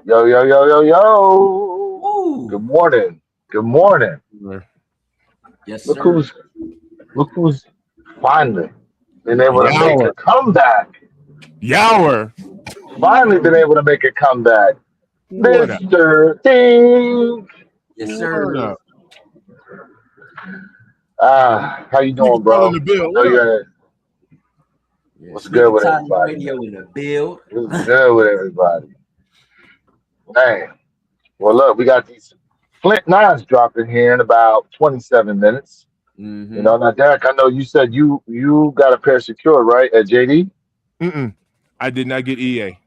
Yo, yo, yo, yo, yo. Good Woo! morning. Good morning. Yes, Look sir. who's look who's finally been able to make Yower. a comeback. Yower. Finally been able to make a comeback. What up? Mr. Dink. Yes, What sir. up? How you Nigga doing, calling bro? the I bill. know What up? you're Yeah, what's good Sneaker with Titans everybody, Radio man. in the build. What's good with everybody? Man. Well look, we got these Flint Nines dropping here in about 27 minutes. Mm-hmm. Now Derek, I know you said you got a pair secured, right, at JD? Mm-mm. I did not get EA.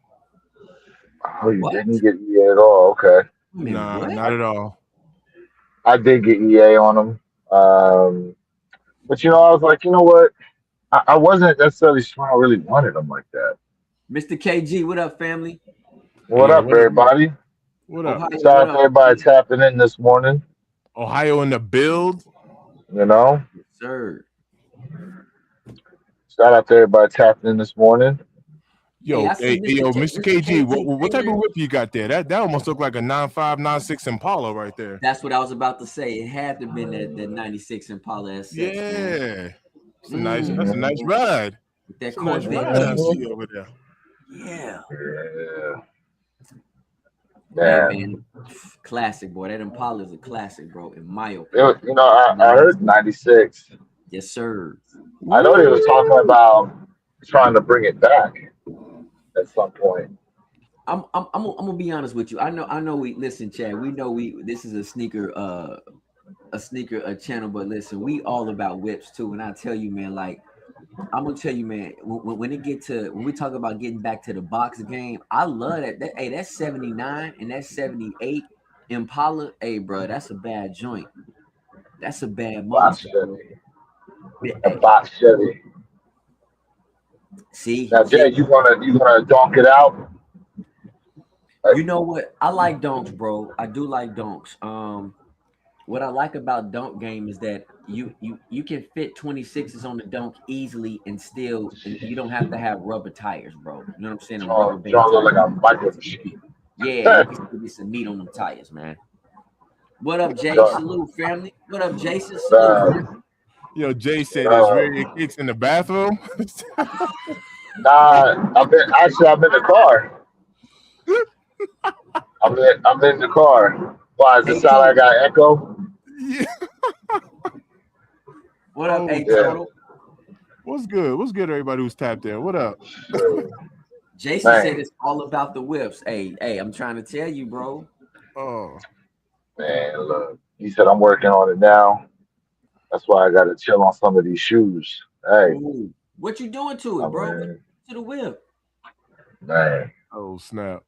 Oh, you What? didn't get EA at all. Okay. I mean, Nah, what? not at all. I did get EA on them. But I was like, you know what? I wasn't necessarily sure I really wanted them like that. Mr. KG, what up, family? What Yeah, up, what up? everybody? What up? Ohio, Shout what out to up? everybody tapping in this morning. Ohio in the build. You know, Yes, sir. shout out to everybody tapping in this morning. Hey, I Yo, see Mr. Mr. KG, KG what type of Taylor. whip you got there? That almost looked like a 9.5, 9.6 Impala right there. That's what I was about to say. It had to have been that 96 Impala SX, man. Yeah. That's a Mm, nice Mhm. ride. with that It's a nice Corvette ride I engine. see Mhm. over there. Yeah. Yeah, Hey, man. man. Classic, boy. That Impala is a classic, bro, in my opinion. I heard 96. Yes, sir. I know they was talking Woo! about trying to bring it back at some point. I'm gonna be honest with you. I know we listen, Chad. We know this is a sneaker a channel, but listen, we all about whips too. And I tell you, man, like I'm gonna tell you, man, when we talk about getting back to the box game, I love that hey, that's 79 and that's 78 Impala. Hey, bro, that's a bad joint. That's a bad Box monster, bro. Chevy. A Hey, box Chevy. see, Now, Jay, see, you gonna donk it out? Like, you know what? I like donks, bro. I do like donks. What I like about dunk game is that you can fit 26s on the dunk easily and you don't have to have rubber tires, bro. You know what I'm saying? Them rubber band John look like tires. a micro machine. Yeah, you can still get some meat on them tires, man. What up, Jay? John, Salute, family. What up, Jason? Salute, uh, family. Yo, Jay said his rear uh, kicks in the bathroom. I'm in the car. I'm in the car. Why does it Hey, sound like I Total. got echo? Yeah. What up, Oh, hey, Yeah, Total? what's good? What's good, everybody who's tapped there? What up? sure. Jason said Man, it's all about the whips. Hey, I'm trying to tell you, bro. Oh, man, look. He said I'm working on it now. That's why I got to chill on some of these shoes. Hey, Ooh, what you doing to I it, bro? What mean, to the whip? man, oh snap.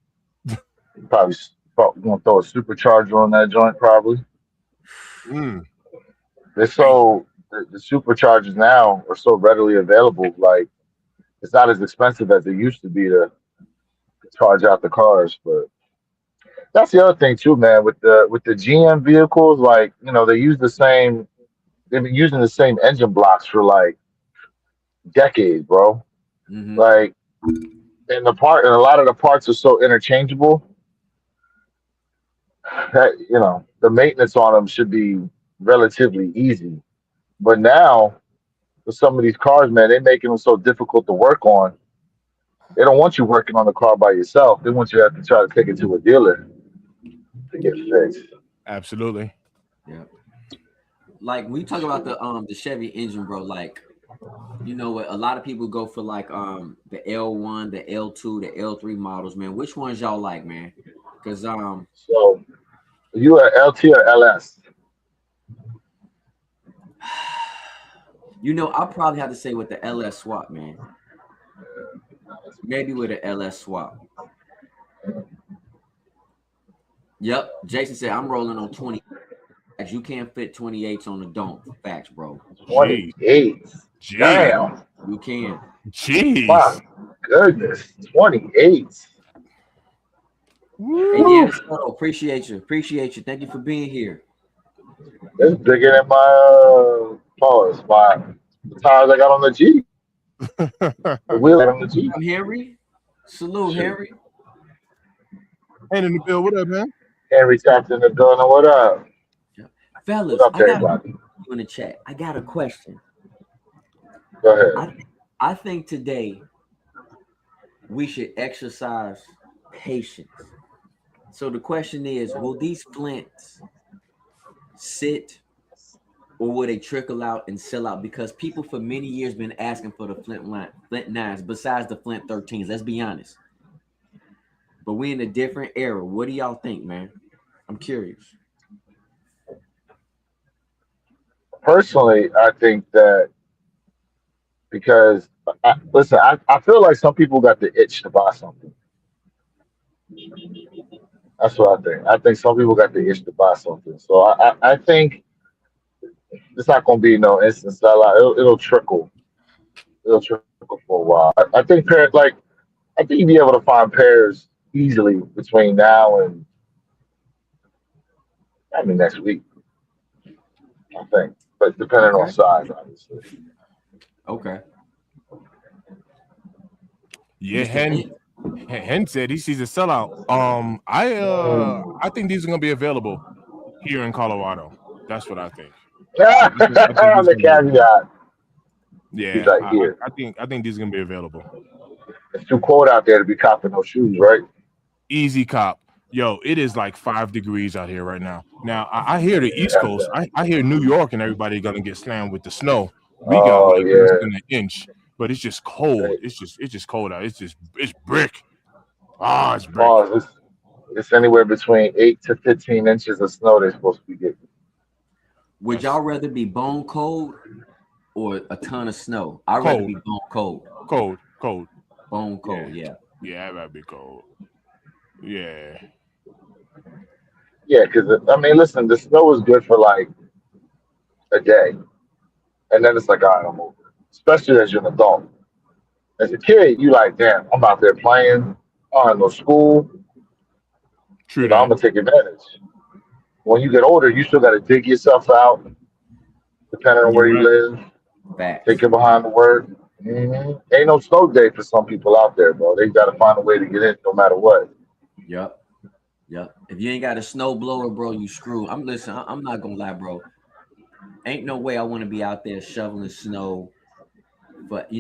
probably, probably gonna throw a supercharger on that joint. Probably. Mm. They're Dang. so the superchargers now are so readily available. Like it's not as expensive as it used to be to charge out the cars. But that's the other thing too, man. With the GM vehicles, like they use the same. They've been using the same engine blocks for like decades, bro. Mm-hmm. Like and a lot of the parts are so interchangeable that the maintenance on them should be relatively easy. But now with some of these cars, man, they're making them so difficult to work on. They don't want you working on the car by yourself. They want you to have to try to take it to a dealer to get fixed. Absolutely. Yeah. Like when you talk about the Chevy engine, bro, like you know what? A lot of people go for like the L1, the L2, the L3 models, man. Which ones y'all like, man? Because So you are LT or LS? I probably have to say with the LS swap, man. Maybe with the LS swap. Yep. Jason said I'm rolling on 20. You can't fit 28s on the dome. Facts, bro. 28. Jeez. Jeez. Damn. You can. My Jeez. goodness. 28. Indiana Woo. Soto, appreciate you. Appreciate you. Thank you for being here. It's bigger than my pause. My the tires I got on the Jeep. The wheel on the Jeep. I'm Henry. Salute, Shoot. Henry. And in the bill, what up, man? Henry tapped in the building. What up? Yeah. What Fellas, up, I got a everybody? you in the chat. I got a question. Go I ahead. think I think today we should exercise patience. So the question is, will these flints sit or will they trickle out and sell out? Because people for many years been asking for the Flint nines, besides the Flint 13s. Let's be honest. But we in a different era. What do y'all think, man? I'm curious. Personally, I think that because listen, I feel like some people got the itch to buy something. That's what I think. I think some people got the itch to buy something. So I think it's not going to be no instant sellout. It'll trickle. It'll trickle for a while. I think I think you'll be able to find pairs easily between now and I mean next week. I think, but depending on Okay. size, obviously. Okay. Yeah, Mr. Hen Hint. Hen said he sees a sellout. I think these are gonna be available here in Colorado. That's what I think. I think these are The gonna be available. caveat. He's Yeah, like, here, I think these are gonna be available. it's too cold out there to be copping those shoes, right? Easy cop. Yo, it is like 5 degrees out here right now. Now I hear the East Yeah. Coast. I hear New York and everybody gonna get slammed with the snow. We got Oh like less than yeah. an inch, but it's just cold. Hey, It's just cold out. It's brick. Ah, it's brick. pause. It's anywhere between 8 to 15 inches of snow they're supposed to be getting. Would y'all rather be bone cold or a ton of snow? I'd rather Cold, be bone cold. cold. Bone Yeah, cold, yeah. yeah, that'd be cold. Yeah, Yeah, because I mean, listen, the snow is good for like a day, and then it's like, all right, I'm over it. Especially as you're an adult. As a kid, you like, damn, I'm out there playing. I don't have no school. true I'm that. gonna take advantage. When you get older, you still got to dig yourself out, depending on where You're you right. live. Take Facts. it behind the work. Ain't no snow day for some people out there, bro. They got to find a way to get in no matter what. Yep. Yep. If you ain't got a snow blower, bro, you screw. I'm not gonna lie, bro. Ain't no way I want to be out there shoveling snow. But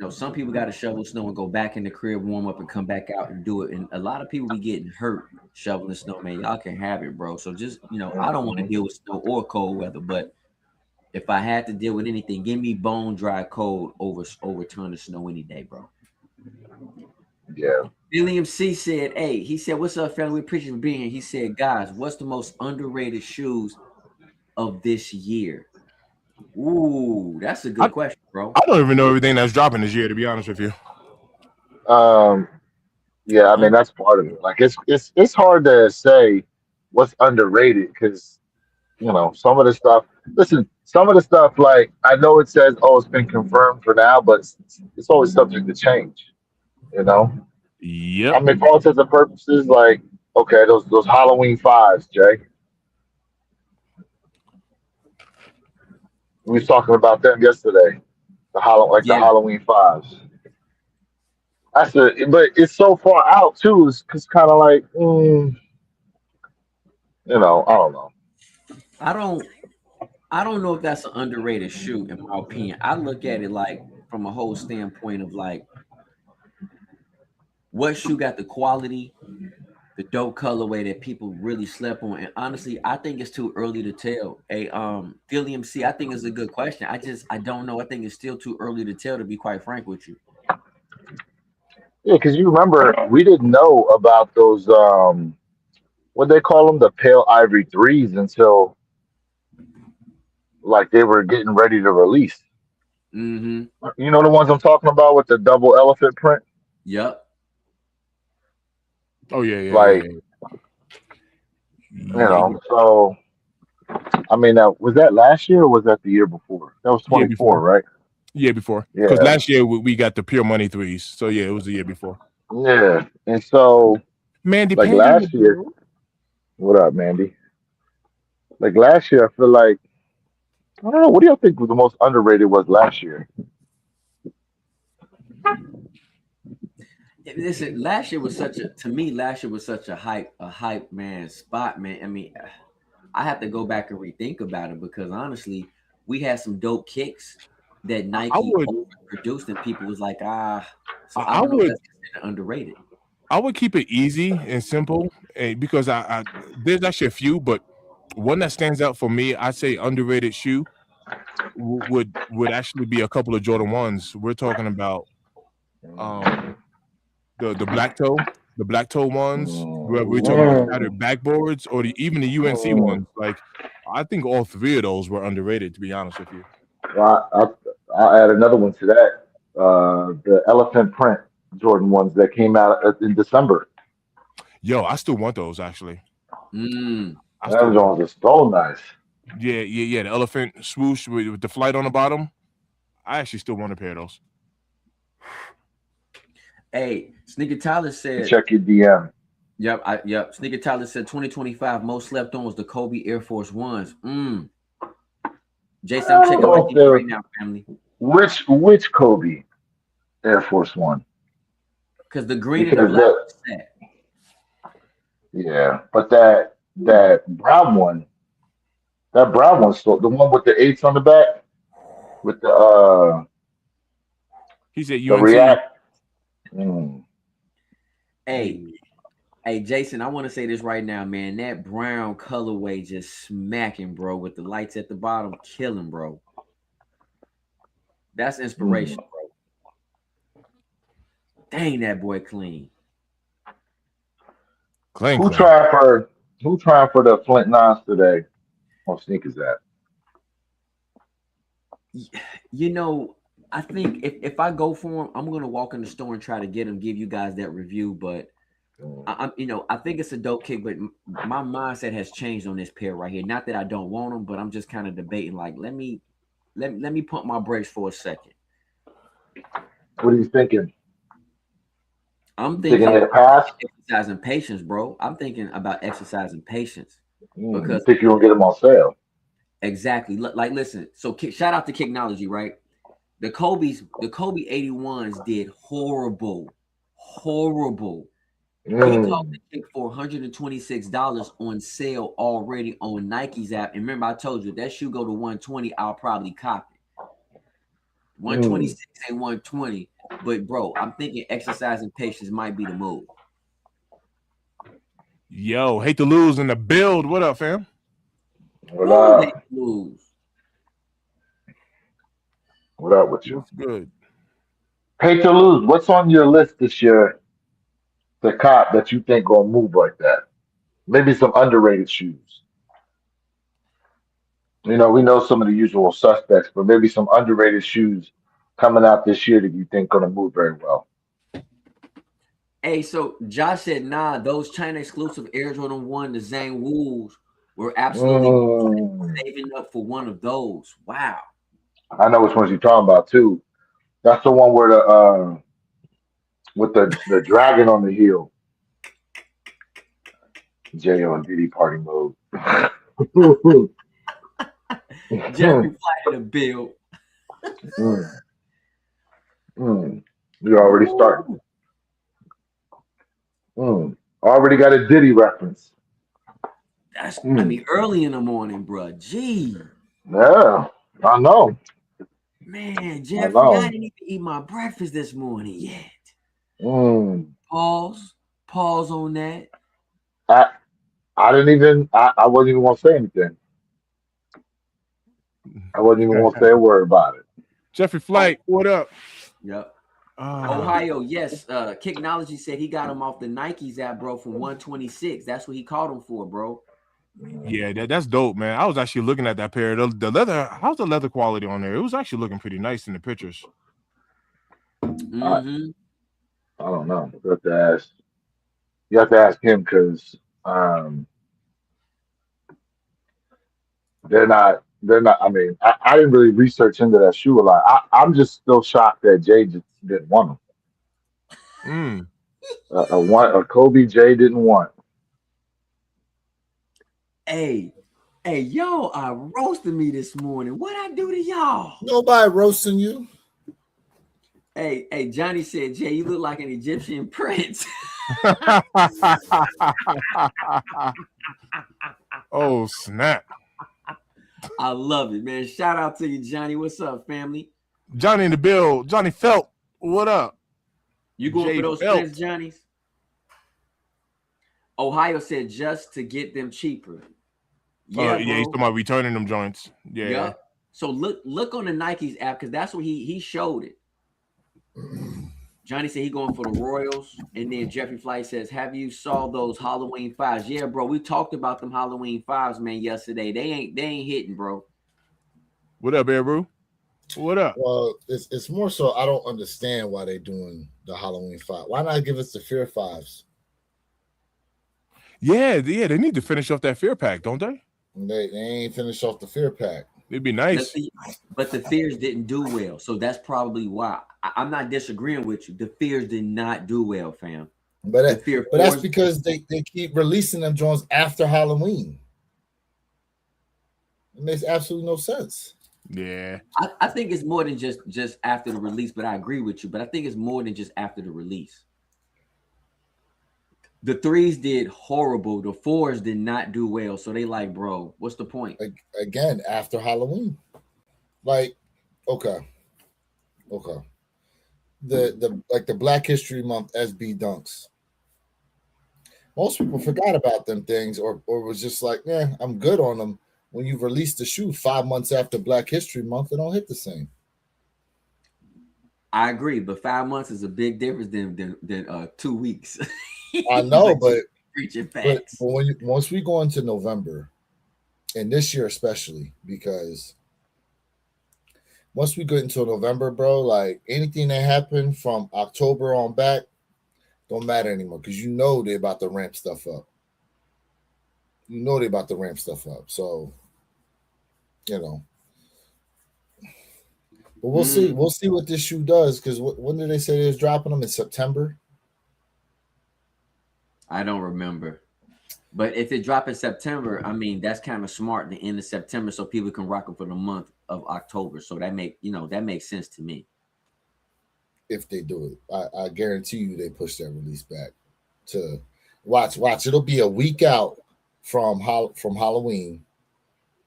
some people got to shovel snow and go back in the crib, warm up, and come back out and do it. And a lot of people be getting hurt shoveling snow, man. Y'all can have it, bro. So just I don't want to hmm deal with snow or cold weather, but if I had to deal with anything, give me bone dry cold over ton of snow any day, bro. Yeah. William C said, "Hey, he said, what's up, family? We appreciate you for being here." He said, "Guys, what's the most underrated shoes of this year?" Ooh, that's a I, good question, bro. I don't even know everything that's dropping this year, to be honest with you. Um. Yeah. I mean, Un- that's part of it. Like, it's hard to say what's underrated because some of the stuff. Listen, some of the stuff like I know it says, oh, it's been confirmed for now, but it's always subject to change. You know. I Yep. mean, for all intents and purposes, like okay, those Halloween fives, Jay. We was talking about them yesterday. The yeah, Halloween fives. But it's so far out too. It's kind of like, I don't know. I don't I don't know if that's an underrated shoe, in my opinion. I look at it like from a whole standpoint of like what shoe got the quality, the dope colorway that people really slept on. And honestly, I think it's too early to tell. Philly MC, I think is a good question. I don't know. I think it's still too early to tell, to be quite frank with you. Yeah, because you remember we didn't know about those what they call them, the pale ivory threes until like they were getting ready to release. Mm-hmm. You know the ones I'm talking about with the double elephant print, Yep. Oh yeah. like Yeah, yeah. So I mean, now was that last year or was that the year before? That was Year 24, before. right? Year before. Because Yeah, last year we got the pure money threes. So yeah, it was the year before. yeah. And so Mandy like Pandy in the last year, building. what up, Mandy? Like last year, I feel like I don't know. What do y'all think the most underrated was last year? Listen, last year was such a to me. Last year was such a hype man spot, man. I mean, I have to go back and rethink about it because honestly, we had some dope kicks that I Nike would overproduced, and people was like, ah. So I I don't know if would that's considered underrated. I would keep it easy and simple, because I there's actually a few, but one that stands out for me, I'd say underrated shoe would actually be a couple of Jordan ones. We're talking about um the black toe ones. We're talking about shattered backboards, or even the UNC ones. Like, I think all three of those were underrated, to be honest with you. Well, I'll add another one to that. The elephant print Jordan ones that came out in December. Yo, I still want those actually. Mm. I still Those want. ones are so nice. Yeah. The elephant swoosh with the flight on the bottom. I actually still want a pair of those. Hey, Sneaker Tyler said, Check your DM. yep. Sneaker Tyler said 2025 most slept on was the Kobe Air Force Ones. Jason, I'm I don't checking my know if DP they're right now, family. which Kobe Air Force One Because the green and the because black was set. yeah, but that brown one still the one with the eights on the back with He said the UNC. React. Mm, Hey, Hey, hey, Jason, I want to say this right now, man. That brown colorway just smacking, bro, with the lights at the bottom, killing, bro. That's mm. inspiration, bro. Dang, that boy clean. clean, Who clean. trying for who trying for the Flint Nines today on sneakers at? You know, I think if I go for him, I'm gonna walk in the store and try to get him, give you guys that review. But Mm. I think it's a dope kick. But my mindset has changed on this pair right here. Not that I don't want them, but I'm just kind of debating. Like, let me pump my brakes for a second. What are you thinking? I'm You thinking thinking like a pass? exercising patience, bro. I'm thinking about exercising patience You because think you gonna get them on sale? exactly. Like, listen. So, shout out to Kicknology, right? The Kobe 81s did horrible, horrible. He called Mm. the kick for $126 on sale already on Nike's app. And remember, I told you if that shoe go to 120, I'll probably cop it. Mm. 126 and 120. But bro, I'm thinking exercising patience might be the move. Yo, hate to lose in the build. What up, fam? What Woo, hate up? to lose. What up with you? What's good? Pay to lose. What's on your list this year? The cop that you think gonna move like that? Maybe some underrated shoes. We know some of the usual suspects, but maybe some underrated shoes coming out this year that you think gonna move very well. Hey, so Josh said, nah, those China exclusive Air Jordan 1, the Zhang Woo's were absolutely Mm. saving up for one of those. Wow. I know which ones you're talking about too. That's the one where the with the dragon on the heel. J on Diddy party mode. Jeffrey flighted a bill. Mm. Mm. You already starting. Woo. Already got a Diddy reference. I Mm. mean, early in the morning, bro. Gee, Yeah, I know. man, I Jeffrey, I know. didn't even eat my breakfast this morning yet. Mm. Pause. Pause on that. I I didn't even. I wasn't even gonna say anything. I wasn't even gonna say a word about it. Jeffrey Oh, Flight, what up? yep. Ah, Ohio, yes. Kicknology said he got him off the Nikes app, bro, for 126. That's what he called him for, bro. yeah, that's dope, man. I was actually looking at that pair. The leather, how's the leather quality on there? It was actually looking pretty nice in the pictures. I Mm-hmm. I don't know. You have to ask. You have to ask him because um, they're not. They're not. I mean, I didn't really research into that shoe a lot. I'm just still shocked that Jay just didn't want him. Mm. A Kobe Jay didn't want. Hey, hey, y'all are roasting me this morning. What I do to y'all? Nobody roasting you. Hey, Johnny said, Jay, you look like an Egyptian prince. Oh snap! I love it, man. Shout out to you, Johnny. What's up, family? Johnny in the bill. Johnny Felt. What up? You going Jay for those Felt. prints, Johnny's? Ohio said just to get them cheaper. Yeah, Yeah, he's bro. talking about returning them joints. Yeah. Yup. So look on the Nike's app because that's what he showed it. Johnny said he going for the Royals, and then Jeffrey Flight says, "Have you saw those Halloween fives?" Yeah, bro. We talked about them Halloween fives, man, yesterday. They ain't hitting, bro. What up, Airbroo? What up? Well, it's more so I don't understand why they're doing the Halloween 5. Why not give us the Fear 5s? Yeah, they need to finish off that fear pack, don't they? They ain't finished off the Fear pack. It'd be nice. But the Fears didn't do well, so that's probably why. I'm not disagreeing with you. The Fears did not do well, fam. But that's because they keep releasing them joints after Halloween. It makes absolutely no sense. Yeah. I think it's more than just after the release, but I agree with you. But I think it's more than just after the release. The 3s did horrible. The 4s did not do well. So they like, bro, what's the point? Again, after Halloween. Like, okay. The Black History Month SB dunks. Most people forgot about them things or was just like, yeah, I'm good on them. When you release the shoe 5 months after Black History Month, it don't hit the same. I agree, but 5 months is a big difference than 2 weeks. I know, but once we go into November, and this year especially, because once we get into November, bro, like anything that happened from October on back don't matter anymore because you know they're about to ramp stuff up. So, but we'll see. We'll see what this shoe does because when did they say they was dropping them? In September? I don't remember. But if it drop in September, I mean, that's kind of smart the end of September so people can rock them for the month of October. So that makes sense to me. If they do it, I guarantee you they push that release back to watch. It'll be a week out from Halloween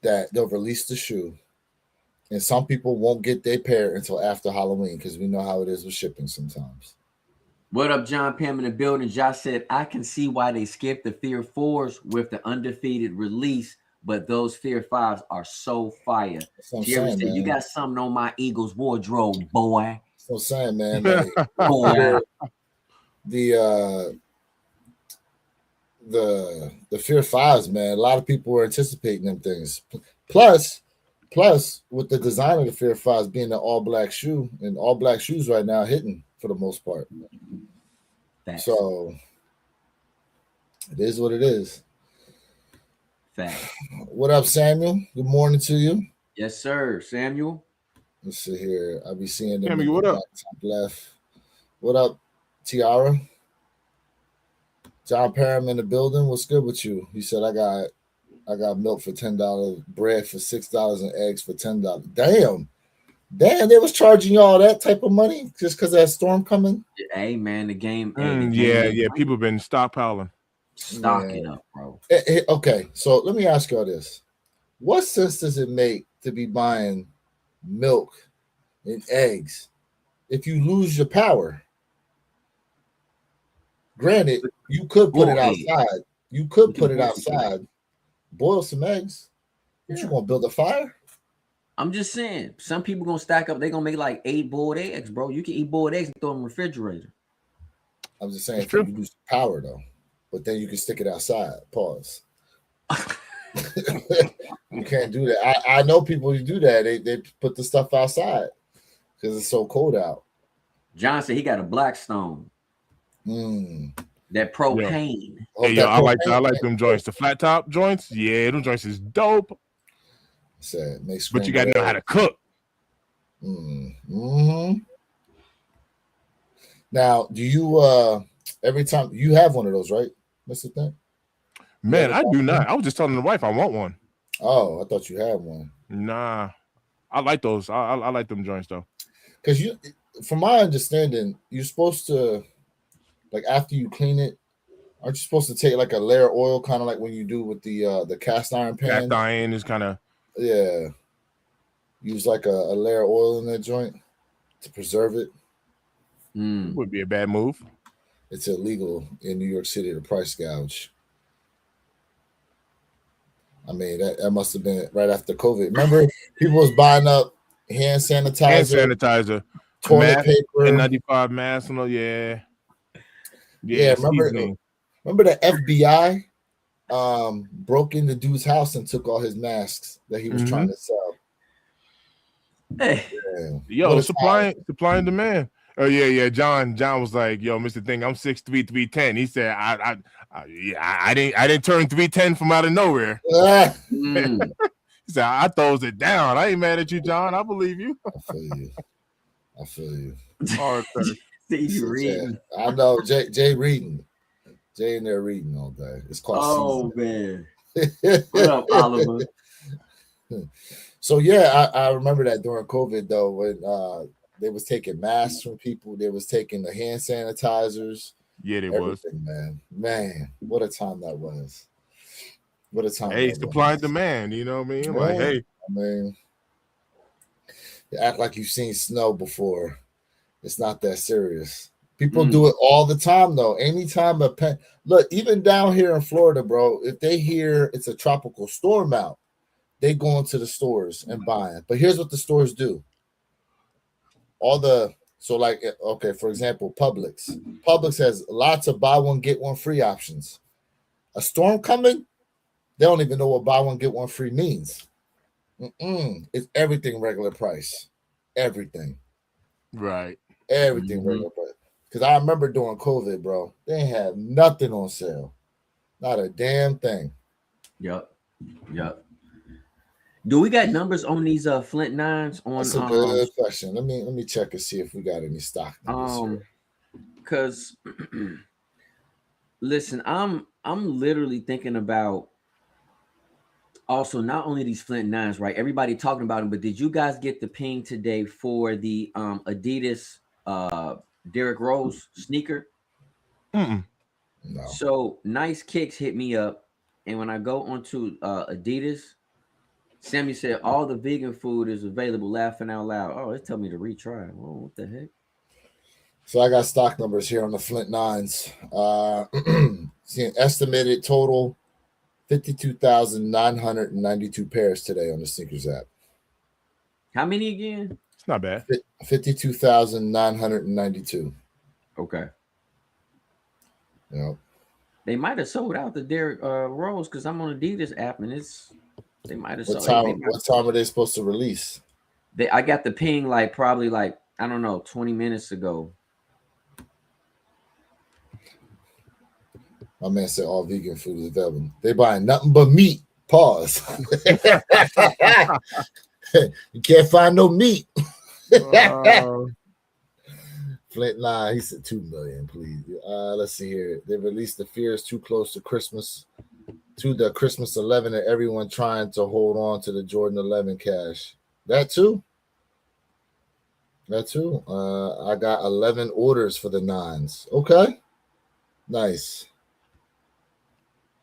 that they'll release the shoe. And some people won't get their pair until after Halloween because we know how it is with shipping sometimes. What up, John Pam in the building? Josh said, I can see why they skipped the Fear 4s with the undefeated release, but those Fear 5s are so fire. Jerry said, you got something on my Eagles wardrobe, boy. That's what I'm saying, man. Like, boy. The Fear 5s, man, a lot of people were anticipating them things. Plus, with the design of the Fear 5s being an all-black shoe, and all-black shoes right now hitting for the most part. Thanks. So it is what it is. Thanks. What up, Samuel? Good morning to you. Yes, sir, Samuel. Let's see here. I'll be seeing them. Samuel, what up? Top left. What up, Tiara? John Parham in the building. What's good with you? He said, I got milk for $10, bread for $6, and eggs for $10. Damn, they was charging y'all that type of money just because that storm coming? Hey, man, the game. Yeah. People been stockpiling. Stocking up, bro. Okay, so let me ask y'all this. What sense does it make to be buying milk and eggs if you lose your power? Granted, you could put it outside. You could put it outside, boil some eggs. But you gonna build a fire? I'm just saying, some people gonna stack up. They're gonna make like 8 boiled eggs, bro. You can eat boiled eggs and throw them in the refrigerator. I'm just saying, you lose power though, but then you can stick it outside. Pause. You can't do that. I know people who do that. They put the stuff outside because it's so cold out. John said he got a Blackstone. That propane. Yeah. Hey, yo, I like them joints. The flat top joints. Yeah, them joints is dope. But you gotta know how to cook. Now, do you every time you have one of those, right, Mr. Thing? Man, I do not. I was just telling the wife I want one. Oh, I thought you had one. Nah, I like those. I like them joints though. Because from my understanding, you're supposed to, like, after you clean it, aren't you supposed to take like a layer of oil, kind of like when you do with the cast iron Cast pan? iron is kind of Yeah, use like a layer of oil in that joint to preserve it. would be a bad move. It's illegal in New York City to price gouge. I mean, that must have been right after COVID. Remember, people was buying up hand Hand sanitizer, sanitizer, toilet mask, paper. N95 mask. Yeah, Yeah, seasoning. remember the FBI broke into dude's house and took all his masks that he was trying to sell. Hey, Damn. What Yo, a time. supply and demand. Oh yeah. John was like, yo, Mr. Thing, I'm 6'3", 310. He said, I didn't turn 310 from out of nowhere. Ah, mm. He said, I throws it down. I ain't mad at you, John. I believe you. I feel you. Hard third. See you So, reading. I know Jay reading. Jay in there reading all day. It's called Oh man, season. what up, Oliver? So yeah, I remember that during COVID though, when they was taking masks from people, they was taking the hand sanitizers, Yeah, it was. everything, man, what a time that was. What a time Hey, that supply and was. demand. You know what I mean? Yeah, Like, hey, I mean, you act like you've seen snow before. It's not that serious. People do it all the time though. Anytime look, even down here in Florida, bro, if they hear it's a tropical storm out, they go into the stores and buy it. But here's what the stores do. Okay, for example, Publix. Publix has lots of buy one, get one free options. A storm coming, they don't even know what buy one, get one free means. It's everything regular price. Everything. right. Everything regular price. Because I remember during COVID, bro, they had nothing on sale. Not a damn thing. Yep. Do we got numbers on these Flint nines on That's a good question. Let me check and see if we got any stock numbers here. Because listen, I'm literally thinking about also not only these Flint nines, right? Everybody talking about them, but did you guys get the ping today for the Adidas Derrick Rose sneaker? Mm-mm. No. So Nice Kicks hit me up, and when I go onto Adidas, Sammy said all the vegan food is available. Laughing out loud. Oh, it told me to retry. Oh, what the heck? So I got stock numbers here on the Flint Nines. See an estimated total 52,992 pairs today on the sneakers app. How many again? It's not bad. 52,992. Okay. Yep. They might have sold out the Derrick Rose because I'm on Adidas app and they might have What sold. time are they supposed to release? I got the ping probably I don't know 20 minutes ago. My man said all vegan food is available. They buying nothing but meat. Pause. You can't find no meat. Flint line, he said 2 million, please. Let's see here. They released the Fears Too Close to Christmas, to the Christmas 11, and everyone trying to hold on to the Jordan 11 cash. That too. I got 11 orders for the nines. Okay, nice.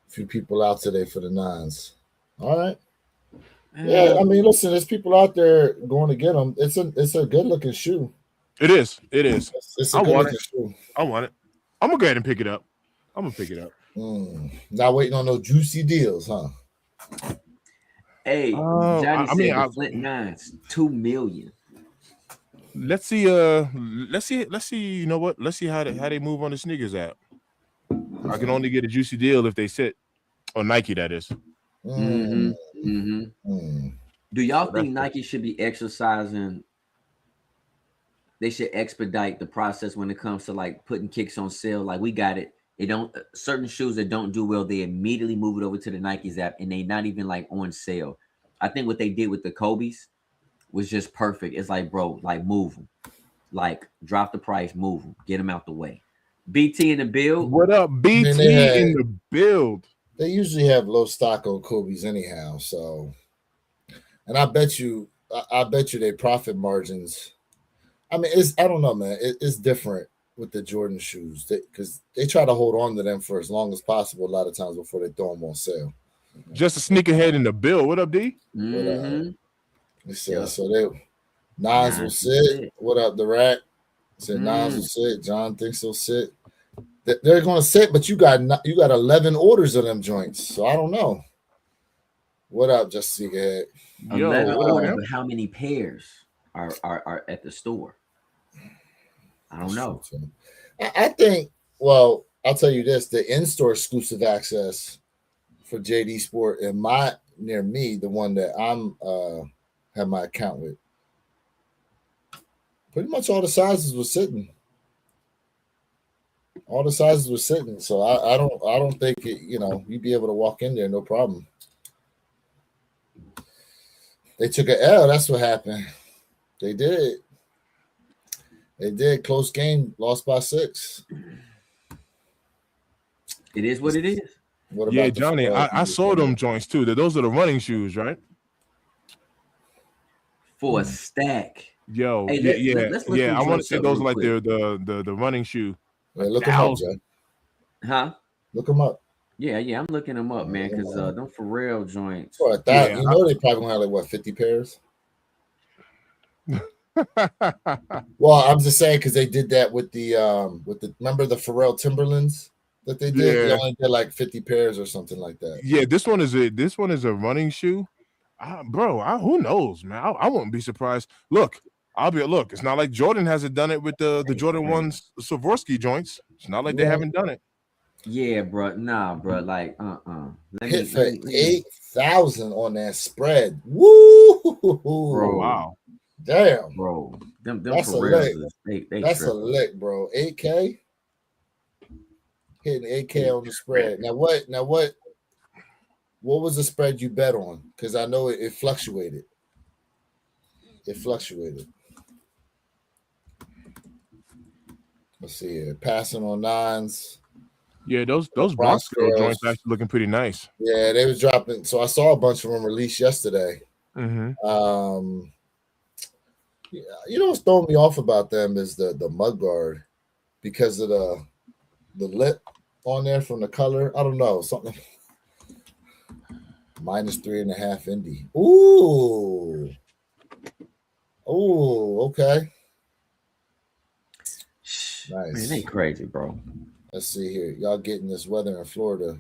A few people out today for the nines. All right. Yeah, I mean, listen, there's people out there going to get them. It's a good looking shoe. It is. It's a good looking shoe. I want it. I'm gonna go ahead and pick it up. Not waiting on no juicy deals, huh? Hey, Johnny said the Flint nines 2 million. Let's see. You know what? Let's see how they move on the sneakers app. I can only get a juicy deal if they sit on Nike. That is. Do y'all think Nike should be exercising? They should expedite the process when it comes to putting kicks on sale. Like we got it. It don't certain shoes that don't do well, they immediately move it over to the Nike's app and they not even on sale. I think what they did with the Kobe's was just perfect. It's bro, move them, drop the price, move them, get them out the way. BT in the build. What up, BT in the build? They usually have low stock on Kobe's anyhow. So, and I bet you their profit margins I mean, I don't know, man. It's different with the Jordan shoes because they try to hold on to them for as long as possible a lot of times before they throw them on sale. Just a sneakerhead in the bill. What up, D? But Mm-hmm. it said Yep. so they Nas will Nice and sit. sit. What up, the rack? Said Nas will Mm. sit. John thinks he'll sit. They're going to sit, but you got 11 orders of them joints, so I don't know. What up, just Head? Yo, 11 what up, orders, man? but how many pairs are at the store? I don't That's true know. too. I think. Well, I'll tell you this: the in-store exclusive access for JD Sport and my near me, the one that I'm have my account with, pretty much all the sizes were sitting. All the sizes were sitting, so I don't think you'd be able to walk in there no problem. They took an L. That's what happened. They did. They did. Close game. Lost by 6. It is what it is. What Yeah, about the Johnny, Pharrell I saw them joints too. Those are the running shoes, right? For a stack. Yo, Hey, let's look yeah. them I want to joints say up those real are like quick. the running shoe. Yeah, look them up, 1,000. Jay. Huh? Look them up. Yeah, I'm looking them up, man, because them Pharrell joints. For that, Yeah. you know they probably gonna have like what 50 pairs. Well, I'm just saying because they did that with the remember the Pharrell Timberlands that they did. They Yeah, only did like 50 pairs or something like that. yeah. This one is a running shoe, bro. Who knows, man? I wouldn't be surprised. Look, look. It's not like Jordan hasn't done it with the Jordan ones Swarovski joints. It's not like they Yeah. haven't done it. Yeah, bro. Nah, bro. Like, Let Hit me, for let me, let me, 8,000 on that spread. Woo! Oh bro, wow. Damn, bro. Them that's a Pharrells lick. is they That's a tripping. lick, bro. 8K hitting 8K on the spread. Now what? What was the spread you bet on? Because I know it fluctuated. It fluctuated. Let's see here. Passing on 9s. Yeah, those Bronx Bronx girl joints girls. actually looking pretty nice. Yeah, they was dropping. So I saw a bunch of them released yesterday. Mm-hmm. You know what's throwing me off about them is the mud guard because of the lip on there from the color. I don't know something. -3.5 indie. Ooh, okay, Man, nice. they crazy, bro. Let's see here. Y'all getting this weather in Florida?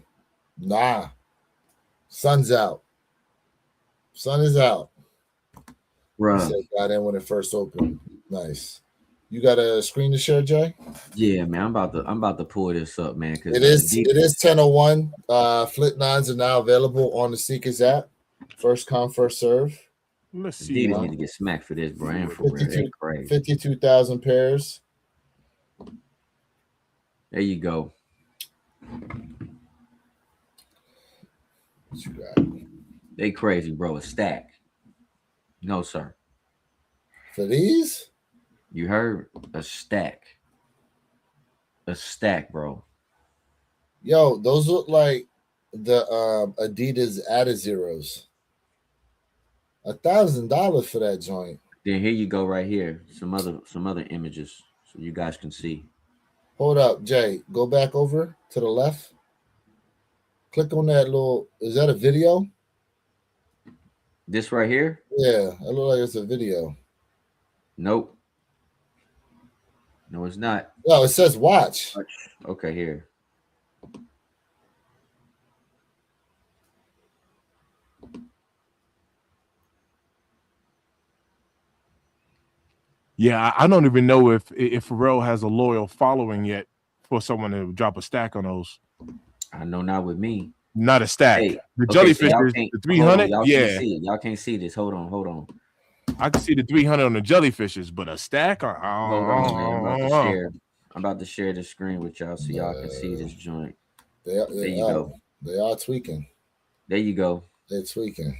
Nah, sun's out. Sun is out. He Bro. said got in when it first opened. Nice. You got a screen to share, Jay? Yeah, man. I'm about to pull this up, man, because It is 10:01. Flip 9s are now available on the Seekers app. First come, first serve. Let's see. Adidas need to get smacked for this, bro. And for real, they 52 crazy. 52,000 pairs. There you go. What you got? They crazy, bro. A stack. No, sir. For these? You heard? A stack. A stack, bro. Yo, those look like the Adidas Adizeros. $1,000 for that joint. Then here you go, right here. Some other images, so you guys can see. Hold up, Jay. Go back over to the left. Click on that little. Is that a video? This right here? Yeah, it looks like it's a video. Nope. No, it's not. No, it says watch. Okay, here. Yeah, I don't even know if Pharrell has a loyal following yet for someone to drop a stack on those. I know not with me. Not a stack. Hey, The okay, jellyfishes, so the 300. Y'all Yeah, can't see it. Y'all can't see this. Hold on. I can see the 300 on the jellyfishes, but a stack. Hold on, man. I'm about to share the screen with y'all so y'all can see this joint. There you go. They are tweaking. There you go. They're tweaking.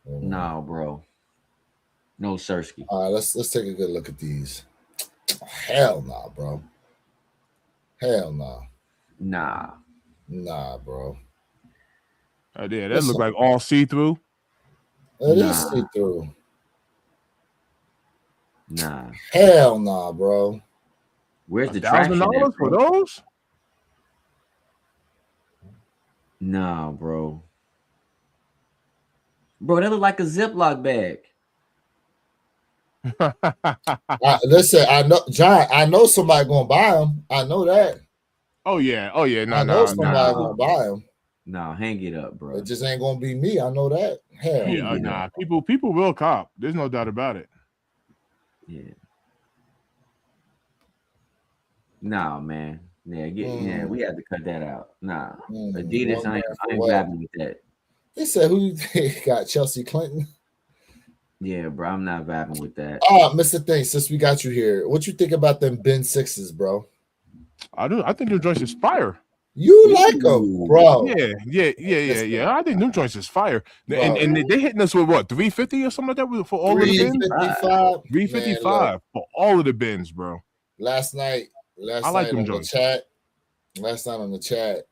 No, bro. No Sirski. All right, let's take a good look at these. Hell nah, bro. Hell nah. Nah, bro. Oh, yeah, that look like all see through. It is see through. Nah. Hell nah, bro. Where's the traction at, $1,000 for bro? those? Nah, bro. Bro, that look like a Ziploc bag. Listen, I know, John. I know somebody gonna buy them. I know that. Oh yeah. I know Nah. somebody gonna buy them. Nah, hang it up, It bro. just ain't gonna be me. I know that. Hell, Yeah, Hang it nah. up. People will cop. There's no doubt about it. Yeah. Nah, man. Yeah, we had to cut that out. Nah. Adidas, one man I for ain't what? vibing with that. They said who they got Chelsea Clinton. Yeah, bro, I'm not vibing with that. Mr. Thing, since we got you here, what you think about them Ben Sixes, bro? I think them joints is fire. You like them, Ooh. bro? Yeah. I think them joints is fire. And Bro. they hitting us with what, 350 or something like that for all of the bins? 355. Man, look, 355 for all of the bins, bro. last night I like them on joints. the chat, last night on the chat,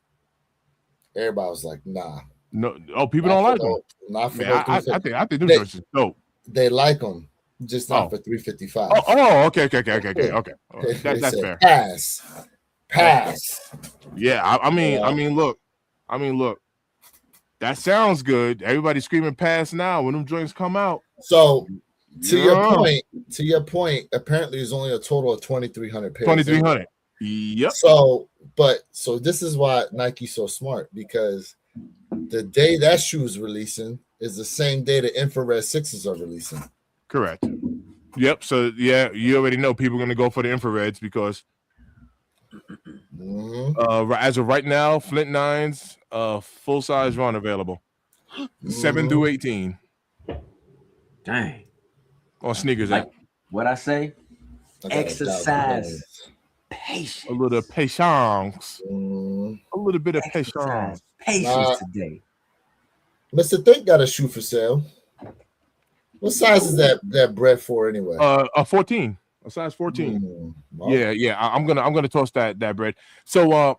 everybody was like, nah. No, people don't like them. Not for Man, no I 350. think them joints is dope. They like them, just not Oh. for 355. Okay. They That's said, fair. pass. That's fair. Yeah, I mean, look. That sounds good. Everybody screaming pass now when them joints come out. So to Yeah. your point, apparently there's only a total of 2,300 pairs. 2,300. Yep. So this is why Nike's so smart, because the day that shoe is releasing is the same day the infrared sixes are releasing. Correct. Yep. So yeah, you already know people are gonna go for the infrareds because as of right now, Flint 9s, full size run available. 7 through 18. Dang. On sneakers Like app. what I say? Exercise patience. A little patience. A little bit of Exercise patience. patience today. Mr. Think got a shoe for sale. What size is that bread for anyway? A 14. A size 14. Yeah. I'm gonna toss that bread. So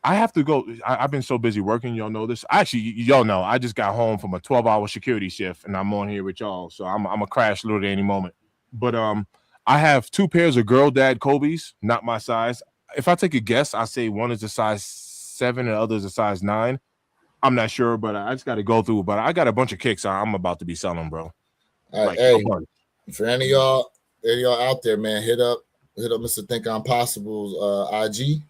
I have to go. I've been so busy working. Y'all know this. Actually, y'all know I just got home from a 12-hour security shift, and I'm on here with y'all. So I'm a crash literally any moment. But I have 2 pairs of girl dad Kobe's, not my size. If I take a guess, I say one is a size 7 and the other is a size 9. I'm not sure, but I just got to go through. But I got a bunch of kicks I'm about to be selling, bro. Like, hey, for any of y'all out there, man, hit up Mr. Think on Possible's IG.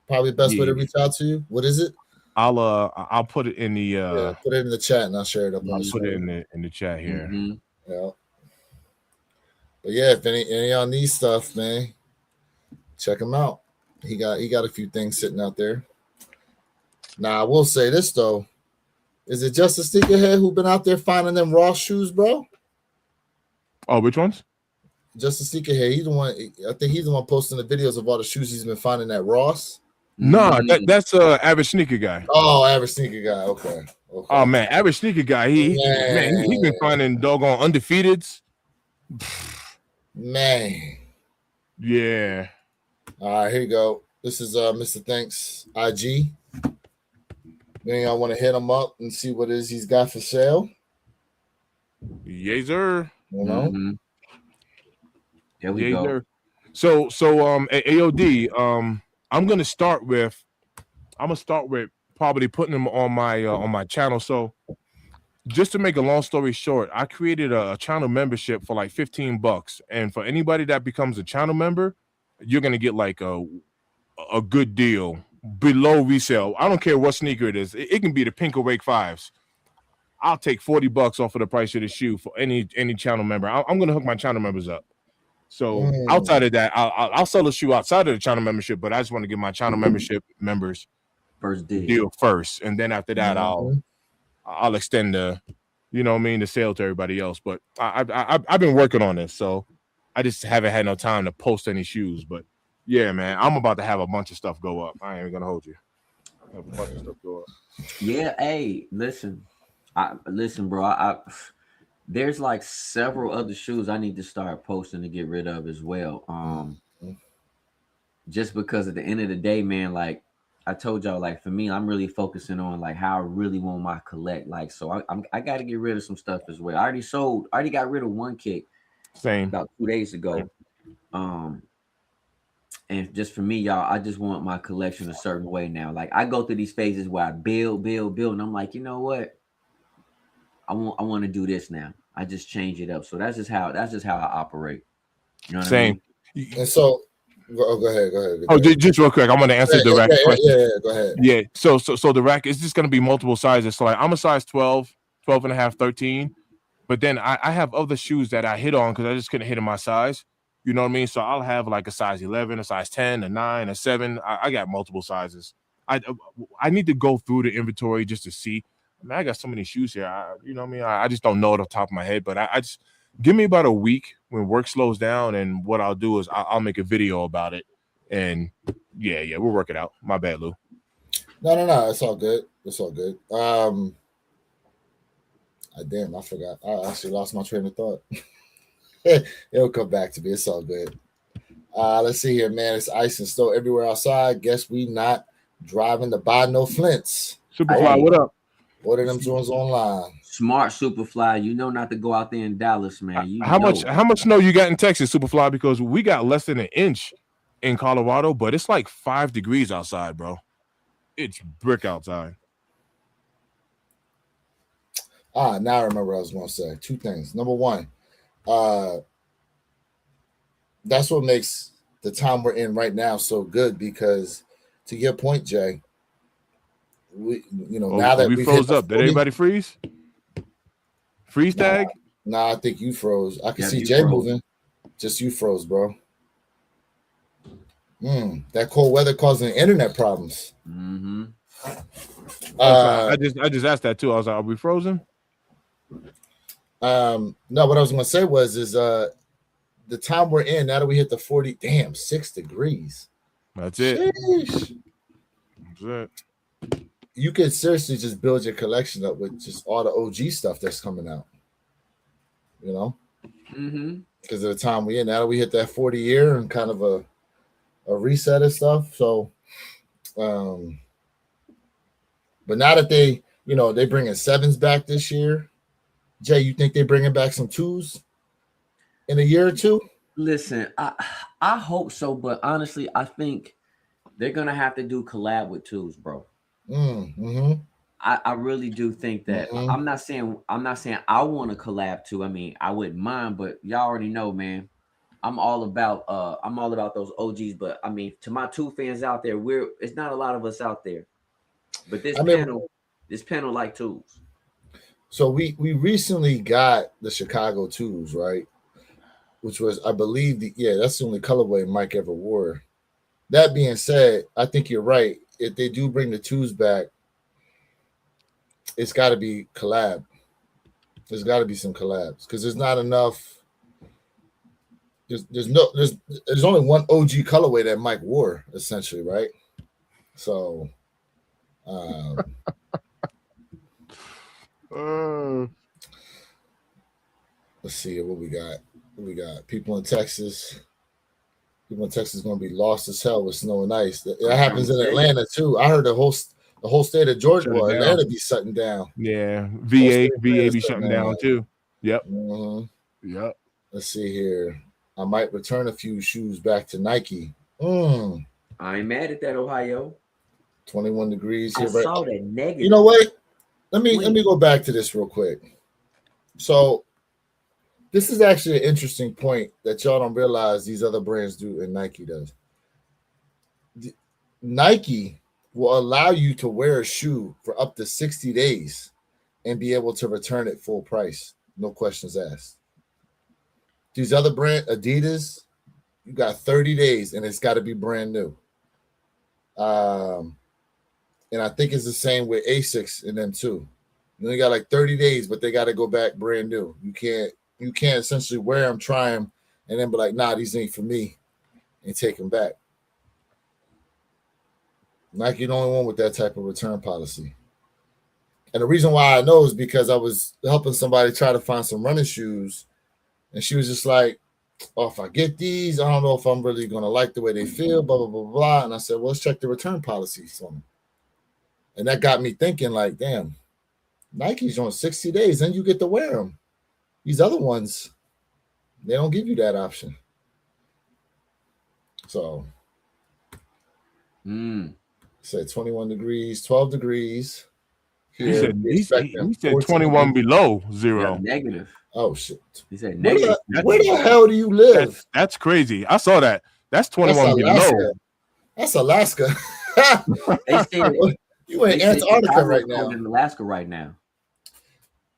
Probably the best way to reach out to you. What is it? I'll put it in the put it in the chat and I'll share it up. I'll put it in the chat here. Mm-hmm. Yeah. But yeah, if any of y'all need stuff, man, check him out. He got a few things sitting out there. Now I will say this though. Is it just a sneakerhead who been out there finding them Ross shoes, bro? Oh, which ones? Just a sneakerhead. He's the one. I think he's the one posting the videos of all the shoes he's been finding at Ross. No, that's average sneaker guy. Oh, average sneaker guy. Okay. Oh man, average sneaker guy. He's been finding doggone undefeateds. Man. Yeah. All right, here you go. This is Mr. Thanks IG. Then y'all want to hit him up and see what it is he's got for sale. Yes, sir. You know. There we go. Sir. So AOD, I'm gonna start with probably putting them on my channel. So just to make a long story short, I created a channel membership for like $15, and for anybody that becomes a channel member, you're gonna get like a good deal below resale. I don't care what sneaker it is. It can be the Pink Awake 5s. I'll take $40 off of the price of the shoe for any channel member. I'm gonna hook my channel members up. So outside of that, I'll sell the shoe outside of the channel membership, but I just want to give my channel membership members first deal first, and then after that, I'll extend the, the sale to everybody else. But I've been working on this, so I just haven't had no time to post any shoes. But yeah, man, I'm about to have a bunch of stuff go up. I ain't even gonna hold you. I have a bunch of stuff go up. Yeah, hey, listen, bro. There's like several other shoes I need to start posting to get rid of as well. Just because at the end of the day, man, like I told y'all, like for me, I'm really focusing on like how I really want my collect. Like, so I got to get rid of some stuff as well. I already got rid of one kick, Same. about 2 days Same. ago. Um, and just for me, y'all, I just want my collection a certain way now. Like I go through these phases where I build, and I'm like, you know what? I want to do this now. I just change it up. So that's just how I operate. You know what I Same. mean? And so, go ahead, go ahead. Oh, just real quick, I want to answer the rack question. Go ahead. Yeah. So the rack is just going to be multiple sizes. So like I'm a size 12, 12 and a half, 13. But then I have other shoes that I hit on because I just couldn't hit in my size. You know what I mean? So I'll have like a size 11, a size 10, a 9, a 7. I got multiple sizes. I need to go through the inventory just to see. I mean, I got so many shoes here. You know what I mean? I just don't know it off the top of my head. But I just give me about a week when work slows down, and what I'll do is I'll make a video about it. And yeah, we'll work it out. My bad, Lou. No. It's all good. It's all good. Damn, I forgot. I actually lost my train of thought. It'll come back to me. It's all good. Let's see here, man. It's ice and snow everywhere outside. Guess we not driving to buy no flints. Superfly, what up? Order them joints online. Smart Superfly, you know not to go out there in Dallas, man. How much snow you got in Texas, Superfly? Because we got less than an inch in Colorado, but it's like 5 degrees outside, bro. It's brick outside. Now I remember what I was going to say. Two things. Number one, that's what makes the time we're in right now so good, because to your point, Jay, now that we froze up. Did anybody freeze? Freeze tag? Nah, I think you froze. I can see Jay moving. Just you froze, bro. That cold weather causing internet problems. Mm-hmm. I just asked that too. I was like, are we frozen? No, what I was going to say was the time we're in, now that we hit the 6 degrees. That's it. Sheesh. That's it. You could seriously just build your collection up with just all the OG stuff that's coming out. You know? Mm-hmm. Because of the time we're in. Now that we hit that 40 year and kind of a reset and stuff. So, but now that they bringing 7s back this year, Jay, you think they bringing back some 2s in a year or two? Listen, I hope so, but honestly, I think they're gonna have to do collab with 2s, bro. Mm-hmm. I really do think that. Mm-hmm. I'm not saying I want to collab too. I mean, I wouldn't mind, but y'all already know, man. I'm all about those OGs. But I mean, to my 2 fans out there, it's not a lot of us out there. But this panel like 2s. So we recently got the Chicago 2s, right? Which was, I believe, that's the only colorway Mike ever wore. That being said, I think you're right. If they do bring the 2s back, it's got to be collab. There's got to be some collabs because there's not enough. There's only one OG colorway that Mike wore, essentially, right? So, let's see what we got. We got people in Texas. People in Texas going to be lost as hell with snow and ice. That happens in Atlanta too. I heard the whole state of Georgia, Atlanta be shutting down. Yeah, VA be shutting down too. Yep. Mm-hmm. Yep. Let's see here. I might return a few shoes back to Nike. I ain't mad at that, Ohio. 21 degrees here. I saw that negative. You know what? Let me go back to this real quick. So this is actually an interesting point that y'all don't realize these other brands do and Nike does. Nike will allow you to wear a shoe for up to 60 days and be able to return it full price. No questions asked. These other brands, Adidas, you got 30 days and it's got to be brand new. And I think it's the same with Asics and them too. They got like 30 days, but they got to go back brand new. You can't essentially wear them, try them, and then be like, nah, these ain't for me, and take them back. Nike the only one with that type of return policy. And the reason why I know is because I was helping somebody try to find some running shoes, and she was just like, oh, if I get these, I don't know if I'm really going to like the way they feel, blah, blah, blah, blah. And I said, well, let's check the return policies on them. And that got me thinking, like, damn, Nike's on 60 days, then you get to wear them. These other ones, They don't give you that option. So said 21 degrees, 12 degrees. He Here said we expect them he said 14. 21 below Yeah, zero. negative. Oh shit. He said Where negative. the hell do you live? That's crazy. I saw that. That's That's 21 Alaska. below. That's Alaska. They said You in they said Antarctica Chicago right is now. cold in Alaska right now.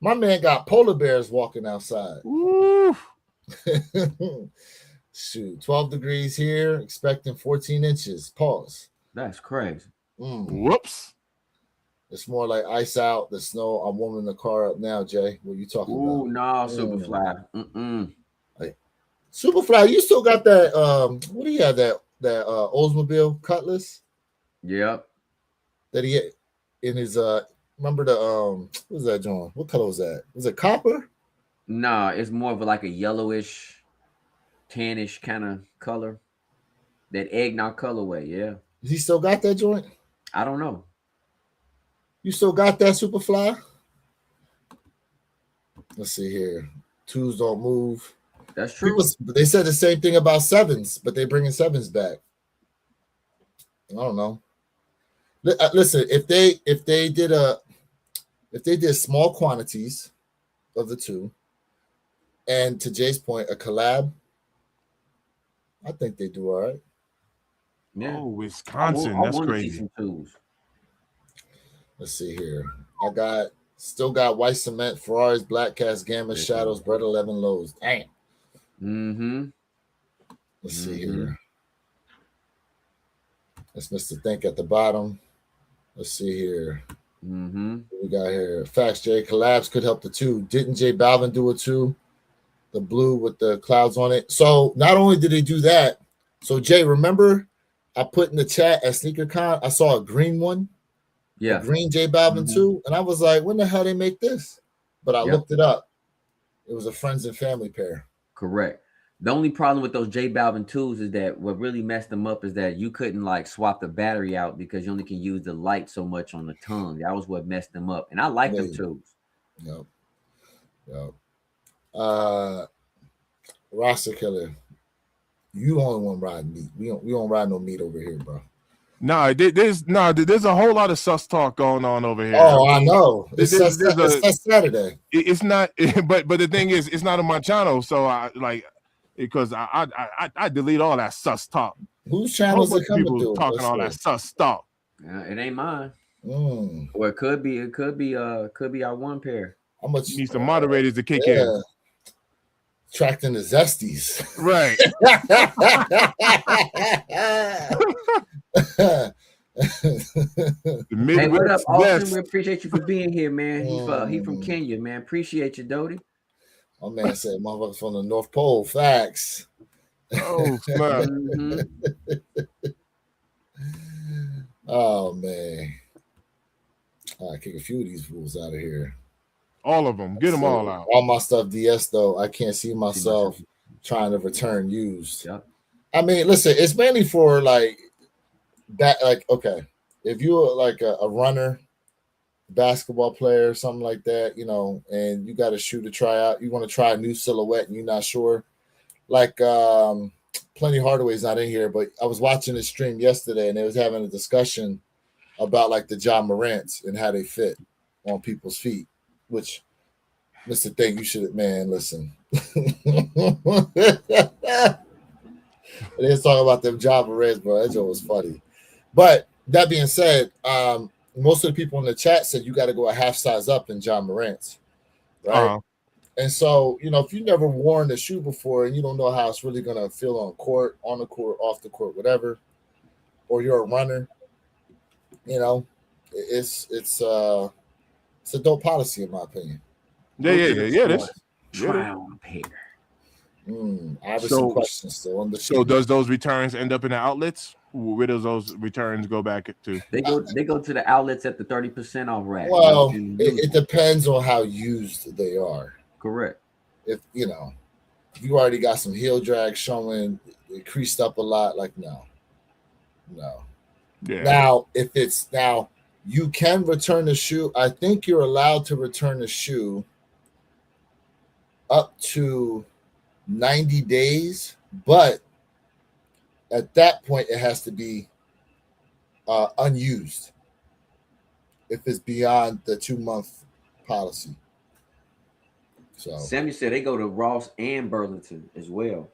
My man got polar bears walking outside. Woo. Shoot, 12 degrees here, expecting 14 inches. Pause. That's crazy. Whoops. It's more like ice out, the snow. I'm warming the car up now, Jay. What are you talking Ooh, about? no, Superfly. Superfly, you still got that what do you have, that Oldsmobile Cutlass Yep. that he had in his remember the what was that, John? What color was that? Was it copper? Nah, it's more of like a yellowish, tannish kind of color. That eggnog colorway, yeah. He still got that joint? I don't know. You still got that, Superfly? Let's see here. Twos don't move. That's true. They said the same thing about sevens, but they bringing sevens back. I don't know. Listen, if they did small quantities of the two, and to Jay's point, a collab, I think they do all right. Yeah. Oh, Wisconsin. That's crazy. Let's see here. I still got white cement, Ferraris, black cast, gamma, shadows, bread 11 lows. Damn. Let's see here. That's Mr. Think at the bottom. Let's see here. What we got here? Facts, Jay. Collabs could help the two. Didn't J Balvin do it too? The blue with the clouds on it. So not only did they do that, so Jay, remember I put in the chat at SneakerCon, I saw a green one. Yeah. A green J Balvin too. And I was like, when the hell they make this? But I looked it up. It was a friends and family pair. Correct. The only problem with those J Balvin 2s is that what really messed them up is that you couldn't like swap the battery out because you only can use the light so much on the tongue. That was what messed them up. And I like them 2s. Yep. Roster Killer, you only one ride meat. We don't ride no meat over here, bro. There's a whole lot of sus talk going on over here. Oh, I know. It's Saturday. It's not, but the thing is, it's not on my channel, so I like because I delete all that sus talk. Whose channel is it coming people talking all that sus talk? It ain't mine. Or it could be our one pair. How much you need some moderators to kick in? Attracting the zesties. Right. Hey, what up, Austin? We appreciate you for being here, man. He from Kenya, man. Appreciate you, Dodie. My man said, "Motherfuckers from the North Pole." Facts. Oh, snap. Oh man, I kick a few of these fools out of here. All of them. Get them all out. All my stuff DS though. I can't see myself trying to return used. Yep. I mean, listen, it's mainly for like that. Like, okay, if you're like a runner, basketball player, something like that, you know, and you got a shoe to try out, you want to try a new silhouette and you're not sure. Like, Plenty Hardaway's not in here, but I was watching this stream yesterday and they was having a discussion about like the Ja Morants and how they fit on people's feet. Which, Mr. Thing, you should, man, listen. Let's talk about them Ja Morants, bro. That joke was funny. But that being said, most of the people in the chat said you got to go a half size up in Ja Morants, right? And so, you know, if you've never worn a shoe before and you don't know how it's really going to feel on court, on the court, off the court, whatever, or you're a runner, you know, it's a dope policy in my opinion. Yeah. Try on a pair. I have some questions still on the shoe. So does those returns end up in the outlets? Where does those returns go back to? They go to the outlets at the 30% off rack. Well, it depends on how used they are. Correct. If you already got some heel drag showing, it creased up a lot, like no. Yeah. Now you can return the shoe. I think you're allowed to return the shoe up to 90 days, but at that point it has to be unused if it's beyond the 2 month policy. So Samuel said they go to Ross and Burlington as well.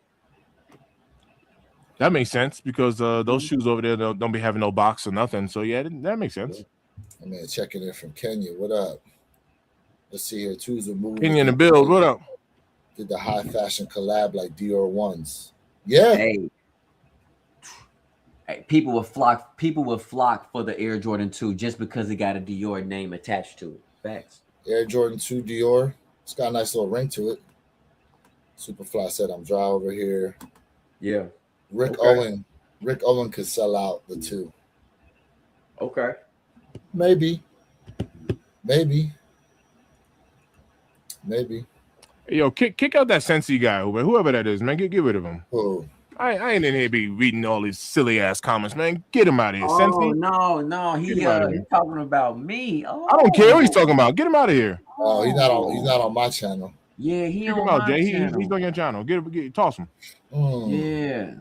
That makes sense because those Mhm. shoes over there don't be having no box or nothing. So yeah, that makes sense. I mean, checking in from Kenya. What up? Let's see here. Two's a move. Kenyon and Build, what up? Did the high fashion collab like Dior ones? Yeah. Hey, people would flock. People would flock for the Air Jordan 2 just because it got a Dior name attached to it. Facts. Air Jordan 2 Dior. It's got a nice little ring to it. Superfly said I'm dry over here. Yeah. Rick Okay. Owen. Rick Owen could sell out the 2. Okay. Maybe. Maybe. Maybe. Hey, yo, kick out that Sensi guy, whoever that is, man. Get rid of him. Oh. I ain't in here be reading all these silly ass comments, man. Get him out of here, Oh Sensi. no, Get him out of here. he's talking about me. Oh, I don't care what he's talking about. Get him out of here. Oh, he's not on my channel. Yeah, he Kick on him out, my Jay. channel. He's on your channel. Toss him. Yeah.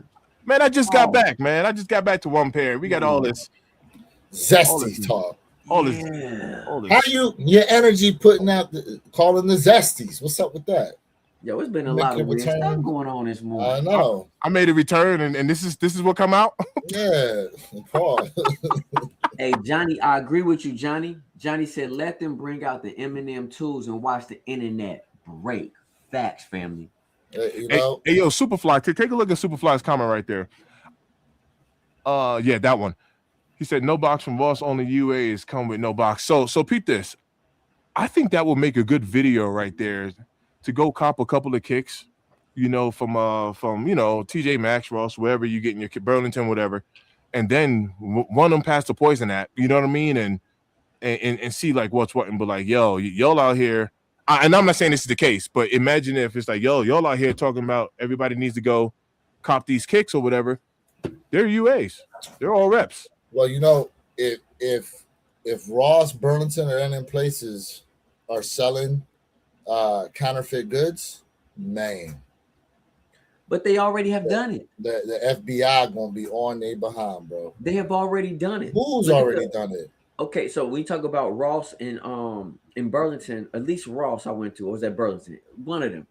Man, I just got back, man. I just got back to one pair. We got all this Zesty talk. all Yeah. this. How your energy putting out calling the Zesties? What's up with that? Yo, it's been a Make lot your of weird return. stuff going on this I morning. know. I made a return, and this is what come out. Yeah. Paul. Hey, Johnny, I agree with you, Johnny. Johnny said, let them bring out the Eminem tools and watch the internet break. Facts, family. You know. Hey, yo, Superfly, take a look at Superfly's comment right there. Yeah, that one. He said no box from Ross, only UAs come with no box. So peep this. I think that will make a good video right there to go cop a couple of kicks, from TJ Maxx, Ross, wherever you getting your Burlington, whatever, and then run them past the poison app. You know what I mean? And see like what's what, and be like, yo, y'all out here. And I'm not saying this is the case, but imagine if it's like, yo, y'all out here talking about everybody needs to go cop these kicks or whatever. They're UAs. They're all reps. Well, if Ross, Burlington, or any places are selling counterfeit goods, man, But they already have done it. the FBI gonna be on their behind, bro. They have already done it. Who's Look at already done it? Okay, so we talk about Ross in Burlington. At least Ross I went to, or was that Burlington? One of them.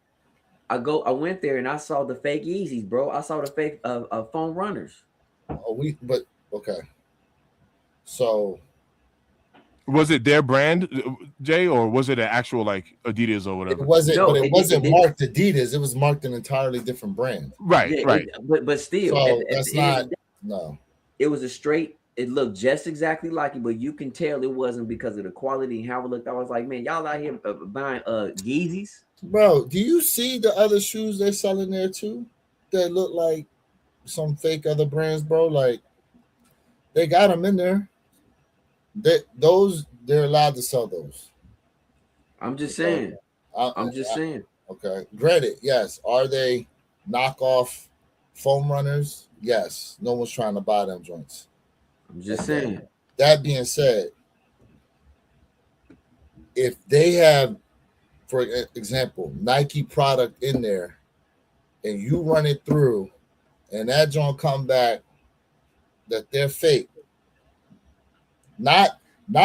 I went there and I saw the fake Yeezys, bro. I saw the fake foam runners. But okay. So Was it their brand, Jay, or was it an actual like Adidas or whatever? it wasn't, No, but it wasn't didn't. marked Adidas. It was marked an entirely different brand. Right, Yeah, right. But still, So at that's the end of not the day, no. it was a straight. It looked just exactly like it, but you can tell it wasn't because of the quality and how it looked. I was like, man, y'all out here buying Yeezys. Bro, do you see the other shoes they're selling there too? That look like some fake other brands, bro. Like they got them in there. They're allowed to sell those. I'm just Okay. saying. I'm just saying. Okay. Granted, yes. Are they knockoff foam runners? Yes. No one's trying to buy them joints. I'm just saying. That being said, if they have, for example, Nike product in there, and you run it through, and that joint come back that they're fake, not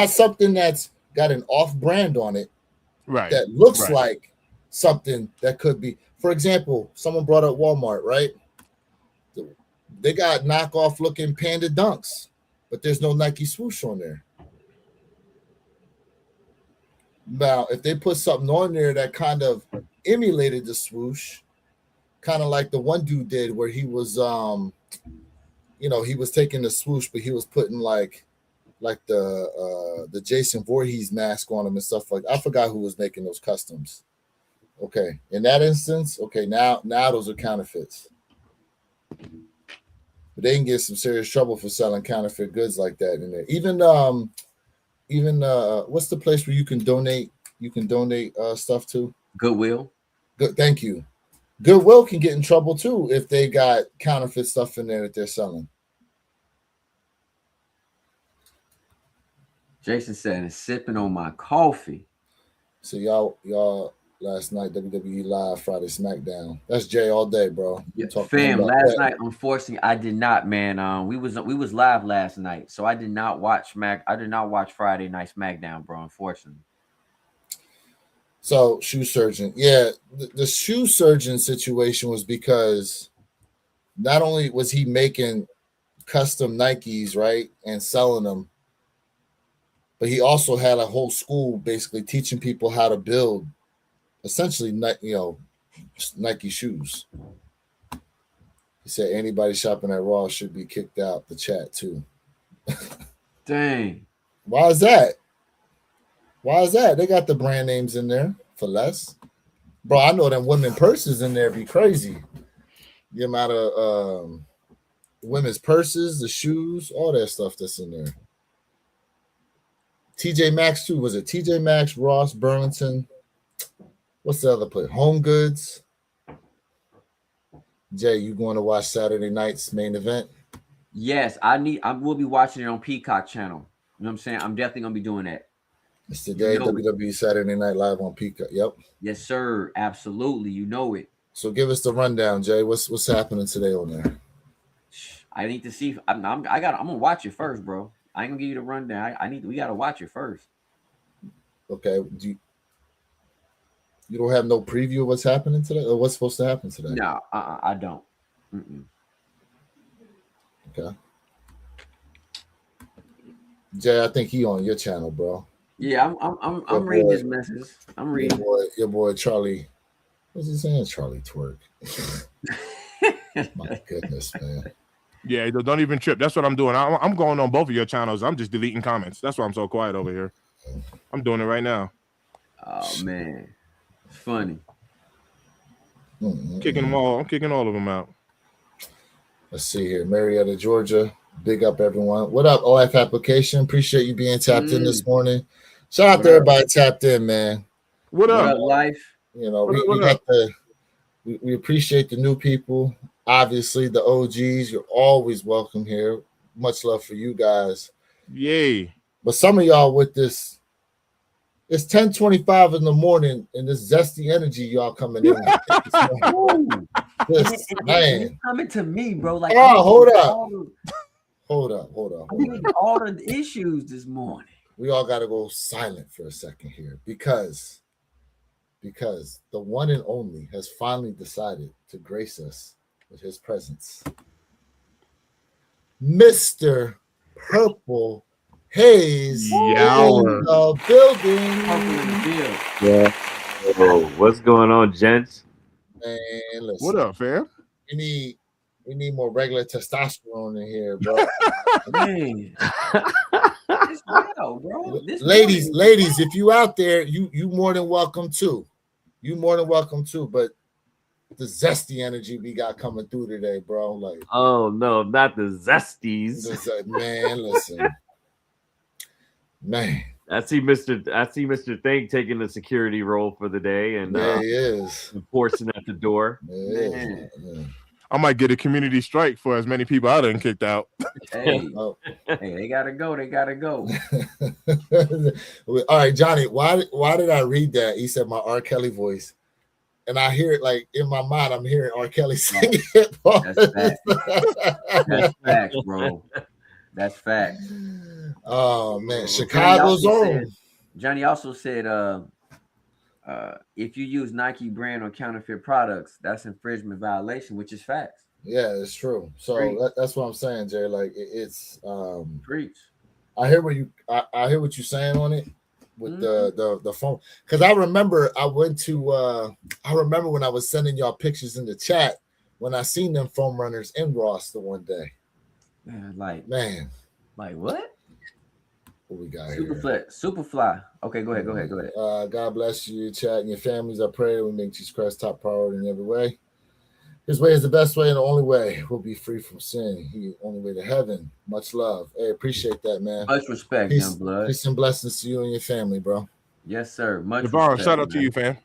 something that's got an off brand on it, Right. that looks Right. like something that could be. For example, someone brought up Walmart, right? They got knockoff looking Panda Dunks, but there's no Nike swoosh on there. Now, if they put something on there that kind of emulated the swoosh, kind of like the one dude did, where he was, he was taking the swoosh, but he was putting like the Jason Voorhees mask on him and stuff like. I forgot who was making those customs. Okay, in that instance, okay, now those are counterfeits. But they can get some serious trouble for selling counterfeit goods like that in there. Even what's the place where you can donate stuff to? Goodwill. Good, thank you. Goodwill can get in trouble too if they got counterfeit stuff in there that they're selling. Jason said, sipping on my coffee. So y'all last night. WWE Live Friday SmackDown. That's Jay all day, bro. Yeah, Talk to him fam. about Last that. night, unfortunately, I did not. Man, we was live last night, so I did not watch I did not watch Friday Night SmackDown, bro. Unfortunately. So shoe surgeon, yeah, the shoe surgeon situation was because not only was he making custom Nikes, right, and selling them, but he also had a whole school basically teaching people how to build essentially, Nike shoes. He said anybody shopping at Raw should be kicked out the chat too. Dang. Why is that? Why is that? They got the brand names in there for less. Bro, I know them women purses in there be crazy. The amount of women's purses, the shoes, all that stuff that's in there. TJ Maxx too. Was it TJ Maxx, Ross, Burlington? What's the other place? Home Goods. Jay, you going to watch Saturday night's main event? Yes, I will be watching it on Peacock channel. You know what I'm saying? I'm definitely gonna be doing that. It's today, WWE Saturday Night Live on Peacock. Yep. Yes, sir. Absolutely. You know it. So give us the rundown, Jay. What's happening today on there? I need to see. I'm gonna watch it first, bro. I ain't gonna give you the rundown. We gotta watch it first. Okay. You don't have no preview of what's happening today, or what's supposed to happen today? No, I don't. Mm-mm. Okay. Jay, I think he on your channel, bro. Yeah, I'm reading his message. I'm reading. Your boy Charlie. What's he saying? Charlie Twerk. My goodness, man. Yeah, don't even trip. That's what I'm doing. I'm going on both of your channels. I'm just deleting comments. That's why I'm so quiet over here. I'm doing it right now. Oh man, it's funny. Mm-hmm. Kicking them all. I'm kicking all of them out. Let's see here. Marietta, Georgia. Big up, everyone. What up, OF Application? Appreciate you being tapped in this morning. Shout out to everybody tapped in, man. What up, life? You know, we appreciate the new people. Obviously, the OGs. You're always welcome here. Much love for you guys. Yay. But some of y'all with this, it's 10:25 in the morning, and this zesty energy y'all coming in. This, man. It's coming to me, bro. Like, hold up. Hold up. All the issues this morning. We all got to go silent for a second here because the one and only has finally decided to grace us with his presence. Mr. Purple Haze Yall. in the building. Yeah. Oh, what's going on, gents? Man, listen. What up, fam? We need more regular testosterone in here, bro. Man. It's real, bro. Ladies, if you out there, you more than welcome too. You more than welcome too. But the zesty energy we got coming through today, bro. Like, oh no, not the zesties. Man, listen. Man. I see Mr. Thing taking the security role for the day and he is enforcing at the door. Man. I might get a community strike for as many people I done kicked out. Hey, they gotta go. All right, Johnny. Why did I read that? He said my R. Kelly voice, and I hear it like in my mind. I'm hearing R. Kelly singing it. That's facts, bro. That's facts. Oh man, Chicago's own. Johnny also said, if you use Nike brand on counterfeit products, that's infringement violation, which is facts. Yeah, it's true. So that's what I'm saying, Jay. Like it's preach. I hear what you're saying on it with the phone. Because I remember when I was sending y'all pictures in the chat when I seen them foam runners in Ross the one day. Like what? What we got here? Superfly. Okay, go ahead. God bless you, chat, and your families. I pray we make Jesus Christ top priority in every way. His way is the best way and the only way. We'll be free from sin. He only way to heaven. Much love. Hey, appreciate that, man. Much respect, young blood. Peace and blessings to you and your family, bro. Yes, sir. Much respect. Shout out to you, fam.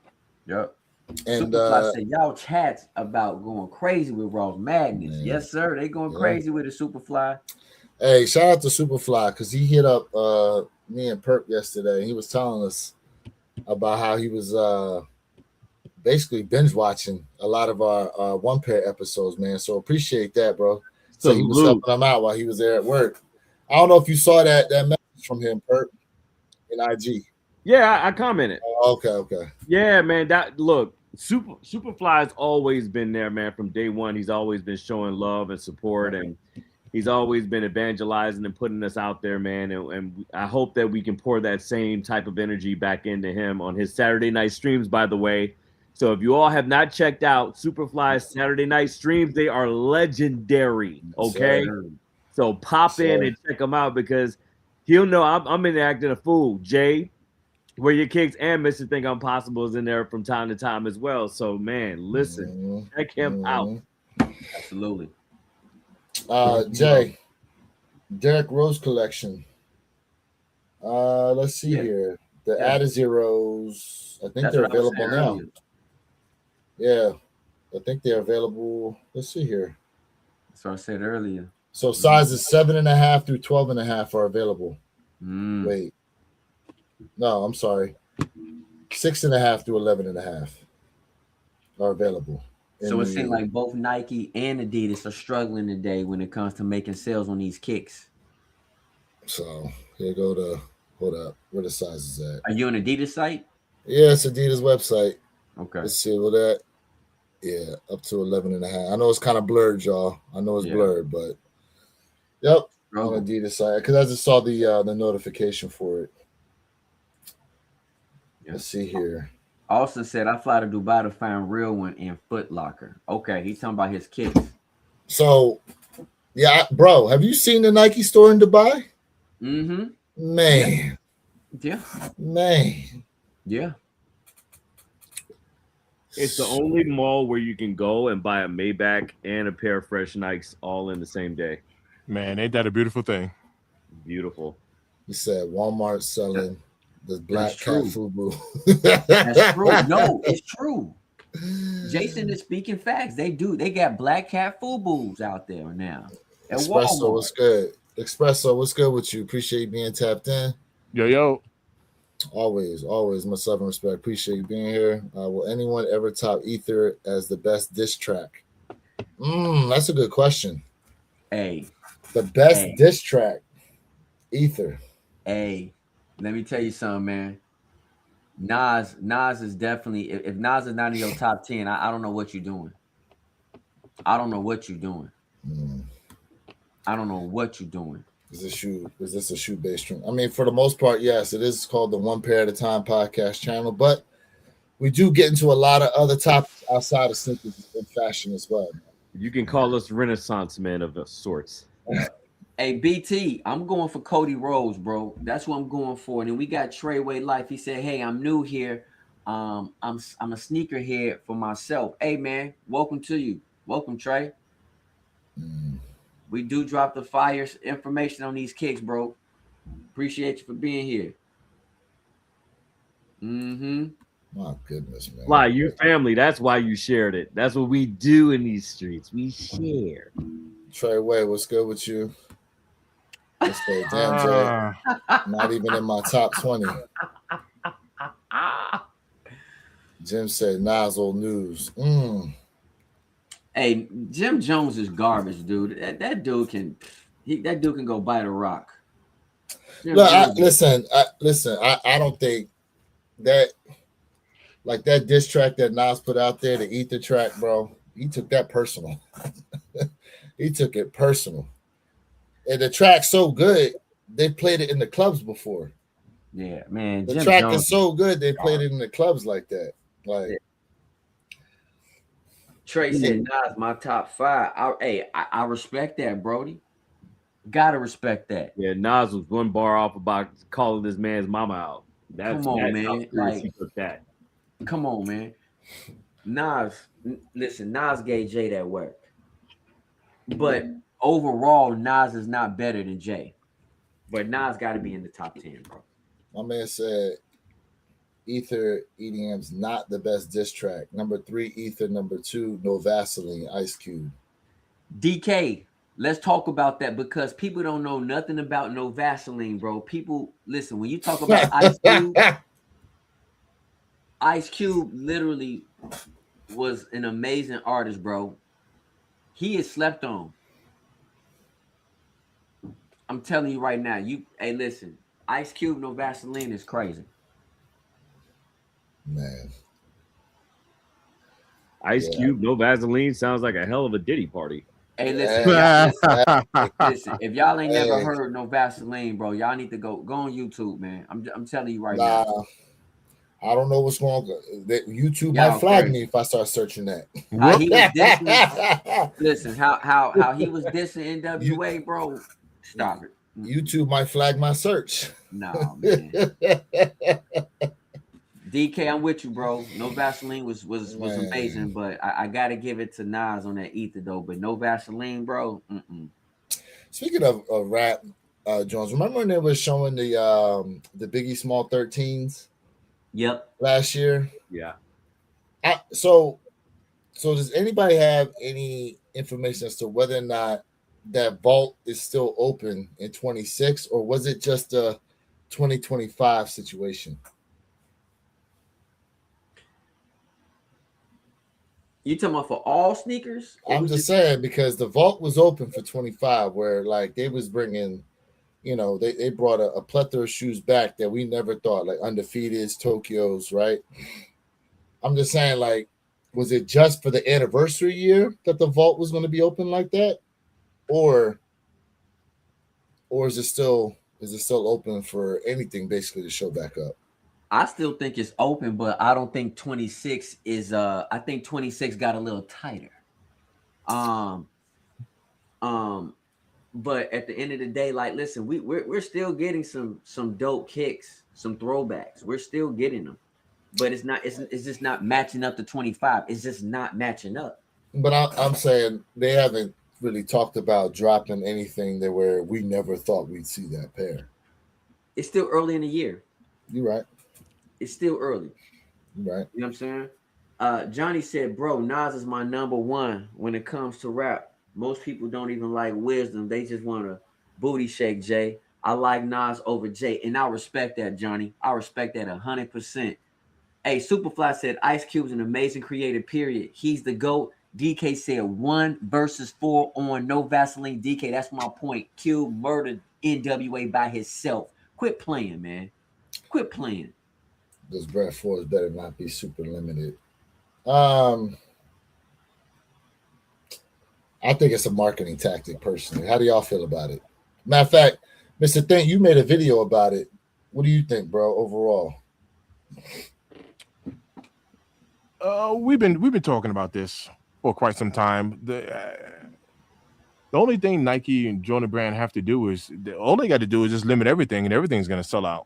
Yep. And Superfly said y'all chats about going crazy with Raw Madness. Man. Yes, sir. They going crazy with the Superfly. Hey, shout out to Superfly because he hit up me and Perk yesterday. He was telling us about how he was basically binge watching a lot of our one pair episodes, man. So appreciate that, bro. So he was Salute. helping him out while he was there at work. I don't know if you saw that message from him, Perk, in IG. Yeah, I commented. Oh, okay. Yeah, man. That look, Superfly's always been there, man. From day one, he's always been showing love and support, and he's always been evangelizing and putting us out there, man. And I hope that we can pour that same type of energy back into him on his Saturday night streams, by the way. So if you all have not checked out Superfly's Saturday night streams, they are legendary. Okay. So pop in and check him out because he'll know I'm in there acting a fool. Jay, Where Your Kicks and Mr. Think Impossible is in there from time to time as well. So man, listen, check him out. Absolutely. Jay, Derek Rose collection. Let's see here. The Add Zeros. I think they're available now. Yeah, I think they're available. Let's see here. That's what I said earlier. So sizes 7.5 through 12.5 are available. Wait. No, I'm sorry. 6.5 through 11.5 are available. So it seems like both Nike and Adidas are struggling today when it comes to making sales on these kicks. So here go to hold up. Where the sizes at? Are you on Adidas site? Yeah, it's Adidas website. Okay. Let's see what that. Yeah, up to 11.5. I know it's kind of blurred, y'all. I know it's blurred, but yep, on Adidas site because I just saw the notification for it. Let's see here. Austin said, I fly to Dubai to find real one in Foot Locker. Okay, he's talking about his kicks. So, yeah, bro, have you seen the Nike store in Dubai? Mm-hmm. Man. Yeah. Man. Yeah. It's the only mall where you can go and buy a Maybach and a pair of fresh Nikes all in the same day. Man, ain't that a beautiful thing? Beautiful. He said Walmart selling the black cat FUBU. That's true. No, it's true. Jason is speaking facts. They do. They got black cat FUBUs out there now. Espresso, what's good? Espresso, what's good with you? Appreciate you being tapped in. Yo. Always, much love and respect. Appreciate you being here. Will anyone ever top Ether as the best diss track? That's a good question. The best diss track, Ether. Let me tell you something, man. Nas is definitely. If Nas is not in your top 10, I don't know what you're doing. I don't know what you're doing. I don't know what you're doing. Is this a shoe based stream? I mean, for the most part, yes, it is called the One Pair at a Time podcast channel, but we do get into a lot of other topics outside of sneakers and fashion as well. You can call us Renaissance men of sorts. Hey, BT, I'm going for Cody Rose, bro. That's what I'm going for. And then we got Treyway Life. He said, hey, I'm new here. I'm a sneaker head for myself. Hey, man, welcome to you. Welcome, Trey. We do drop the fire information on these kicks, bro. Appreciate you for being here. My goodness, man. Fly, you family. That's why you shared it. That's what we do in these streets. We share. Treyway, what's good with you? Let's say, damn, Jay. Not even in my top 20. Jim said Nozzle News. Hey, Jim Jones is garbage, dude. That dude can go bite a rock. Look, listen. I don't think that like that diss track that Nas put out there, the Ether track, bro. He took that personal. He took it personal. And the track's so good, they played it in the clubs before. Yeah, man. The track is so good, they played it in the clubs like that. Like Trey said, Nas, my top 5. I respect that, Brody. Gotta respect that. Yeah, Nas was one bar off about calling this man's mama out. Come on, man. Like, he took that. Come on, man. Nas, listen, Nas gave Jay that work. But overall, Nas is not better than Jay. But Nas got to be in the top 10, bro. My man said Ether EDM's not the best diss track. Number 3, Ether. Number 2, No Vaseline, Ice Cube. DK, let's talk about that because people don't know nothing about No Vaseline, bro. People, listen, when you talk about Ice Cube, Ice Cube literally was an amazing artist, bro. He is slept on. I'm telling you right now. Hey, listen, Ice Cube, no Vaseline is crazy. Man. Ice Cube, no Vaseline sounds like a hell of a Diddy party. Hey, listen, Yeah. listen. If y'all ain't never Hey. heard no Vaseline, bro, y'all need to go on YouTube, man. I'm telling you right Nah, now. I don't know what's going on. YouTube Y'all might flag crazy. me if I start searching that. How he was dissing. Listen, how he was dissing NWA, bro. Stop it. YouTube might flag my search. No, man. DK, I'm with you, bro. No Vaseline was amazing, but I gotta give it to Nas on that ether though. But no Vaseline, bro. Speaking of rap, Jones, remember when they were showing the Biggie Small 13s? Yep. Last year. Yeah. So does anybody have any information as to whether or not that vault is still open in 26, or was it just a 2025 situation? You talking about for all sneakers? I'm just saying because the vault was open for 25, where like they was bringing, they brought a plethora of shoes back that we never thought, like Undefeateds, Tokyos, right? I'm just saying, like, was it just for the anniversary year that the vault was going to be open like that, or is it still open for anything basically to show back up? I still think it's open, but I don't think 26 is. I think 26 got a little tighter. But at the end of the day, like, listen, we're still getting some dope kicks, some throwbacks. We're still getting them, but it's just not matching up to 25. It's just not matching up. But I'm saying they haven't really talked about dropping anything that where we never thought we'd see that pair. It's still early in the year. You're right. It's still early. You're right. You know what I'm saying? Johnny said, bro, Nas is my number one when it comes to rap. Most people don't even like wisdom. They just want to booty shake Jay. I like Nas over Jay. And I respect that, Johnny. I respect that 100%. Hey, Superfly said Ice Cube's an amazing creative, period. He's the GOAT. DK said 1 versus 4 on No Vaseline. DK, that's my point. Cube murdered NWA by himself. Quit playing, man. Quit playing. This Brad Ford better not be super limited. I think it's a marketing tactic, personally. How do y'all feel about it? Matter of fact, Mr. Think, you made a video about it. What do you think, bro, overall? We've been talking about this for quite some time. The only thing Nike and Jordan Brand have to do is all they got to do is just limit everything, and everything's gonna sell out.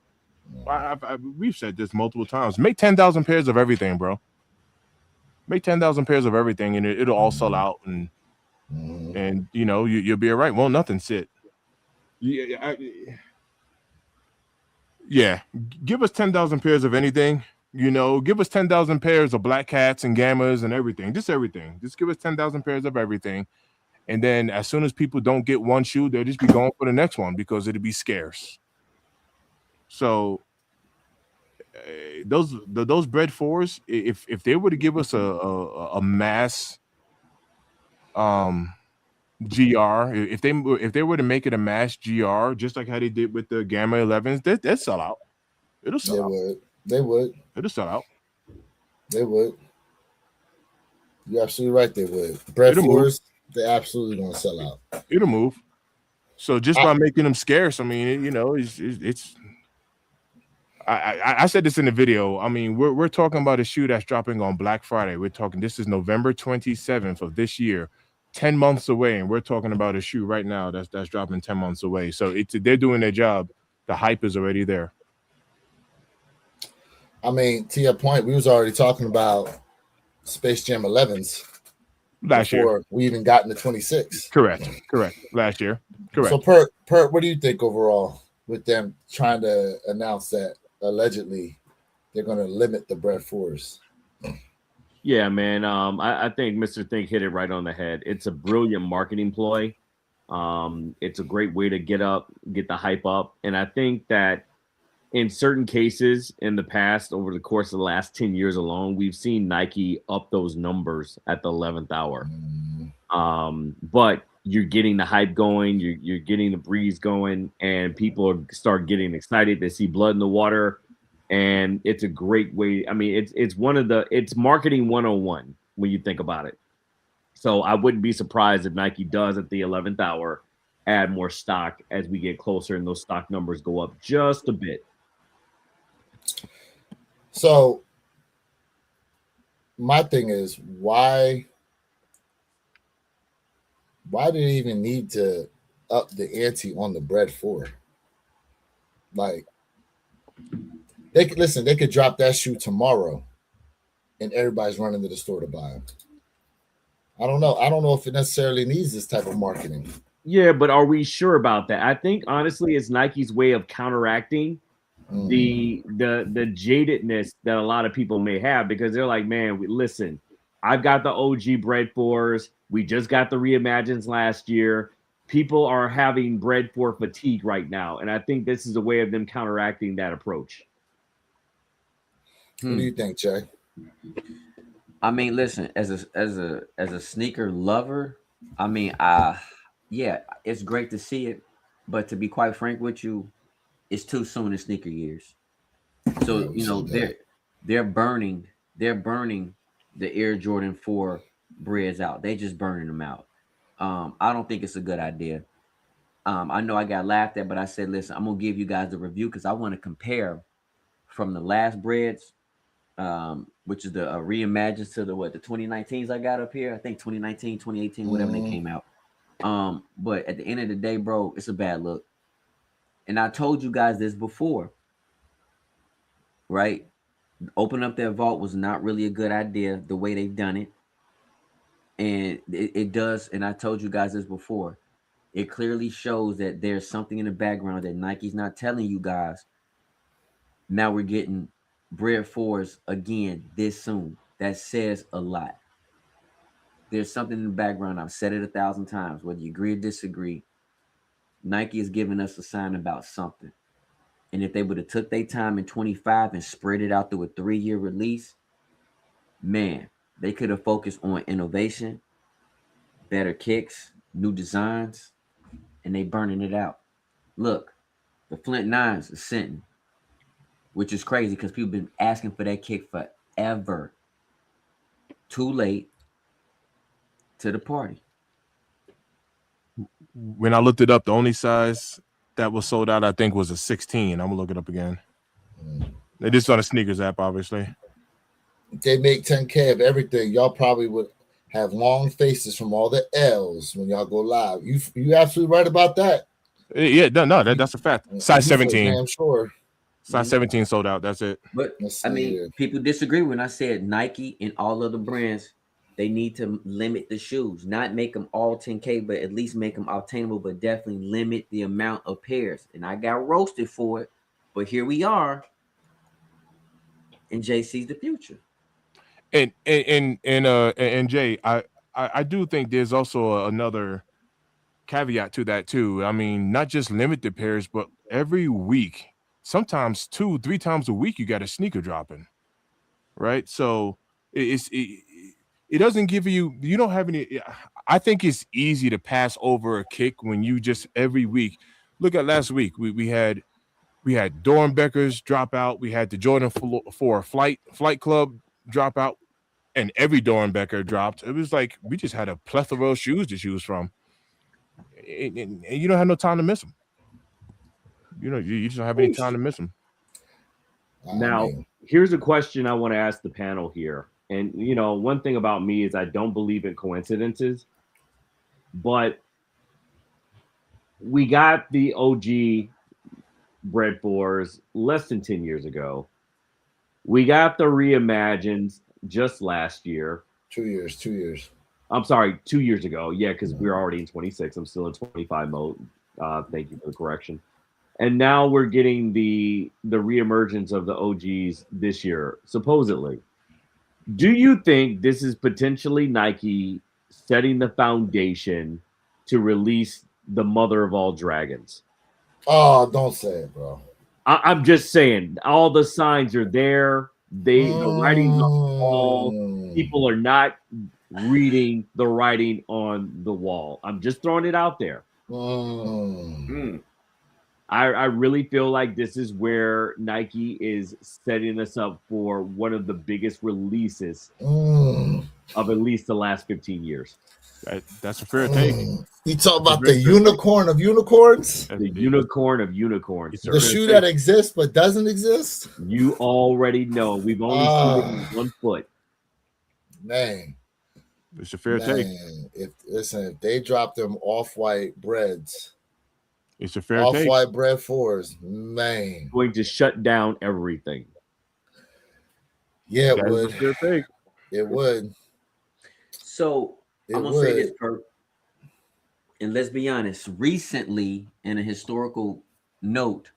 We've said this multiple times. Make 10,000 pairs of everything, bro. Make 10,000 pairs of everything, and it'll all sell out, and you'll be all right. Well, nothing sit. Yeah. Give us 10,000 pairs of anything. Give us 10,000 pairs of Black Cats and Gammas and everything. Just everything. Just give us 10,000 pairs of everything. And then as soon as people don't get one shoe, they'll just be going for the next one because it'll be scarce. So those Bread 4s, if they were to give us a mass GR, if they were to make it a mass GR, just like how they did with the Gamma 11s, they'd sell out. It'll sell out. They would. It'll sell out. They would. You're absolutely right. They would. Bread 4s, they're absolutely going to sell out. It'll move. So just by making them scarce, I mean, it's. I said this in the video. I mean, we're talking about a shoe that's dropping on Black Friday. We're talking. This is November 27th of this year, 10 months away, and we're talking about a shoe right now that's dropping 10 months away. So they're doing their job. The hype is already there. I mean, to your point, we was already talking about Space Jam 11s last year. We even got into 26. Correct. Last year. Correct. So, Pert, what do you think overall with them trying to announce that allegedly they're going to limit the Bread 4s? Yeah, man. I think Mr. Think hit it right on the head. It's a brilliant marketing ploy. It's a great way to get the hype up. And I think that in certain cases in the past, over the course of the last 10 years alone, we've seen Nike up those numbers at the 11th hour. But you're getting the hype going, you're getting the breeze going, and people start getting excited. They see blood in the water, and it's a great way. I mean, it's marketing 101 when you think about it. So I wouldn't be surprised if Nike does at the 11th hour add more stock as we get closer and those stock numbers go up just a bit. So my thing is, why do they even need to up the ante on the bread for? Like, they could drop that shoe tomorrow and everybody's running to the store to buy them. I don't know if it necessarily needs this type of marketing. Yeah, but are we sure about that? I think honestly it's Nike's way of counteracting the jadedness that a lot of people may have, because they're like, man, listen, I've got the OG bread fours. We just got the reimagines last year. People are having bread for fatigue right now, and I think this is a way of them counteracting that approach. What do you think, Jay? I mean, listen, as a sneaker lover, I mean, yeah, it's great to see it, but to be quite frank with you, it's too soon in sneaker years. So they're burning the Air Jordan 4 breads out. They just burning them out. I don't think it's a good idea. I know I got laughed at, but I said, listen, I'm gonna give you guys the review because I want to compare from the last breads, which is the reimagines to the 2019s I got up here. I think 2019, 2018, whatever they came out. But at the end of the day, bro, it's a bad look. And I told you guys this before, right? Open up their vault was not really a good idea the way they've done it. And it does, and I told you guys this before, it clearly shows that there's something in the background that Nike's not telling you guys. Now we're getting bread fours again this soon. That says a lot. There's something in the background. I've said it 1,000 times, whether you agree or disagree. Nike is giving us a sign about something. And if they would have took their time in 25 and spread it out through a 3-year release, man, they could have focused on innovation, better kicks, new designs, and they burning it out. Look, the Flint 9s are sitting, which is crazy because people been asking for that kick forever. Too late to the party. When I looked it up, the only size that was sold out, I think, was a 16. I'm gonna look it up again. It is on the sneakers app, obviously. They make 10K of everything. Y'all probably would have long faces from all the L's when y'all go live. You absolutely right about that. Yeah, no, that's a fact. Size 17. I'm sure. Size 17 sold out. That's it. But I mean, people disagree when I said Nike and all other brands, they need to limit the shoes, not make them all 10K, but at least make them obtainable, but definitely limit the amount of pairs. And I got roasted for it, but here we are, and Jay sees the future. And Jay, I do think there's also another caveat to that too. I mean, not just limit the pairs, but every week, sometimes 2-3 times a week, you got a sneaker dropping, right? So it doesn't give you don't have any. I think it's easy to pass over a kick when you just every week. Look at last week, we had Dornbecker's drop out, we had the Jordan 4 Flight Club drop out, and every Dornbecker dropped. It was like we just had a plethora of shoes to choose from, and you don't have no time to miss them. You just don't have any time to miss them. Now, here's a question I want to ask the panel here. And, one thing about me is I don't believe in coincidences, but we got the OG bread fours less than 10 years ago. We got the reimagined just last year. 2 years. I'm sorry, 2 years ago. Yeah, because we're already in 26. I'm still in 25 mode. Thank you for the correction. And now we're getting the reemergence of the OGs this year, supposedly. Do you think this is potentially Nike setting the foundation to release the mother of all dragons? Oh, don't say it, bro. I'm just saying, all the signs are there. The writing's on the wall. People are not reading the writing on the wall. I'm just throwing it out there. I really feel like this is where Nike is setting us up for one of the biggest releases of at least the last 15 years. That's a fair take. You talk about the unicorn of unicorns? The unicorn of unicorns. The shoe that exists but doesn't exist? You already know. We've only seen it in 1 foot. Man. It's a fair take. If they drop them off-white breads, it's a fair take. Off-white bread 4s, man. Going to shut down everything. Yeah, it would. It would. So I'm gonna say this, Kurt, and let's be honest. Recently, in a historical note,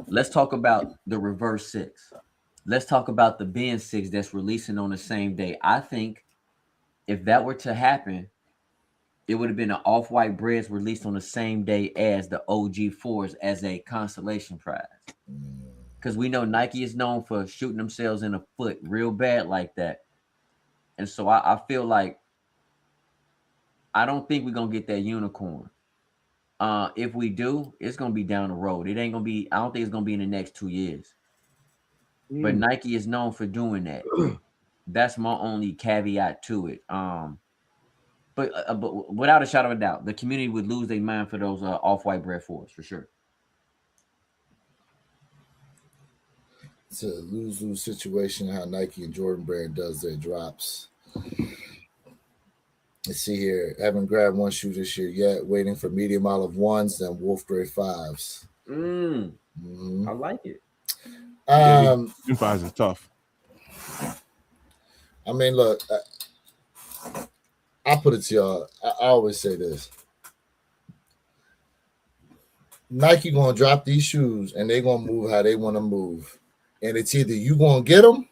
let's talk about the reverse 6. Let's talk about the Ben 6 that's releasing on the same day. I think if that were to happen, it would have been an off-white breads released on the same day as the OG 4s as a consolation prize. Because we know Nike is known for shooting themselves in the foot real bad like that. And so I feel like I don't think we're going to get that unicorn. If we do, it's going to be down the road. It ain't going to be, I don't think it's going to be in the next 2 years. But Nike is known for doing that. That's my only caveat to it. But without a shadow of a doubt, the community would lose their mind for those off-white bread 4s for sure. It's a lose-lose situation how Nike and Jordan Brand does their drops. Let's see here. Haven't grabbed one shoe this year yet. Waiting for medium olive 1s, then wolf gray 5s. I like it. 5s is tough. I mean, look, I'll put it to y'all. I always say this. Nike going to drop these shoes, and they're going to move how they want to move. And it's either you going to get them,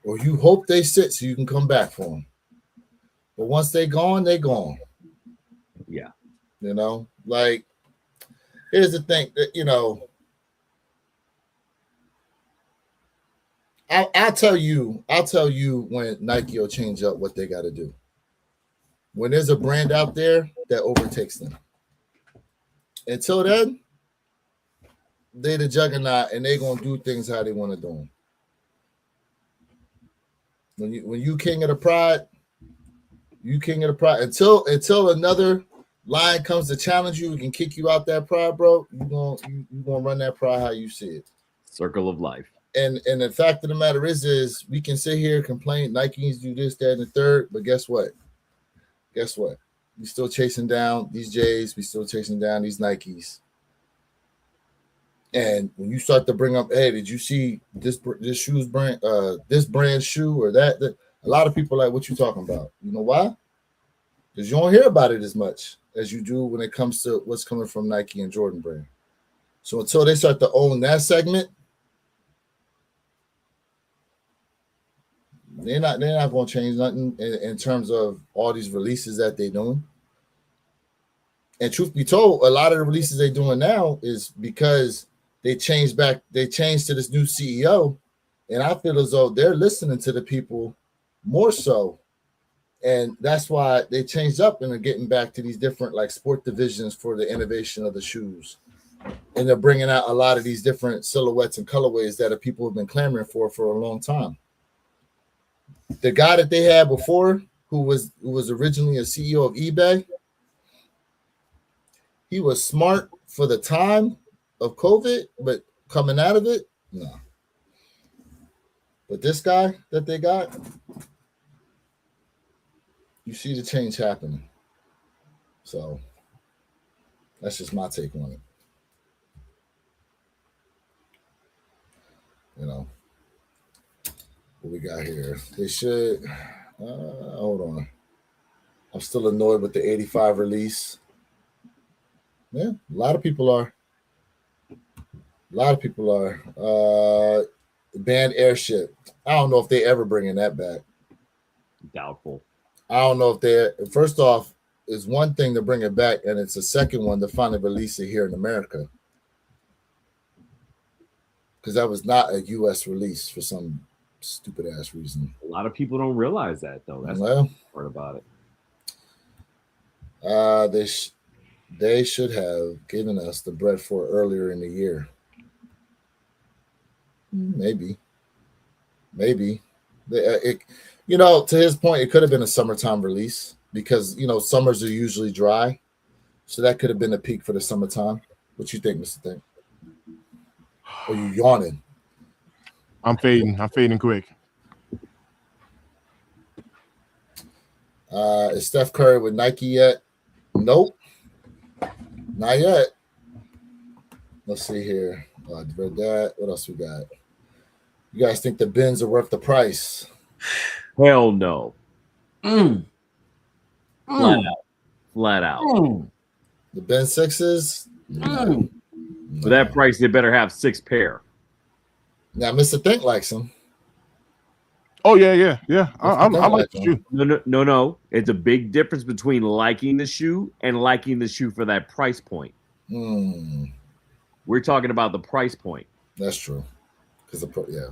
or you hope they sit so you can come back for them. But once they're gone, they're gone. Yeah. You know, like, here's the thing that, you know, I'll tell you when Nike will change up what they got to do. When there's a brand out there that overtakes them. Until then, they the juggernaut and they're gonna do things how they want to do them. When you king of the pride, you king of the pride. Until another line comes to challenge you, can kick you out that pride, bro. You gonna run that pride how you see it. Circle of life. And the fact of the matter is we can sit here complain Nike needs to do this, that, and the third, but guess what? We still chasing down these J's. We still chasing down these Nikes. And when you start to bring up, hey, did you see this shoes brand, this brand shoe or that? A lot of people are like, what you talking about? You know why? Because you don't hear about it as much as you do when it comes to what's coming from Nike and Jordan brand. So until they start to own that segment, they're not going to change nothing in terms of all these releases that they're doing. And truth be told, a lot of the releases they're doing now is because they changed to this new CEO. And I feel as though they're listening to the people more so. And that's why they changed up and are getting back to these different like sport divisions for the innovation of the shoes. And they're bringing out a lot of these different silhouettes and colorways that people have been clamoring for a long time. The guy that they had before, who was originally a CEO of eBay, he was smart for the time of COVID, but coming out of it, no. But this guy that they got, you see the change happening. So that's just my take on it. You know. What we got here? They should. Hold on. I'm still annoyed with the 85 release. Yeah, a lot of people are. Banned airship. I don't know if they ever bringing that back. Doubtful. I don't know if they're. First off, it's one thing to bring it back, and it's a second one to finally release it here in America. because that was not a U.S. release for some stupid ass reason. A lot of people don't realize that though. That's Well, the part about it. They should have given us the bread for earlier in the year. Maybe. To his point, it could have been a summertime release because summers are usually dry, so that could have been a peak for the summertime. What you think, Mr. Thing? Are you yawning? I'm fading quick. Is Steph Curry with Nike yet? Nope, not yet. Let's see here. I read that. What else we got? You guys think the bins are worth the price? Hell no. Mm. Flat out. The bin sixes? Mm. For that price, they better have 6 pair. Now, Mr. Think likes them. Oh yeah. I like the shoe. No. It's a big difference between liking the shoe and liking the shoe for that price point. We're talking about the price point. That's true. Yeah.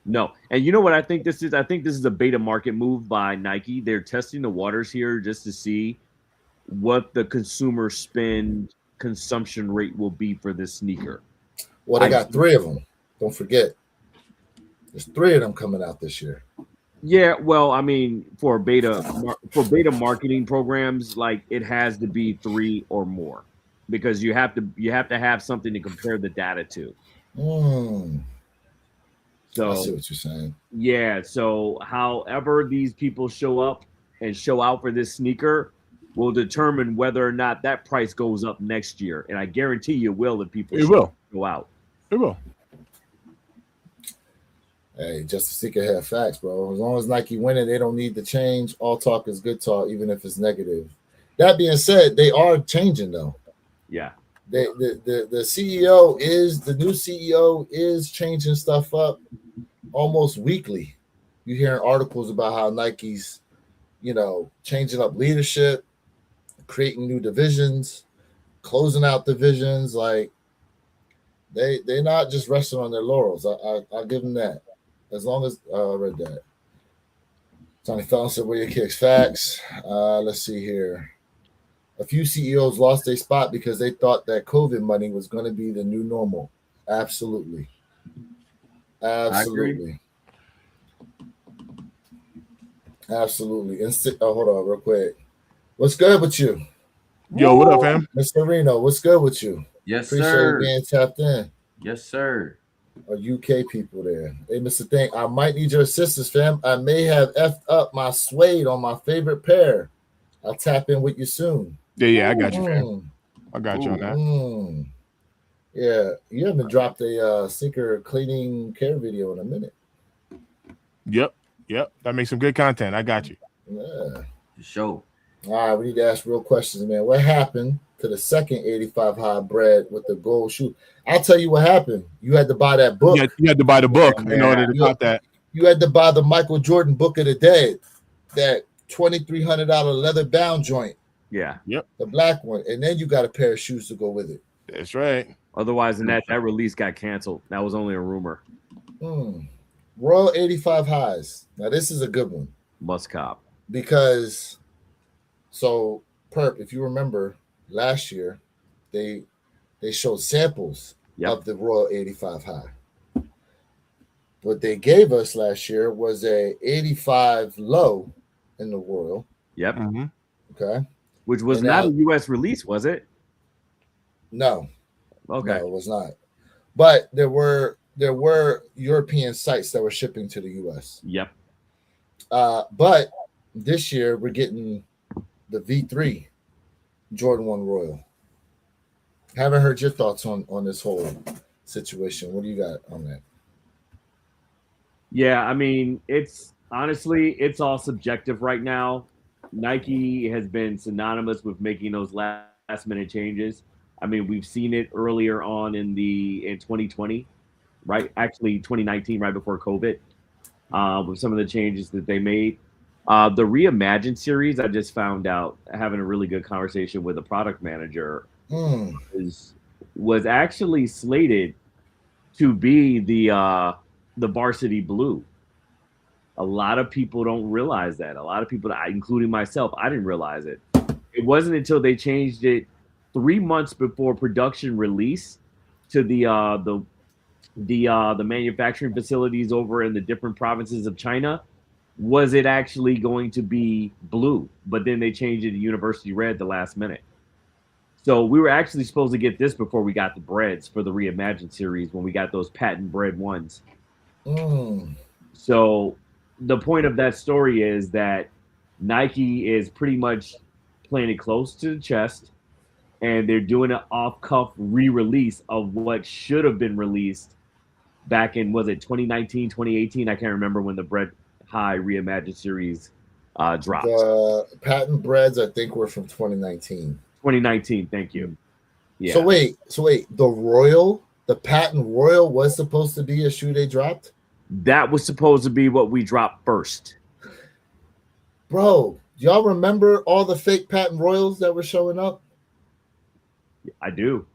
No, and you know what I think this is? I think this is a beta market move by Nike. They're testing the waters here just to see what the consumer spend consumption rate will be for this sneaker. Well, they got 3 of them. Don't forget. There's 3 of them coming out this year. Yeah, well, I mean, for beta marketing programs, like it has to be 3 or more because you have to have something to compare the data to. So I see what you're saying. Yeah, so however these people show up and show out for this sneaker will determine whether or not that price goes up next year. And I guarantee you it will if people go out. It will. Hey, just to seek ahead facts, bro. As long as Nike winning, they don't need to change. All talk is good talk, even if it's negative. That being said, they are changing though. Yeah. The new CEO is changing stuff up almost weekly. You hearing articles about how Nike's, changing up leadership, creating new divisions, closing out divisions. Like they're not just resting on their laurels. I'll give them that. As long as I read that. Tony Fallon said, "Where your kicks?" Facts. Let's see here. A few CEOs lost their spot because they thought that COVID money was going to be the new normal. Absolutely. And hold on real quick. What's good with you? Yo, what up, fam? Mr. Reno, what's good with you? Yes, Appreciate sir. you being tapped in. Yes, sir. Our UK people there. Hey, Mr. Thing, I might need your assistance, fam. I may have effed up my suede on my favorite pair. I'll tap in with you soon. Yeah, I got you, fam. I got you on that. Yeah, you haven't dropped a sneaker cleaning care video in a minute. Yep. That makes some good content. I got you. Yeah. For sure. All right, we need to ask real questions, man. What happened to the second 85 high bread with the gold shoe? I'll tell you what happened. You had to buy that book. You had to buy the book in order to got that. You had to buy the Michael Jordan Book of the Dead, that $2,300 leather bound joint. Yeah. Yep. The black one. And then you got a pair of shoes to go with it. That's right. Otherwise than that release got canceled. That was only a rumor. Royal 85 highs. Now this is a good one. Must cop. Because Perp, if you remember last year, they showed samples of the Royal 85 high. What they gave us last year was a 85 low in the Royal. Yep. Mm-hmm. Okay. Which was not a US release, was it? No. Okay. No, it was not. But there were European sites that were shipping to the US. Yep. But this year we're getting the V3 Jordan 1 Royal. Haven't heard your thoughts on this whole situation. What do you got on that? Yeah, I mean, it's all subjective right now. Nike has been synonymous with making those last minute changes. I mean, we've seen it earlier on in 2020, right? Actually, 2019, right before COVID, with some of the changes that they made. The Reimagine series, I just found out, having a really good conversation with a product manager, was actually slated to be the varsity blue. A lot of people don't realize that. A lot of people, including myself, I didn't realize it. It wasn't until they changed it 3 months before production release to the manufacturing facilities over in the different provinces of China was it actually going to be blue, but then they changed it to university red the last minute. So we were actually supposed to get this before we got the breads for the reimagined series when we got those patent bread ones. Mm. So the point of that story is that Nike is pretty much playing it close to the chest, and they're doing an off-cuff re-release of what should have been released back in, was it 2019, 2018? I can't remember when the Bread High Reimagined series dropped. The patent breads, I think, were from 2019. 2019, thank you. Yeah. So wait, the patent Royal was supposed to be a shoe they dropped? That was supposed to be what we dropped first. Bro, y'all remember all the fake patent Royals that were showing up? I do.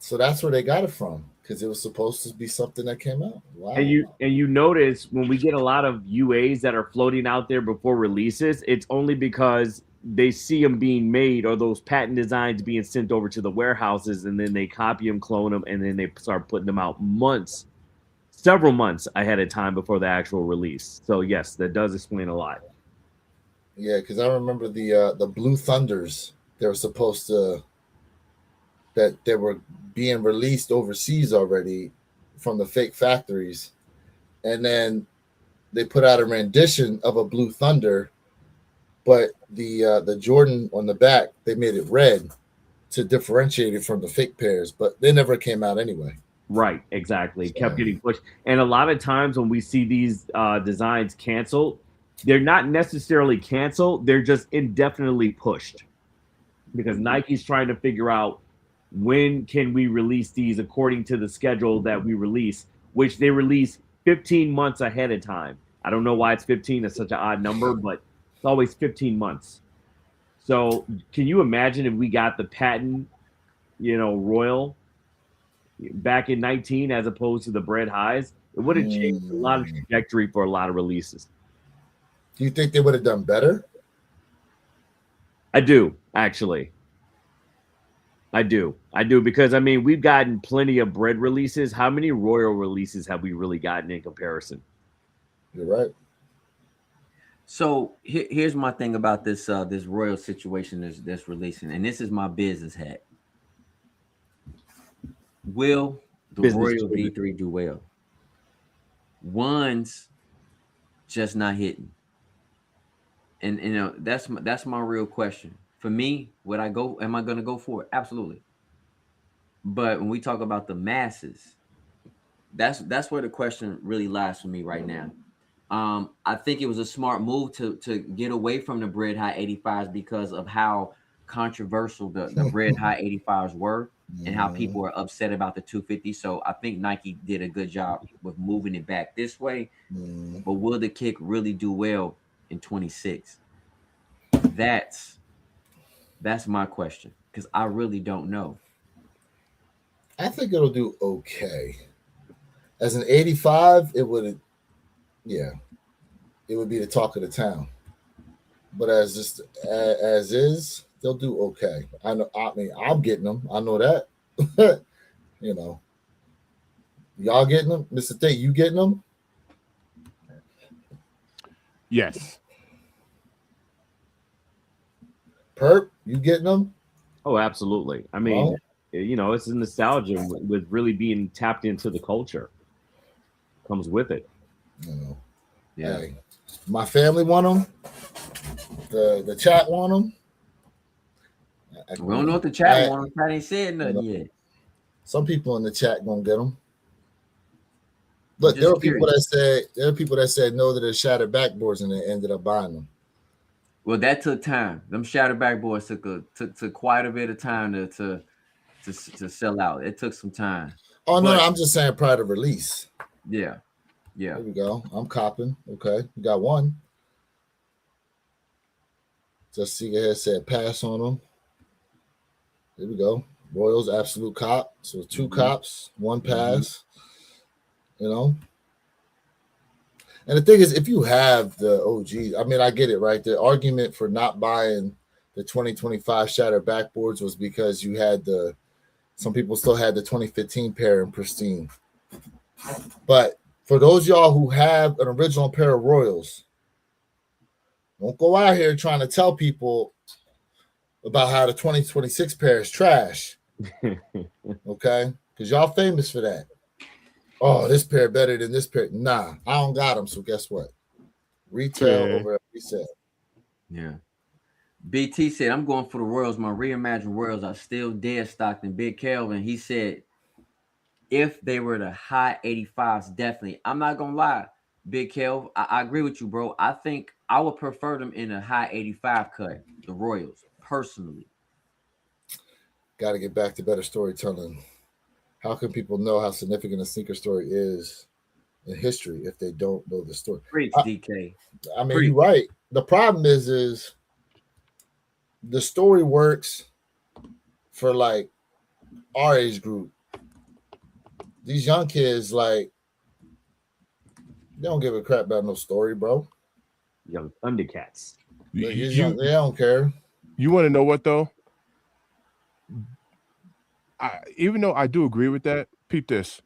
So that's where they got it from, because it was supposed to be something that came out. Wow. And you notice when we get a lot of UAs that are floating out there before releases, it's only because they see them being made or those patent designs being sent over to the warehouses, and then they copy them, clone them, and then they start putting them out several months ahead of time before the actual release. So yes, that does explain a lot. Yeah, because I remember the Blue Thunders. They were supposed to that they were being released overseas already from the fake factories, and then they put out a rendition of a Blue Thunder, but the Jordan on the back, they made it red to differentiate it from the fake pairs, but they never came out anyway. Right, exactly. Kept getting pushed. And a lot of times when we see these designs canceled, they're not necessarily canceled, they're just indefinitely pushed. Because Nike's trying to figure out when can we release these according to the schedule that we release, which they release 15 months ahead of time. I don't know why it's 15, it's such an odd number, but it's always 15 months. So can you imagine if we got the patent, Royal back in 19 as opposed to the bread highs? It would have changed a lot of trajectory for a lot of releases. Do you think they would have done better? I do, actually. I do because we've gotten plenty of bread releases. How many Royal releases have we really gotten in comparison? You're right. So here's my thing about this Royal situation that's releasing, and this is my business hat. Will the Royal V3 do well? One's just not hitting, and that's my real question. For me, would I go? Am I going to go for it? Absolutely. But when we talk about the masses, that's where the question really lies for me right now. I think it was a smart move to get away from the bread high 85s because of how controversial the bread high 85s were and how people were upset about the 250. So I think Nike did a good job with moving it back this way. But will the kick really do well in 26? That's my question, because I really don't know. I think it'll do okay. As an 85, it would be the talk of the town. But as is, they'll do okay. I know. I mean, I'm getting them. I know that. Y'all getting them, Mr. Thing? You getting them? Yes. Perp, you getting them? Oh, absolutely. It's a nostalgia with really being tapped into the culture. Comes with it. Yeah. Hey, my family want them. The chat want them. We don't know what the chat wants. I ain't said nothing yet. Some people in the chat gonna get them. Look, there are people that said no to the shattered backboards and they ended up buying them. Well, that took time. Them shattered backboards took quite a bit of time to sell out. It took some time. Oh, no, I'm just saying prior to release. Yeah. There we go. I'm copping. Okay, we got one. Just see here said pass on them. There we go. Royals absolute cop. So 2 cops, 1 pass. You know. And the thing is, if you have the OGs, I mean, I get it, right? The argument for not buying the 2025 Shattered Backboards was because you had some people still had the 2015 pair in pristine. But for those y'all who have an original pair of Royals, don't go out here trying to tell people about how the 2026 pair is trash. Okay? Because y'all famous for that. Oh, this pair better than this pair. Nah, I don't got them. So guess what? Retail over resale. Yeah. BT said, I'm going for the Royals. My reimagined Royals are still dead stocked. And Big Kelvin, he said, if they were the high 85s, definitely. I'm not going to lie, Big Kelv. I agree with you, bro. I think I would prefer them in a high 85 cut, the Royals, personally. Got to get back to better storytelling. How can people know how significant a sneaker story is in history if they don't know the story? Preach, DK. I mean, you're right. The problem is the story works for like our age group. These young kids, like, they don't give a crap about no story, bro. Young Thundercats. They don't care. You want to know what though? Even though I do agree with that, peep this.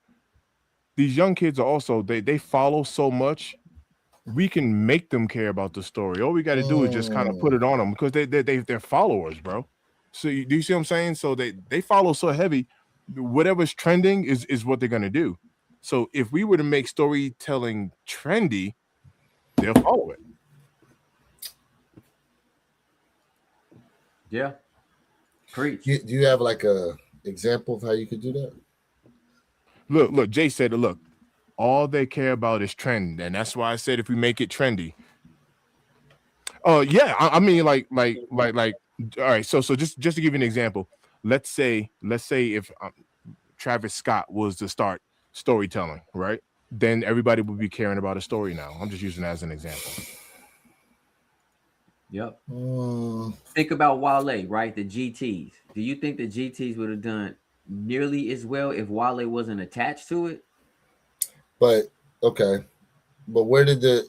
These young kids are also they follow so much. We can make them care about the story. All we got to do is just kind of put it on them because they're followers, bro. So do you see what I'm saying? So they follow so heavy. Whatever's trending is what they're gonna do. So if we were to make storytelling trendy, they'll follow it. Yeah. Preach. Do you have like a example of how you could do that? Look, Jay said it. Look, all they care about is trend, and that's why I said if we make it trendy. Yeah, I mean, like. All right, so just to give you an example, let's say if Travis Scott was to start storytelling, right? Then everybody would be caring about a story now. I'm just using that as an example. Yep. Think about Wale, right? The GTs. Do you think the GTs would have done nearly as well if Wale wasn't attached to it? But okay, but where did the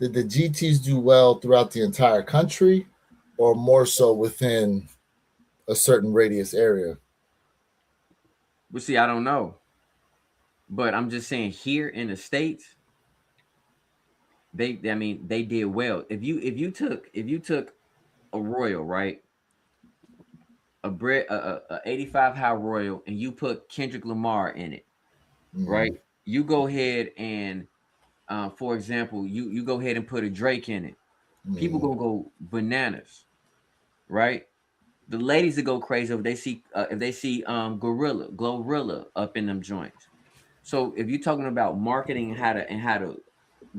GTs do well throughout the entire country, or more so within a certain radius area? Well, see, I don't know, but I'm just saying here in the States, they did well. If you took a Royal, right, a 85 high Royal, and you put Kendrick Lamar in it, right? You go ahead and, for example, you go ahead and put a Drake in it. People gonna go bananas, right? The ladies that go crazy if they see Glorilla up in them joints. So if you're talking about marketing and how to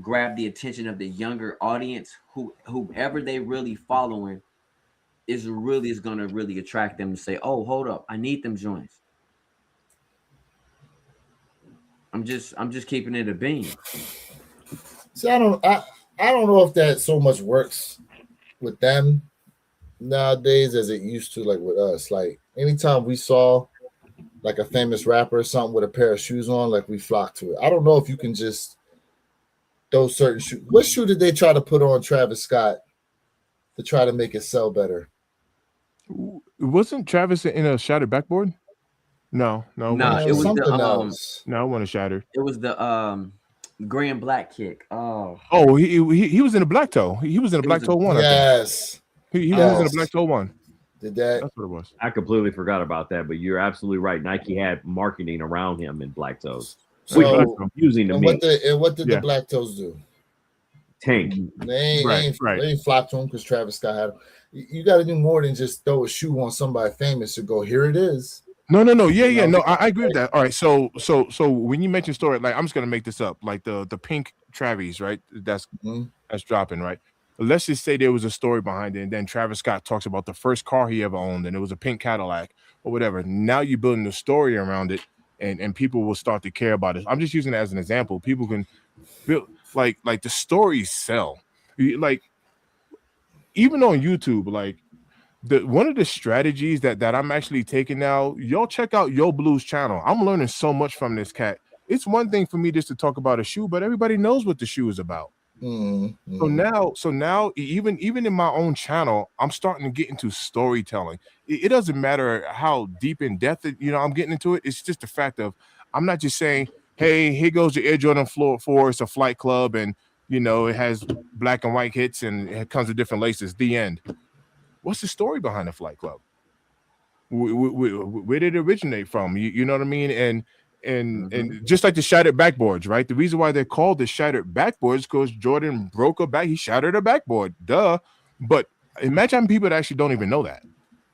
grab the attention of the younger audience, whoever they really following is gonna really attract them to say, oh, hold up, I need them joints. I'm just keeping it a bean. See, I don't know if that so much works with them nowadays as it used to, like with us. Like anytime we saw like a famous rapper or something with a pair of shoes on, like we flocked to it. I don't know if you can just those certain shoes. What shoe did they try to put on Travis Scott to try to make it sell better? Wasn't Travis in a shattered backboard? No, it was something the else. No, it wasn't shattered. It was the gray and black kick. Oh, he was in a black toe. He was in a black toe one. Yes, he was in a black toe one. Did that? That's what it was. I completely forgot about that, but you're absolutely right. Nike had marketing around him in black toes. So, which was confusing to me. What did the black toes do? Tank. They ain't flopped to him because Travis Scott had them. You got to do more than just throw a shoe on somebody famous to go, here it is. No. Yeah. No, I agree with that. All right. So when you mention story, like I'm just gonna make this up, like the pink Travis, right? That's dropping, right? Let's just say there was a story behind it, and then Travis Scott talks about the first car he ever owned, and it was a pink Cadillac or whatever. Now you're building a story around it, and people will start to care about it. I'm just using it as an example. People can build like the stories sell. Like even on YouTube, like one of the strategies that I'm actually taking now, y'all check out Yo Blue's channel. I'm learning so much from this cat. It's one thing for me just to talk about a shoe, but everybody knows what the shoe is about. So now, even in my own channel, I'm starting to get into storytelling. It doesn't matter how deep in depth I'm getting into it. It's just the fact of I'm not just saying, "Hey, here goes the Air Jordan Floor 4. It's a Flight Club, and it has black and white hits, and it comes with different laces." The end. What's the story behind the Flight Club? Where did it originate from? You know what I mean? And just like the shattered backboards, right? The reason why they're called the shattered backboards because Jordan broke a back, he shattered a backboard, duh. But imagine people that actually don't even know that.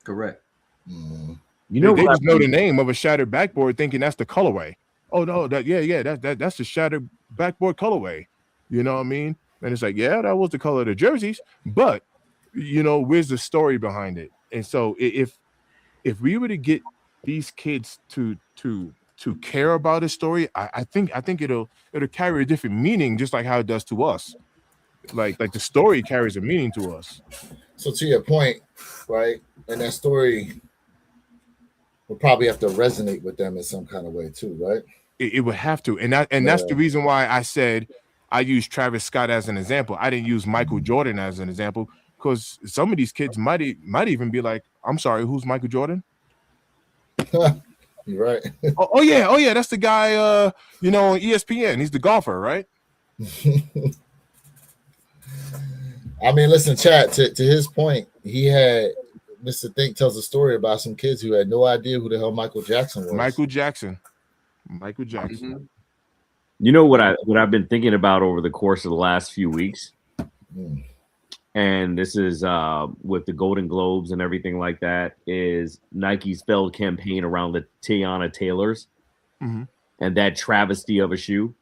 Correct. You know, they just know the name of a shattered backboard, thinking that's the colorway. Oh no, that's the shattered backboard colorway. You know what I mean? And it's like, yeah, that was the color of the jerseys, but where's the story behind it? And so if we were to get these kids to care about a story, I think it'll carry a different meaning, just like how it does to us. Like the story carries a meaning to us. So to your point, right, and that story will probably have to resonate with them in some kind of way too, right? It would have to, and that's the reason why I said I used Travis Scott as an example. I didn't use Michael Jordan as an example because some of these kids might even be like, "I'm sorry, who's Michael Jordan?" You're right. oh yeah, that's the guy. On ESPN. He's the golfer, right? I mean, listen, chat. To his point, he had Mr. Think tells a story about some kids who had no idea who the hell Michael Jackson was. Michael Jackson. You know what I've been thinking about over the course of the last few weeks, and this is with the Golden Globes and everything like that, is Nike's failed campaign around the Tiana Taylors and that travesty of a shoe.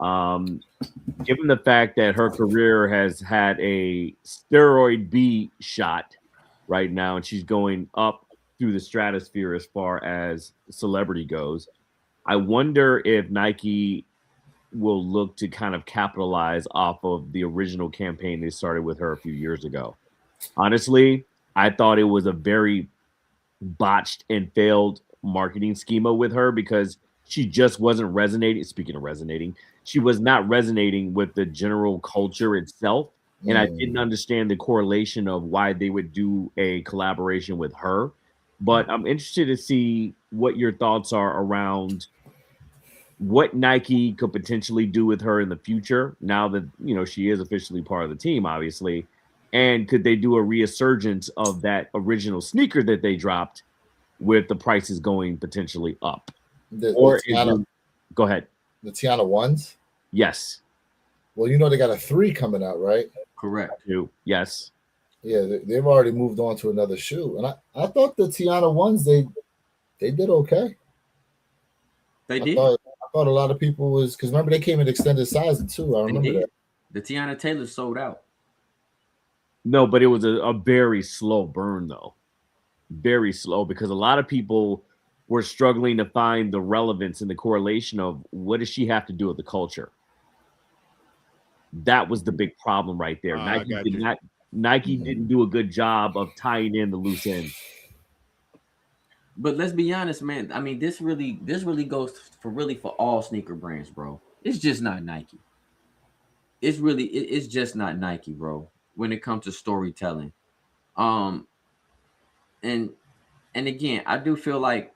Given the fact that her career has had a steroid B shot right now, and she's going up through the stratosphere as far as celebrity goes, I wonder if Nike will look to kind of capitalize off of the original campaign they started with her a few years ago. Honestly, I thought it was a very botched and failed marketing schema with her because she just wasn't resonating. Speaking of resonating, she was not resonating with the general culture itself. And I didn't understand the correlation of why they would do a collaboration with her. But I'm interested to see what your thoughts are around what Nike could potentially do with her in the future now that she is officially part of the team, obviously. And could they do a resurgence of that original sneaker that they dropped with the prices going potentially up? Go ahead. The Tiana ones? Yes. Well, they got a 3 coming out, right? Correct. 2. Yes. Yeah, they've already moved on to another shoe. And I thought the Tiana ones, they did okay. They did. I thought a lot of people was, because remember they came in extended sizing too. I remember that. The Tiana Taylor sold out. No, but it was a very slow burn though. Very slow, because a lot of people were struggling to find the relevance and the correlation of what does she have to do with the culture. That was the big problem right there. Nike didn't do a good job of tying in the loose ends. But let's be honest, man. I mean, this really goes for all sneaker brands, bro. It's just not Nike. It's just not Nike, bro, when it comes to storytelling. And again, I do feel like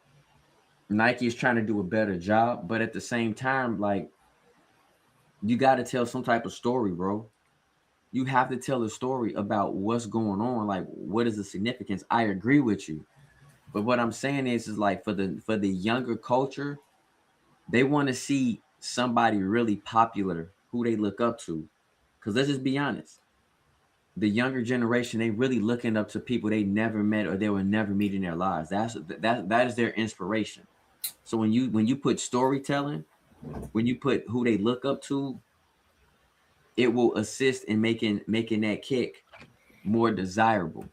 Nike is trying to do a better job, but at the same time, like, you got to tell some type of story, bro. You have to tell a story about what's going on, like what is the significance. I agree with you. But what I'm saying is like for the younger culture, they want to see somebody really popular who they look up to. Because let's just be honest, the younger generation, they really looking up to people they never met or they will never meet in their lives. That is their inspiration. So when you put storytelling, when you put who they look up to, it will assist in making that kick more desirable.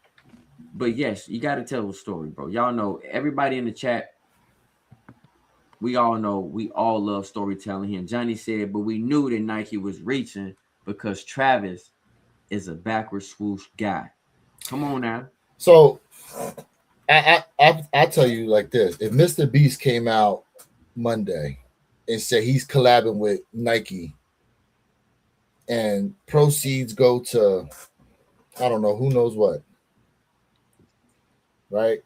But yes, you got to tell a story, bro. Y'all know, everybody in the chat, we all know, we all love storytelling here. And Johnny said, but we knew that Nike was reaching because Travis is a backward swoosh guy. Come on now. So I tell you like this: if Mr. Beast came out Monday and said he's collabing with Nike, and proceeds go to I don't know who knows what, right?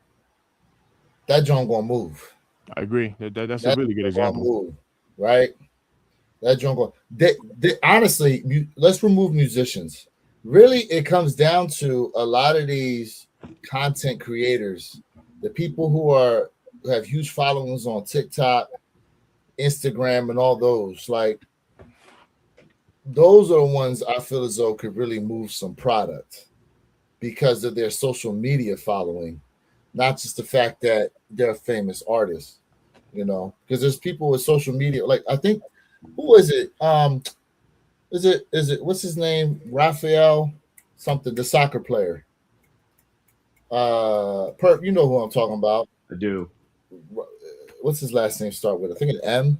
That joint gonna move. I agree. That's a That really good joint gonna example. move, right? That joint gonna. Honestly, let's remove musicians. Really, it comes down to a lot of these content creators, the people who have huge followings on TikTok, Instagram, and all those. Like those are the ones I feel as though could really move some product because of their social media following, not just the fact that they're a famous artist, because there's people with social media. Like I think, who is it? Is it what's his name? Raphael something, the soccer player. You know who I'm talking about. I do. What's his last name start with? I think an M.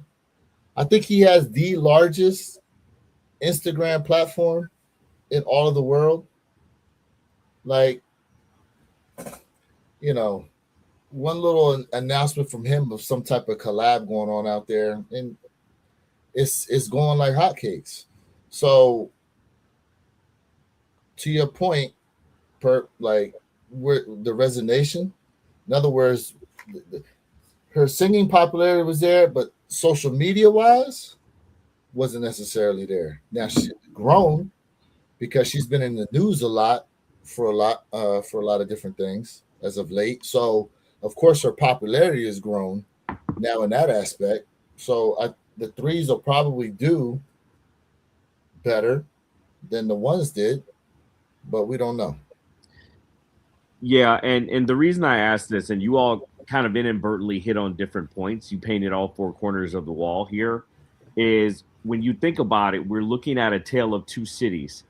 I think he has the largest Instagram platform in all of the world. Like, you know, one little announcement from him of some type of collab going on out there, and it's going like hotcakes. So, to your point, like where the resonation. In other words, her singing popularity was there, but social media wise, wasn't necessarily there. Now she's grown because she's been in the news a lot for a lot of different things as of late. So of course her popularity has grown now in that aspect. So the threes will probably do better than the ones did, but we don't know. Yeah, and the reason I asked this, and you all kind of inadvertently hit on different points. You painted all four corners of the wall here. Is when you think about it, we're looking at a tale of two cities.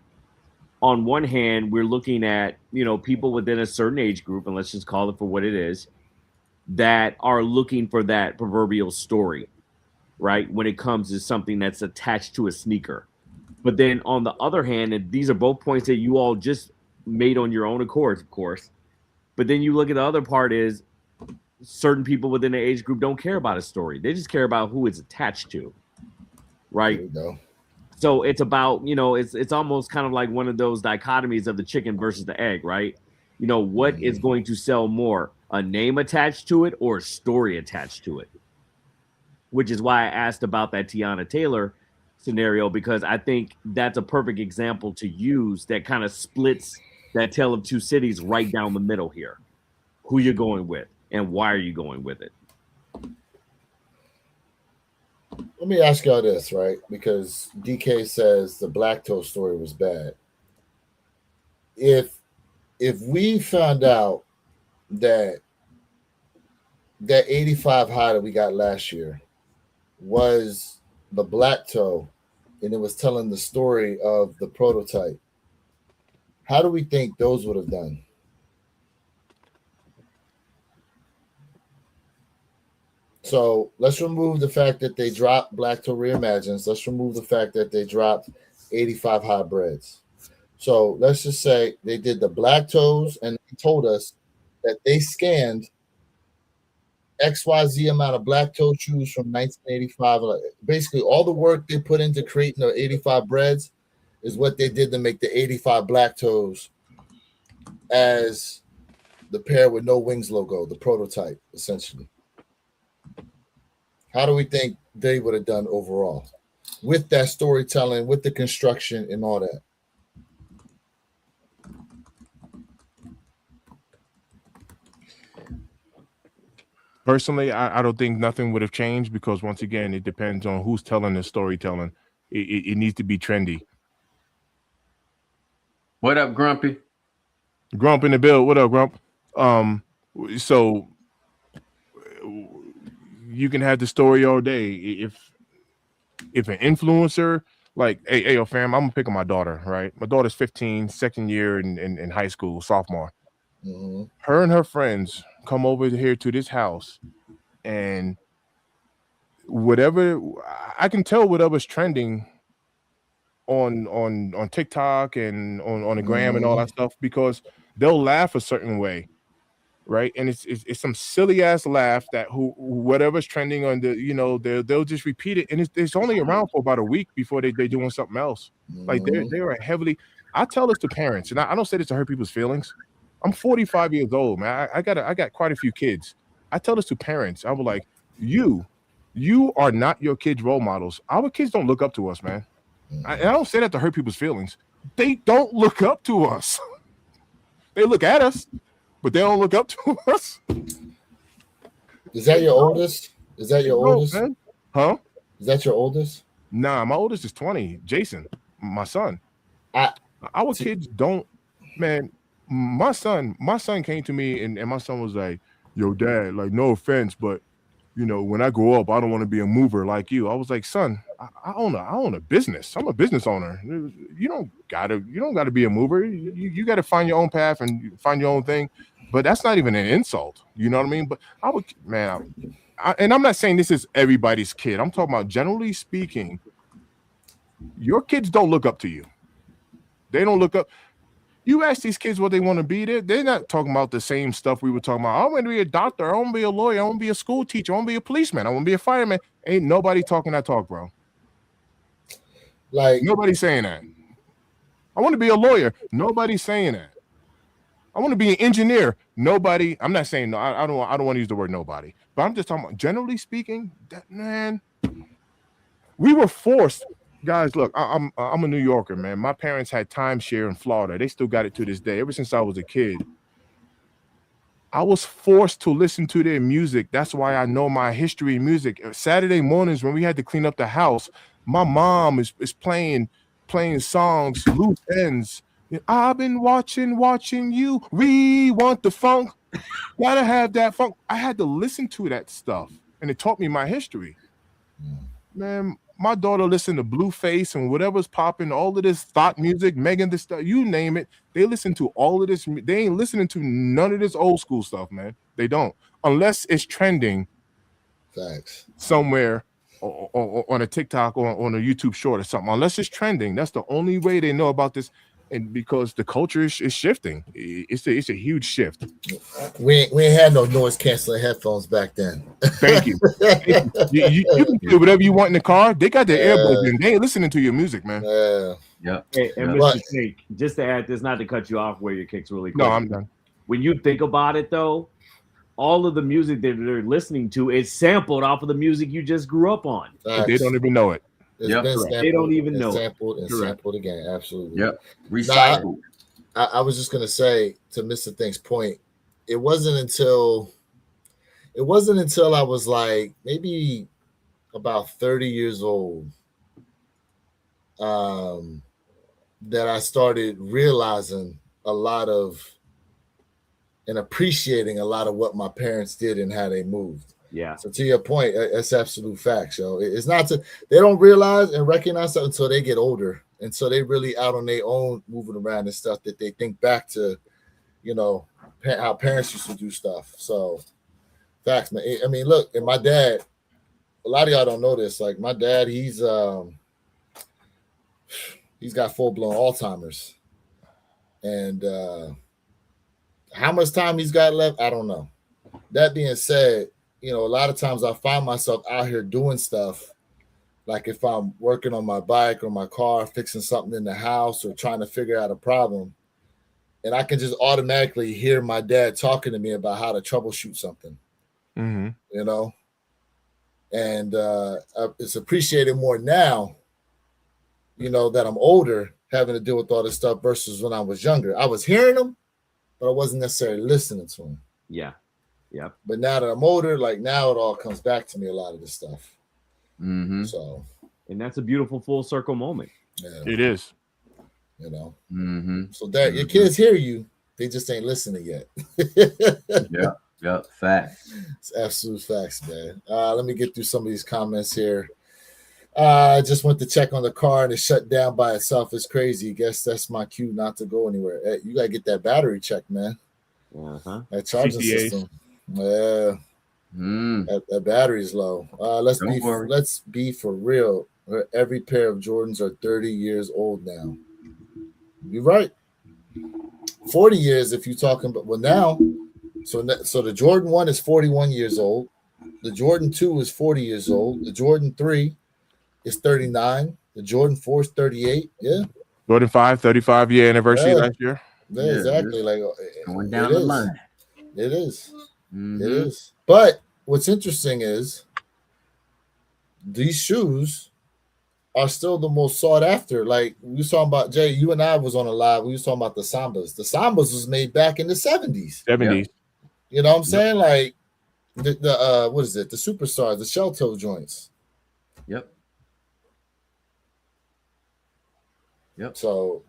On one hand, we're looking at people within a certain age group, and let's just call it for what it is, that are looking for that proverbial story, right? When it comes to something that's attached to a sneaker. But then on the other hand, and these are both points that you all just made on your own accord, of course. But then you look at the other part is certain people within the age group don't care about a story. They just care about who it's attached to, There right? we go. So it's about, it's almost kind of like one of those dichotomies of the chicken versus the egg, right? What is Mhm. going to sell more, a name attached to it or a story attached to it? Which is why I asked about that Tiana Taylor scenario, because I think that's a perfect example to use that kind of splits that tale of two cities right down the middle here. Who you're going with and why are you going with it? Let me ask y'all this, right? Because DK says the Black Toe story was bad. If we found out that 85 high that we got last year was the Black Toe, and it was telling the story of the prototype, how do we think those would have done? So let's remove the fact that they dropped Black Toe Reimagines. Let's remove the fact that they dropped 85 hybrids. So let's just say they did the Black Toes and they told us that they scanned XYZ amount of Black Toe shoes from 1985. Basically, all the work they put into creating the 85 breads is what they did to make the 85 Black Toes as the pair with no wings logo, the prototype, essentially. How do we think they would have done overall with that storytelling, with the construction, and all that? Personally, I don't think nothing would have changed because once again, it depends on who's telling the storytelling. It needs to be trendy. What up, Grumpy? Grump in the bill. What up, Grump? Um, so you can have the story all day. If an influencer like, hey, yo, fam, I'm gonna pick on my daughter, right? My daughter's 15, second year in high school, sophomore. Mm-hmm. Her and her friends come over here to this house, and whatever I can tell, whatever's trending on TikTok and on the gram and all Mm-hmm. that stuff, because they'll laugh a certain way, right? And it's some silly ass laugh that whatever's trending on the, they'll just repeat it, and it's only around for about a week before they doing something else. Like they are heavily. I tell this to parents, and I don't say this to hurt people's feelings. I'm 45 years old, man. I got quite a few kids. I tell this to parents. I was like, you are not your kids' role models. Our kids don't look up to us, man. And I don't say that to hurt people's feelings. They don't look up to us. They look at us, but they don't look up to us. Is that your oldest? Is that your oldest? Man. Huh? Is that your oldest? Nah, my oldest is 20. Jason, my son. Our kids don't, man. My son came to me and my son was like, "Yo, Dad, like, no offense, but when I grow up, I don't want to be a mover like you." I was like, "Son, I own a business. I'm a business owner. You don't gotta be a mover. You gotta find your own path and find your own thing." But that's not even an insult. You know what I mean? But I would, man, and I'm not saying this is everybody's kid. I'm talking about generally speaking. Your kids don't look up to you. They don't look up. You ask these kids what they want to be, they're not talking about the same stuff we were talking about. I want to be a doctor. I want to be a lawyer. I want to be a school teacher. I want to be a policeman. I want to be a fireman. Ain't nobody talking that talk, bro. Like, nobody's saying that. I want to be a lawyer. Nobody's saying that. I want to be an engineer. Nobody. I'm not saying no. I don't want to use the word nobody. But I'm just talking about generally speaking. That, man, we were forced. Guys, look, I'm a New Yorker, man. My parents had timeshare in Florida. They still got it to this day. Ever since I was a kid, I was forced to listen to their music. That's why I know my history in music. Saturday mornings when we had to clean up the house, my mom is playing songs, loose ends. I've been watching you. We want the funk. Gotta have that funk. I had to listen to that stuff, and it taught me my history. Man, my daughter listened to Blueface and whatever's popping, all of this thought music, Megan, this stuff, you name it. They listen to all of this. They ain't listening to none of this old school stuff, man. They don't, unless it's trending. Facts. Somewhere or on a TikTok or on a YouTube short or something. Unless it's trending, that's the only way they know about this. And because the culture is shifting, it's a huge shift. We ain't had no noise canceling headphones back then. Thank you. You can do whatever you want in the car. They got their earbuds in. They ain't listening to your music, man. Yeah. Hey, and Mr. Cake, just to add this, not to cut you off where your kicks really quick. No, I'm done. When you think about it, though, all of the music that they're listening to is sampled off of the music you just grew up on. They don't even know it. They don't even know. Sampled and sampled again. Absolutely. Yep. Recycled. I was just gonna say, to Mr. Think's point, it wasn't until I was like maybe about 30 years old that I started realizing a lot of and appreciating a lot of what my parents did and how they moved. Yeah. So to your point, that's absolute facts, yo. It's not they don't realize and recognize that until they get older. And so they really out on their own moving around and stuff that they think back to, how parents used to do stuff. So facts, man. I mean, look, and my dad, a lot of y'all don't know this. Like my dad, he's got full-blown Alzheimer's. And how much time he's got left, I don't know. That being said, a lot of times I find myself out here doing stuff, like if I'm working on my bike or my car, fixing something in the house or trying to figure out a problem, and I can just automatically hear my dad talking to me about how to troubleshoot something, and it's appreciated more now, that I'm older, having to deal with all this stuff versus when I was younger. I was hearing them, but I wasn't necessarily listening to them. Yeah. Yeah. But now that I'm older, like now it all comes back to me, a lot of this stuff. Mm-hmm. So, and that's a beautiful full circle moment. Yeah. It is. Mm-hmm. So that your kids hear you, they just ain't listening yet. Yeah. Facts. It's absolute facts, man. Let me get through some of these comments here. I just went to check on the car and it shut down by itself. It's crazy. Guess that's my cue not to go anywhere. Hey, you gotta get that battery checked, man. That charging system. Yeah. That battery's low. Let's be for real. Every pair of Jordans are 30 years old now. You're right. 40 years if you're talking about well now. So the Jordan 1 is 41 years old. The Jordan 2 is 40 years old. The Jordan 3 is 39. The Jordan 4 is 38. Yeah. Jordan 5, 35 year anniversary Yeah. last year. Yeah, exactly. Like going it down the is. line. It is. Mhm. It is. But what's interesting is these shoes are still the most sought after. Like we was talking about, Jay, you and I was on a live. We was talking about the Sambas. The Sambas was made back in the 70s. 70s. You know what I'm saying? Like the what is it? The superstars, the shell toe joints. Yep. So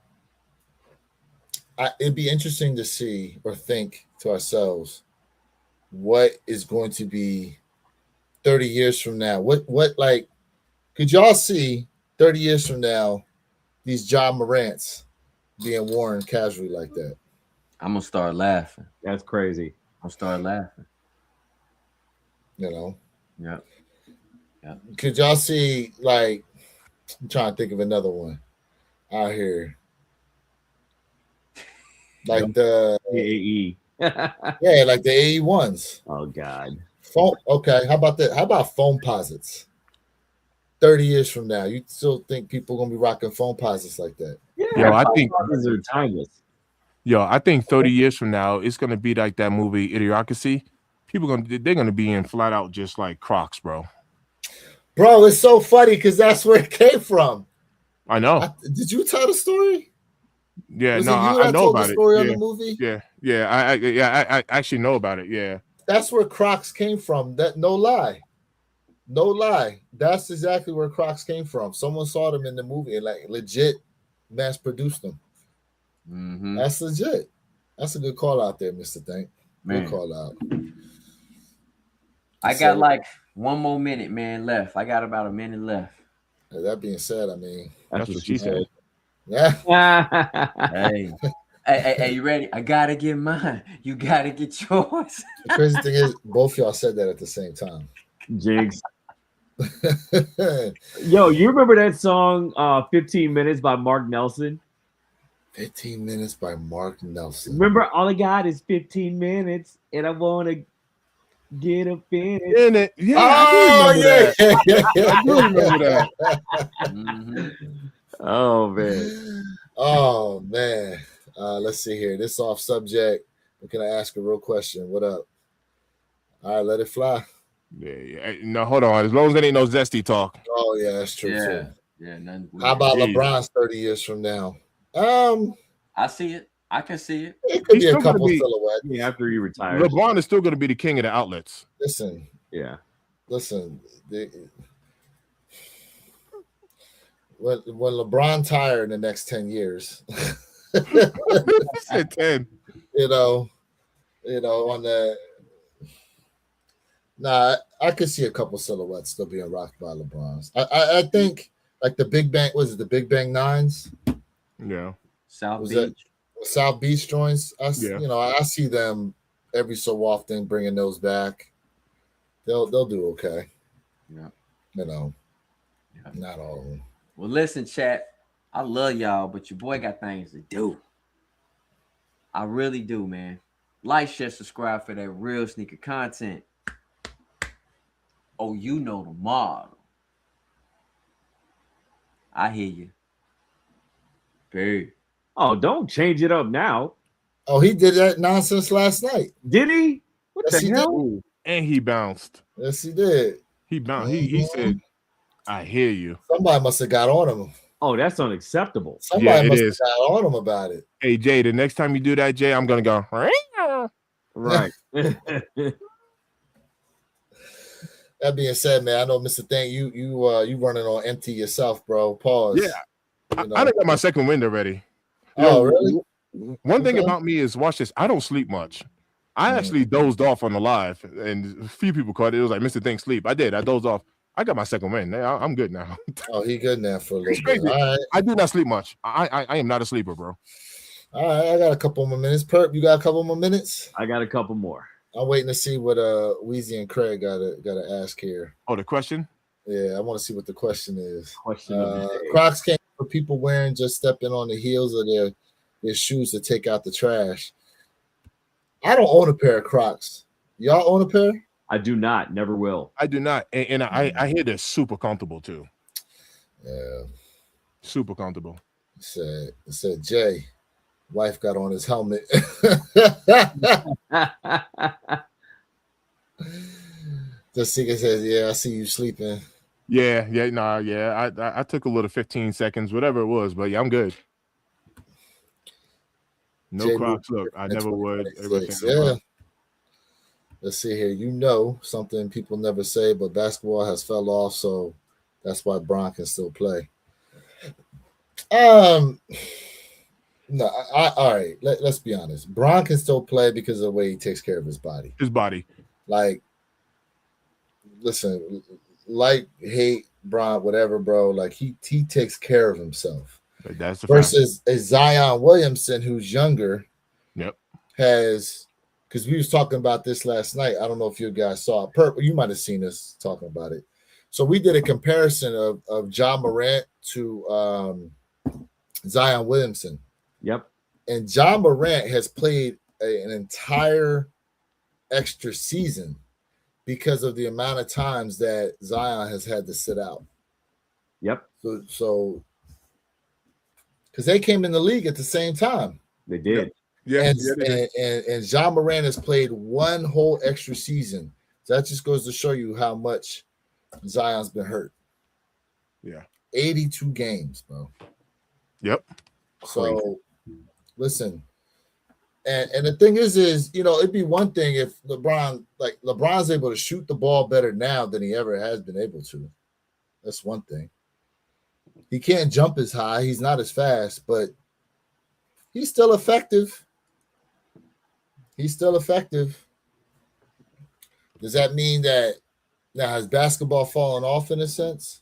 it'd be interesting to see or think to ourselves what is going to be 30 years from now. What like could y'all see 30 years from now these John Morants being worn casually like that? I'm gonna start laughing. That's crazy. I'll start laughing. You know? Yep. Yep. Could y'all see like I'm trying to think of another one out here. Like the AE. yeah, like the AE ones. Oh God. Foam, okay, how about that? How about foam posits? 30 years from now, you still think people are gonna be rocking foam posits like that? Yeah, Yo, I think these are timeless. Yo, I think 30 years from now, it's gonna be like that movie Idiocracy. They're gonna be in flat out just like Crocs, bro. Bro, it's so funny because that's where it came from. I know. Did you tell the story? Yeah, Was no, it you I that know told about the it. story on Yeah, the movie? I actually know about it. Yeah, That's where Crocs came from. That no lie. No lie. That's exactly where Crocs came from. Someone saw them in the movie and like legit mass produced them. Mm-hmm. That's legit. That's a good call out there, Mr. Thank. Man. Good call out. I got like one more minute, man, left. I got about a minute left. That being said, I mean, that's what she said. yeah. Hey, you ready? I gotta get mine. You gotta get yours. The crazy thing is, both y'all said that at the same time. Jigs. Yo, you remember that song 15 Minutes by Mark Nelson? 15 Minutes by Mark Nelson. Remember, all I got is 15 minutes and I want to get up in it. In it. Yeah, Oh, yeah. I do remember that. Mm-hmm. Oh, man. Oh, man. Let's see here. This off subject. But can I ask a real question? What up? All right, let it fly. Yeah. No, hold on. As long as there ain't no zesty talk. Oh, yeah, that's true, Yeah. too. Yeah. How about Jeez. LeBron's 30 years from now? I see it. I can see it. It could He's be a still gonna couple be- silhouettes. Yeah, after he retires. LeBron is still going to be the king of the outlets. Listen, Yeah. When LeBron tired in the next 10 years, Said 10. you know, on the I could see a couple silhouettes still being rocked by LeBron's. I think like the Big Bang, was it the Big Bang Nines? Yeah. South Was Beach. South Beach joints. I Yeah. I see them every so often bringing those back. They'll do okay. Yeah. Yeah. Not all of them. Well, listen, chat. I love y'all, but your boy got things to do. I really do, man. Like, share, subscribe for that real sneaker content. Oh, you know the model. I hear you. Period. Oh, don't change it up now. Oh, he did that nonsense last night. Did he? What Yes, the he hell? did. And he bounced. Yes, he did. He bounced. He said, I hear you. Somebody must have got on him. Oh, that's unacceptable. Somebody it must is. have got on him about it. Hey, Jay, the next time you do that, Jay, I'm going to go. Right. That being said, man, I know Mr. Thank you running on empty yourself, bro. Pause. Yeah. I done got my second wind already. Oh, really? One thing Okay. about me is, watch this. I don't sleep much. I actually dozed off on the live, and a few people caught it. It was like, Mr. Think sleep. I did. I dozed off. I got my second win. I'm good now. Oh, he good now for a It's little bit. crazy. All right. I do not sleep much. I am not a sleeper, bro. All right. I got a couple more minutes. Perp, you got a couple more minutes? I got a couple more. I'm waiting to see what Weezy and Craig gotta ask here. Oh, the question? Yeah, I want to see what the question is. Question of the day. Crocs came for people wearing just stepping on the heels of their his shoes to take out the trash. I don't own a pair of Crocs. Y'all own a pair? I do not. Never will. I do not, and I hear they're super comfortable too. Yeah. Super comfortable. It said Jay, wife got on his helmet. The seeker says, "Yeah, I see you sleeping." Yeah. I took a little 15 seconds, whatever it was, but yeah, I'm good. No Jay Crocs. Look, I never would. Everybody saying no Crocs. Let's see here. You know something people never say, but basketball has fell off, so that's why Bron can still play. No, all right. Let's be honest. Bron can still play because of the way he takes care of his body. His body. Like, listen, like, hate Bron, whatever, bro. Like he takes care of himself. But that's the versus a Zion Williamson who's younger. Yep. Has, because we was talking about this last night. I don't know if you guys saw it. You might have seen us talking about it. So we did a comparison of Ja Morant to Zion Williamson. Yep. And Ja Morant has played an entire extra season because of the amount of times that Zion has had to sit out. Yep. So because they came in the league at the same time. They did. Yeah. And Ja Morant has played one whole extra season. So that just goes to show you how much Zion's been hurt. Yeah. 82 games, bro. Yep. So listen. And the thing is, you know, it'd be one thing if LeBron's able to shoot the ball better now than he ever has been able to. That's one thing. He can't jump as high. He's not as fast, but he's still effective. Does that mean that now has basketball fallen off in a sense?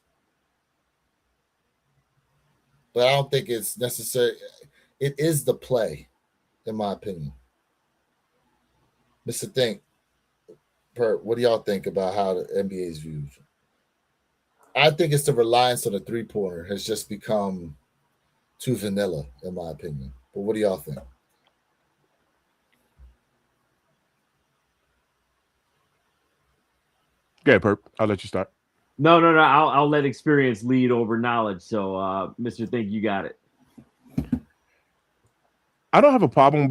But I don't think it's necessary. It is the play, in my opinion. Mr. Think, what do y'all think about how the NBA is viewed? I think it's the reliance on the three-pointer has just become too vanilla, in my opinion. But what do y'all think? Okay, Perp. I'll let you start. No. I'll let experience lead over knowledge. So, Mr. Think, you got it. I don't have a problem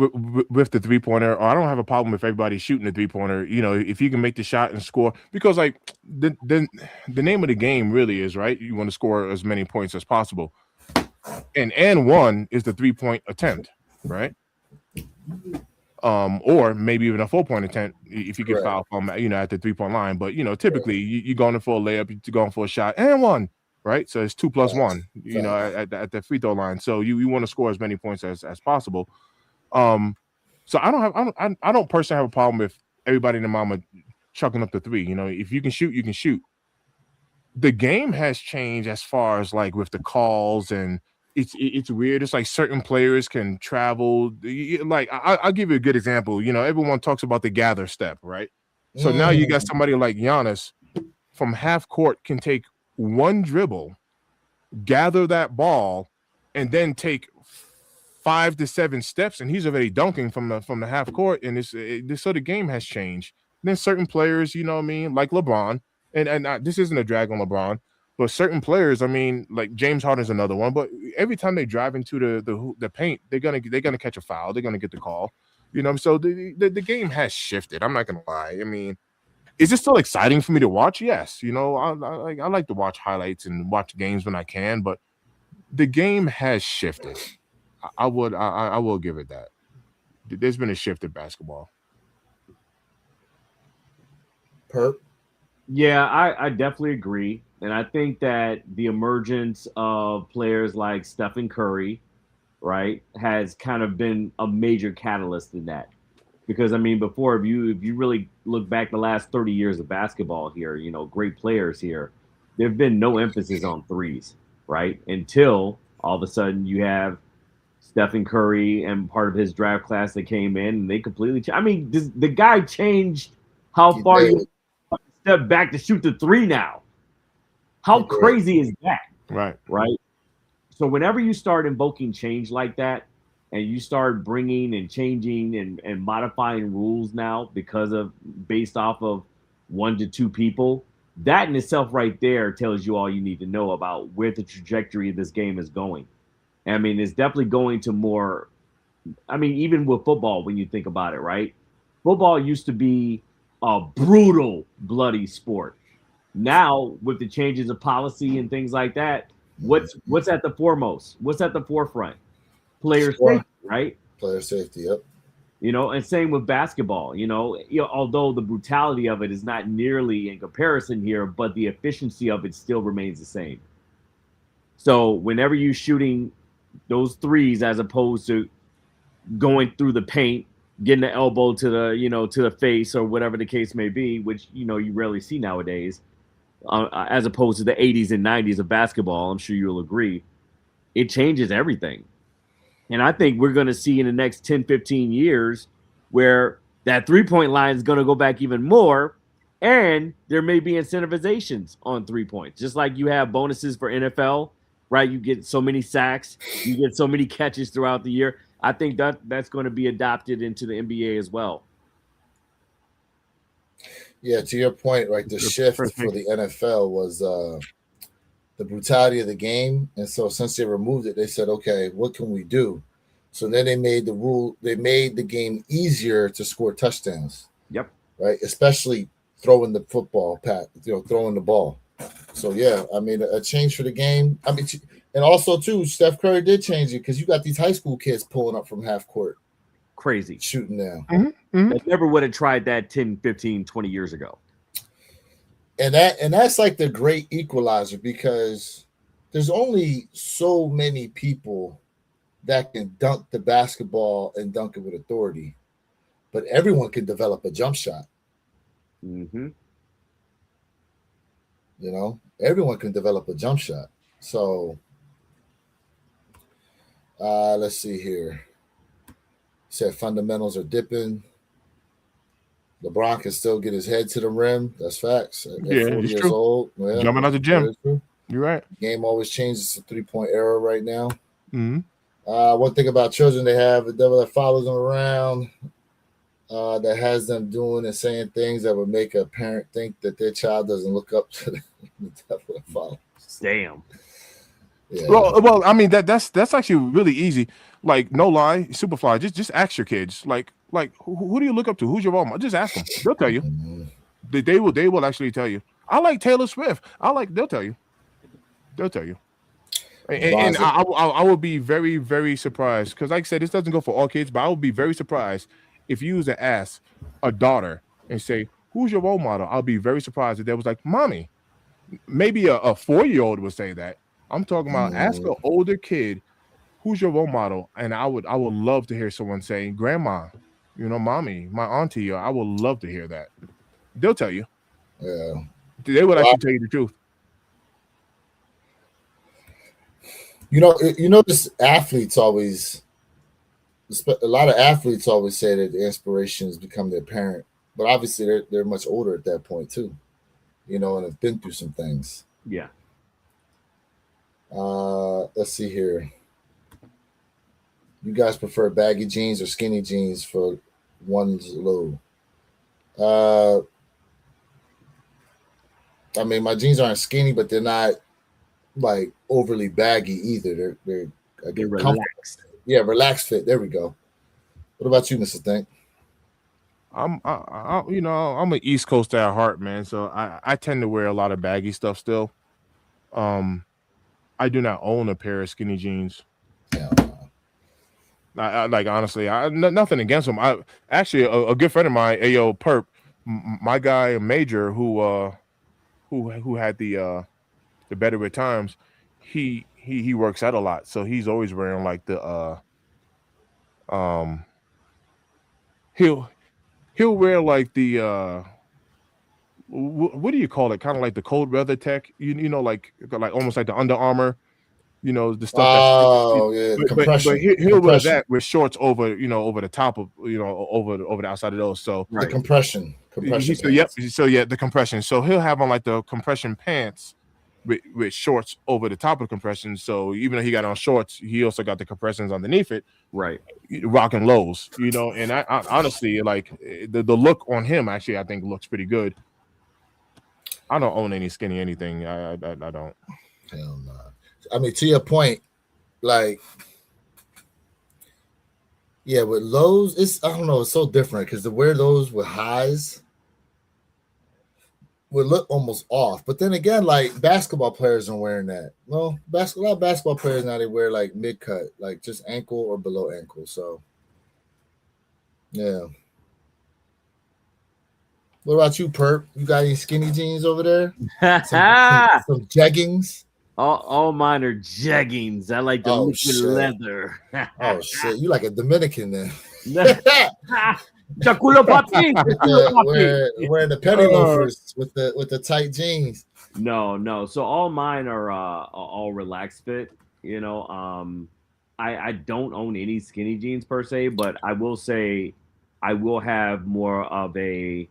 with the three-pointer, or I don't have a problem with everybody shooting the three-pointer. You know, if you can make the shot and score, because like the name of the game really is, right, you want to score as many points as possible, and one is the three-point attempt, right? Or maybe even a 4-point attempt if you get fouled from, you know, at the 3-point line. But you know, typically you're going for a layup, you're going for a shot and one. Right, so it's 2 + 1, you know, at the free throw line. So you want to score as many points as possible. So I don't personally have a problem with everybody in the mama chucking up the three. You know, if you can shoot, you can shoot. The game has changed as far as like with the calls, and it's weird. It's like certain players can travel. Like I'll give you a good example. You know, everyone talks about the gather step, right? So now you got somebody like Giannis from half court can take one dribble, gather that ball, and then take 5 to 7 steps, and he's already dunking from the half court. And so the game has changed. And then certain players, you know what I mean, like LeBron, and this isn't a drag on LeBron, but certain players, I mean, like James Harden's another one. But every time they drive into the paint, they're gonna catch a foul. They're gonna get the call. You know, so the game has shifted. I'm not gonna lie. I mean, is it still exciting for me to watch? Yes. You know, I like to watch highlights and watch games when I can, but the game has shifted. I will give it that. There's been a shift in basketball. Perp? Yeah, I definitely agree. And I think that the emergence of players like Stephen Curry, right, has kind of been a major catalyst in that. Because I mean, before, if you really look back the last 30 years of basketball here, you know, great players here, there've been no emphasis on threes, right? Until all of a sudden you have Stephen Curry and part of his draft class that came in, and they completely I mean, the guy changed how far you step back to shoot the three now. How crazy is that? Right. So whenever you start invoking change like that, and you start bringing and changing and modifying rules now because of based off of 1 to 2 people, that in itself right there tells you all you need to know about where the trajectory of this game is going. I mean, it's definitely going to more. I mean, even with football, when you think about it, right? Football used to be a brutal, bloody sport. Now, with the changes of policy and things like that, what's at the foremost? What's at the forefront? Player Sure. safety, right? Player safety. Yep. And same with basketball. Although the brutality of it is not nearly in comparison here, but the efficiency of it still remains the same. So whenever you're shooting those threes, as opposed to going through the paint, getting the elbow to the face or whatever the case may be, which you rarely see nowadays, as opposed to the 80s and 90s of basketball. I'm sure you'll agree. It changes everything. And I think we're going to see in the next 10, 15 years where that 3-point line is going to go back even more. And there may be incentivizations on 3 points, just like you have bonuses for NFL, right? You get so many sacks, you get so many catches throughout the year. I think that's going to be adopted into the NBA as well. Yeah, to your point, right? The shift for the NFL was the brutality of the game, and so since they removed it, they said, "Okay, what can we do?" So then they made the game easier to score touchdowns. Yep. Right, especially throwing the football, throwing the ball. So yeah, I mean, a change for the game. I mean, and also too, Steph Curry did change it because you got these high school kids pulling up from half court, crazy shooting now. They never would have tried that 10, 15, 20 years ago. And that's like the great equalizer, because there's only so many people that can dunk the basketball and dunk it with authority, but everyone can develop a jump shot. Mm-hmm. Everyone can develop a jump shot. So let's see here. Said fundamentals are dipping. LeBron can still get his head to the rim. That's facts. At 40 years old. Yeah, jumping out the gym. You're right. Game always changes to 3-point era right now. Mm-hmm. One thing about children, they have a devil that follows them around, that has them doing and saying things that would make a parent think that their child doesn't look up to the devil that follows. Damn. Yeah. Well, I mean that's actually really easy. Like, no lie, Superfly, just ask your kids. Like who do you look up to? Who's your role model? Just ask them. They'll tell you. Mm-hmm. They will actually tell you. I like Taylor Swift. They'll tell you. They'll tell you. And I would be very, very surprised, because like I said, this doesn't go for all kids, but I would be very surprised if you was to ask a daughter and say, who's your role model? I'll be very surprised if they was like, mommy. Maybe a 4-year-old would say that. I'm talking about ask an older kid, who's your role model? And I would love to hear someone say, grandma, mommy, my auntie. I would love to hear that. They'll tell you. Yeah. They would actually tell you the truth. This athletes always, a lot of athletes always say that the inspirations become their parent, but obviously they're much older at that point too, and have been through some things. Yeah. Let's see here. You guys prefer baggy jeans or skinny jeans for one's low? I mean, my jeans aren't skinny, but they're not like overly baggy either. They're relaxed. Yeah, relaxed fit. There we go. What about you, Mr. Think? I'm an East Coaster at heart, man. So I tend to wear a lot of baggy stuff still. I do not own a pair of skinny jeans. Yeah. I like, honestly, nothing against them. I actually a good friend of mine, Ayo Perp, my guy Major, who had the Better with Times, he works out a lot, so he's always wearing like the he'll wear like the what do you call it? Kind of like the cold weather tech, like almost like the Under Armour. The stuff. Oh, yeah, compression. But he'll wear that with shorts over, over the top of, over the outside of those. So the compression. So the compression. So he'll have on like the compression pants, with shorts over the top of the compression. So even though he got on shorts, he also got the compressions underneath it, Right. rocking lows. And I honestly like the look on him. Actually, I think looks pretty good. I don't own any skinny anything. I don't. Hell no. I mean, to your point, like, yeah, with lows, it's I don't know, it's so different because to wear those with highs would look almost off. But then again, like basketball players are wearing that. Well, a lot of basketball players now they wear like mid cut, like just ankle or below ankle. So yeah. What about you, Perp? You got any skinny jeans over there? Some jeggings? All mine are jeggings. I like the liquid shit. leather. Oh shit, you like a Dominican then? Chaculo papi. Wearing the penny loafers with the tight jeans. No. So all mine are all relaxed fit. I don't own any skinny jeans per se, but I will say I will have more of a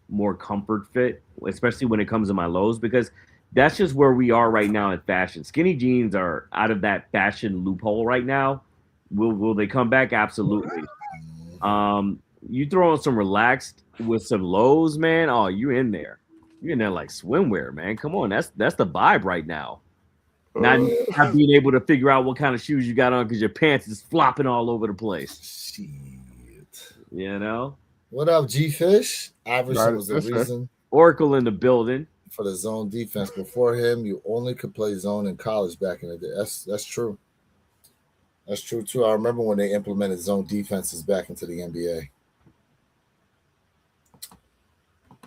more comfort fit, especially when it comes to my lows, because that's just where we are right now in fashion. Skinny jeans are out of that fashion loophole right now. Will they come back? Absolutely. You throw on some relaxed with some lows, man. Oh, you're in there. You're in there like swimwear, man. Come on, that's the vibe right now. Not being able to figure out what kind of shoes you got on because your pants is flopping all over the place. Shit. What up, G Fish? Iverson was the reason. Oracle in the building for the zone defense. Before him, you only could play zone in college back in the day. That's true. That's true too. I remember when they implemented zone defenses back into the NBA.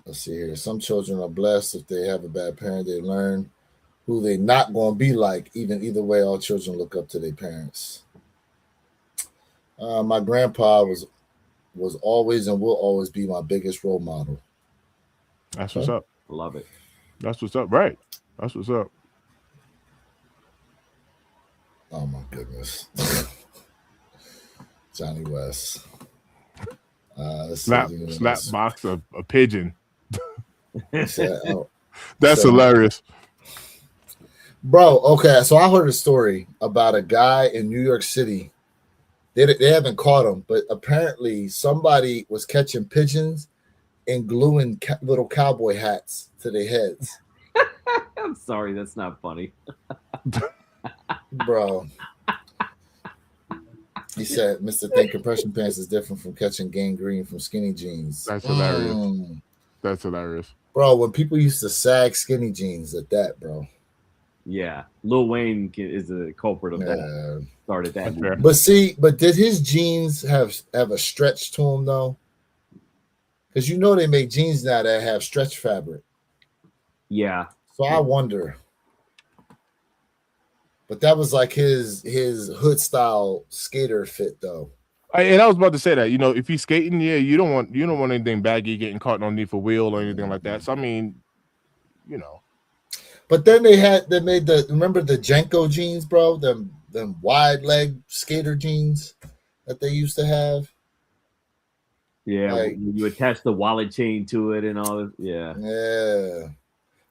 Let's see here. Some children are blessed. If they have a bad parent, they learn who they not going to be like. Either way, all children look up to their parents. My grandpa was always and will always be my biggest role model. That's what's up. Love it. That's what's up. Right. That's what's up. Oh my goodness. Johnny West. Slap box a pigeon. That's so, hilarious. Bro, okay. So I heard a story about a guy in New York City. They haven't caught him, but apparently somebody was catching pigeons and gluing little cowboy hats to their heads. I'm sorry, that's not funny. Bro. He said, Mr. Think compression pants is different from catching gangrene from skinny jeans. That's hilarious. That's hilarious. Bro, when people used to sag skinny jeans at that, bro. Yeah. Lil Wayne is the culprit of that. Started that. But did his jeans have a stretch to them, though? Because they make jeans now that have stretch fabric. Yeah. So I wonder. But that was like his hood style skater fit, though. And I was about to say that, if he's skating, you don't want anything baggy getting caught underneath a wheel or anything like that. So I mean, But then they made remember the Jenko jeans, bro? Them wide leg skater jeans that they used to have. Yeah, like, you attach the wallet chain to it and all. Yeah. Yeah.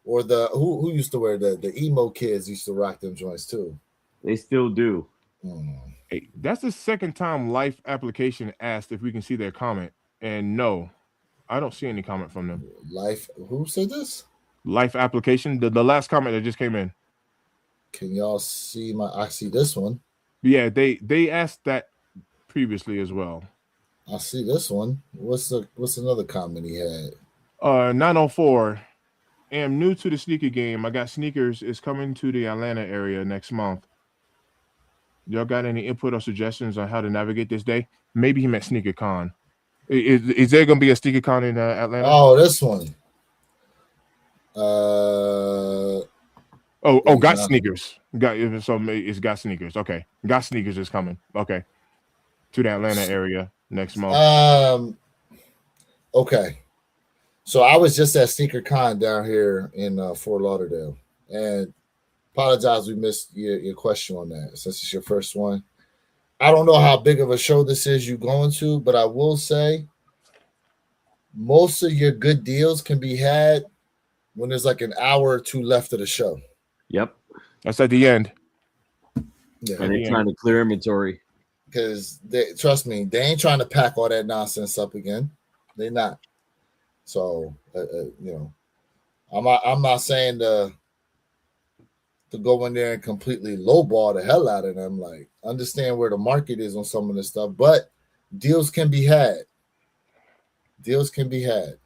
Or the who used to wear the emo kids used to rock them joints too. They still do. Hey, that's the second time Life Application asked if we can see their comment, and no, I don't see any comment from them. Life, who said this? Life Application, the last comment that just came in. Can y'all see I see this one. Yeah, they asked that previously as well. I see this one. What's another comment he had? 904. Am new to the sneaker game. I got sneakers. Is coming to the Atlanta area next month. Y'all got any input or suggestions on how to navigate this day? Maybe he meant Sneaker Con. Is there going to be a Sneaker Con in Atlanta? Oh, this one. Got sneakers. It's got sneakers. Okay, got sneakers is coming. Okay, to the Atlanta area next month. Okay. So I was just at Sneaker Con down here in Fort Lauderdale, and apologize we missed your question on that since it's your first one. I don't know how big of a show this is you going to, but I will say most of your good deals can be had when there's like an hour or two left of the show. Yep. That's at the end. Yeah, And they're trying to clear inventory. because trust me, they ain't trying to pack all that nonsense up again. They not. So you know, I'm not saying to go in there and completely lowball the hell out of them. Like, understand where the market is on some of this stuff, but deals can be had. Deals can be had.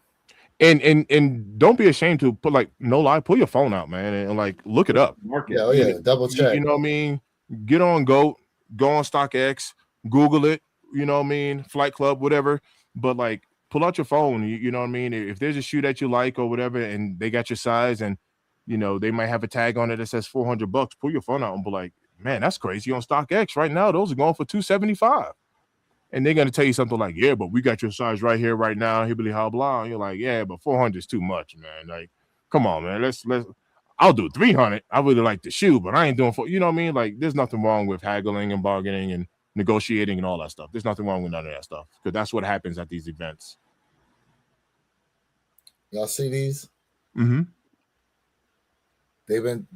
And don't be ashamed to put, like, no lie, pull your phone out, man, and like look it up. Market. Yeah, oh yeah, double check. You know what I mean? Get on Go on StockX, Google it, you know what I mean? Flight Club, whatever. But like, pull out your phone, you know what I mean? If there's a shoe that you like or whatever, and they got your size, and you know they might have a tag on it that says $400, pull your phone out and be like, man, that's crazy. On StockX right now, those are going for $275. And they're gonna tell you something like, yeah, but we got your size right here, right now, hibbly how blah. And you're like, yeah, but 400 is too much, man. Like, come on, man. Let's I'll do 300. I really like the shoe, but I ain't doing you know what I mean? Like, there's nothing wrong with haggling and bargaining and negotiating and all that stuff. There's nothing wrong with none of that stuff, because that's what happens at these events. Y'all see these? Mm-hmm. They've been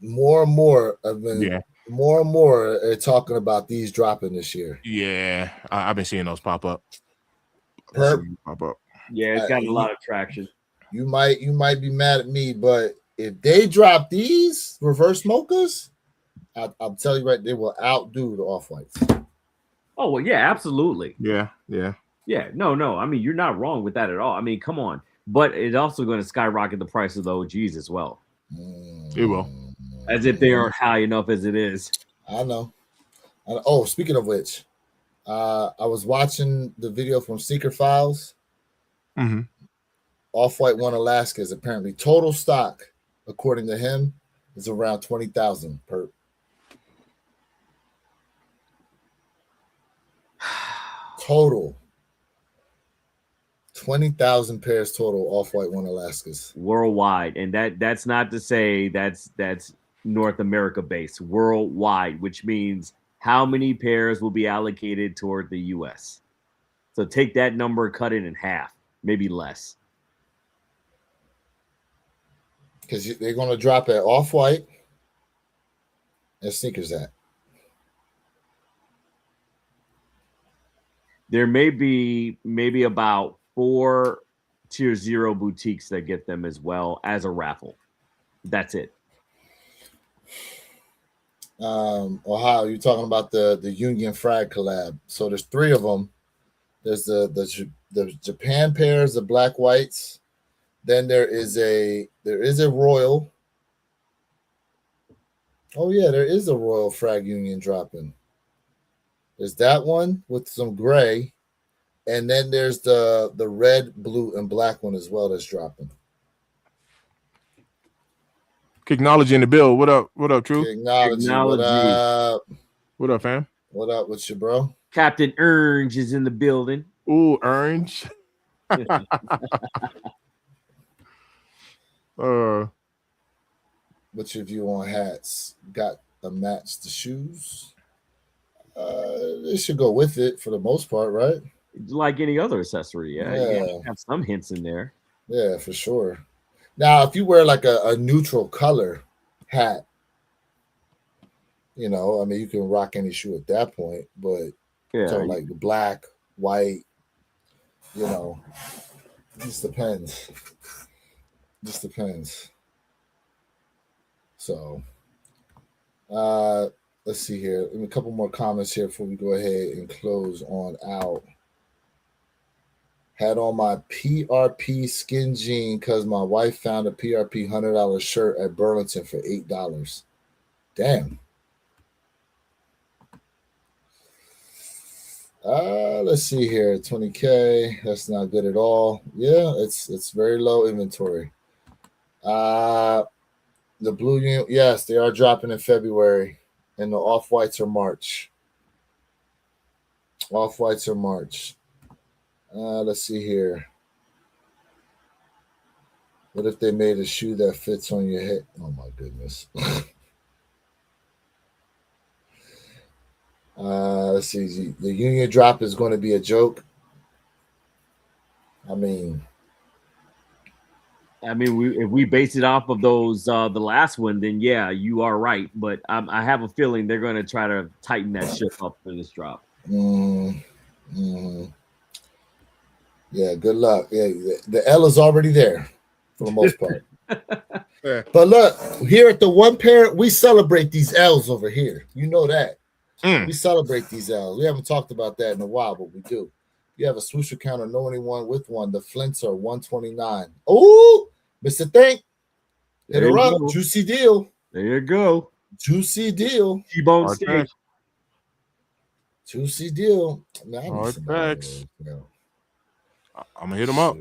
more and more. More and more talking about these dropping this year. Yeah, I've been seeing those pop up. Pop up. Yeah, it's got a lot of traction. You might be mad at me, but if they drop these reverse mochas, I'll tell you right, they will outdo the off-whites. Oh well, yeah, absolutely. Yeah. No. I mean, you're not wrong with that at all. I mean, come on. But it's also going to skyrocket the price of the OGs as well. It will. As if they aren't high enough as it is. I know. Oh, speaking of which, I was watching the video from Sneaker Files. Mm-hmm. Off-White One Alaska is apparently total stock, according to him, is around 20,000 per. Total. 20,000 pairs total Off-White One Alaskas worldwide, and that's not to say that's North America based, worldwide, which means how many pairs will be allocated toward the U.S. So take that number, cut it in half, maybe less. Because they're going to drop at Off-White and Sneakers at. There may be about 4 Tier 0 boutiques that get them as well as a raffle. That's it. Ohio, you're talking about the Union Frag collab. So there's 3 of them. There's the Japan pairs, the black whites. Then there is a Royal. Oh yeah, there is a Royal Frag Union dropping. There's that one with some gray, and then there's the red, blue, and black one as well that's dropping. Technology in the bill. What up? What up, True? Technology. What up? What up, fam? What up with you, bro? Captain Orange is in the building. Ooh, Orange. What's your view on hats? Got to match the shoes? They should go with it for the most part, right? Like any other accessory, yeah. You have some hints in there. Yeah, for sure. Now, if you wear like a neutral color hat, you know, I mean, you can rock any shoe at that point, but so like the black, white, you know, just depends. Just depends. So, let's see here. A couple more comments here before we go ahead and close on out. Had on my PRP skin jean because my wife found a PRP $100 shirt at Burlington for $8. Damn. Let's see here. 20K. That's not good at all. Yeah, it's very low inventory. The blue unit, yes, they are dropping in February, and the off-whites are March. Off-whites are March. Let's see here. What if they made a shoe that fits on your head? Oh my goodness. Let's see. The union drop is going to be a joke. I mean, I mean, if we base it off of those the last one, then yeah, you are right. But I have a feeling they're going to try to tighten that ship up for this drop. Yeah, good luck. Yeah, the L is already there for the most part. Yeah. But look, here at the One Pair, we celebrate these L's over here. You know that. We celebrate these L's. We haven't talked about that in a while, but we do. You have a swoosher count or know anyone with one. The Flints are 129. Oh, Mr. Think. Hit her up. Go. Juicy deal. There you go. Juicy deal. T-bone steak. Juicy deal. Man, Hard facts. I'm gonna hit them up.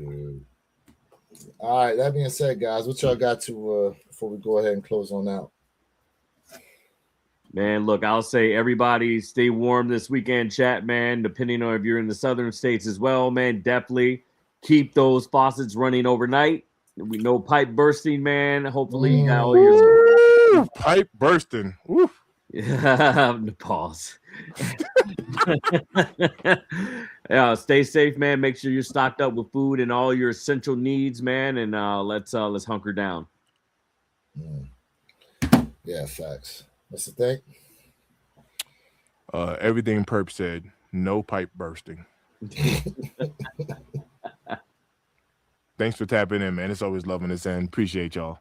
All right. That being said, guys, what y'all got to before we go ahead and close on out? Man, look, I'll say everybody stay warm this weekend, chat, man. Depending on if you're in the southern states as well, man, definitely keep those faucets running overnight. We know pipe bursting, man. Hopefully, you got all your pipe bursting. Woo. Pause. Yeah, stay safe, man. Make sure you're stocked up with food and all your essential needs, man. And let's hunker down. Yeah, facts. What's the thing? Everything Perp said. No pipe bursting. Thanks for tapping in, man. It's always loving this and appreciate y'all.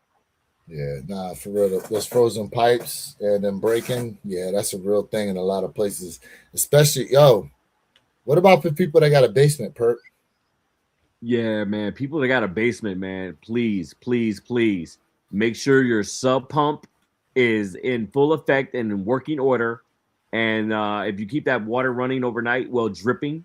Yeah, nah, for real. Those frozen pipes and then breaking, yeah, that's a real thing in a lot of places. Especially, what about for people that got a basement, Perp? Yeah, man. People that got a basement, man, please, please, please make sure your sub pump is in full effect and in working order. And if you keep that water running overnight, dripping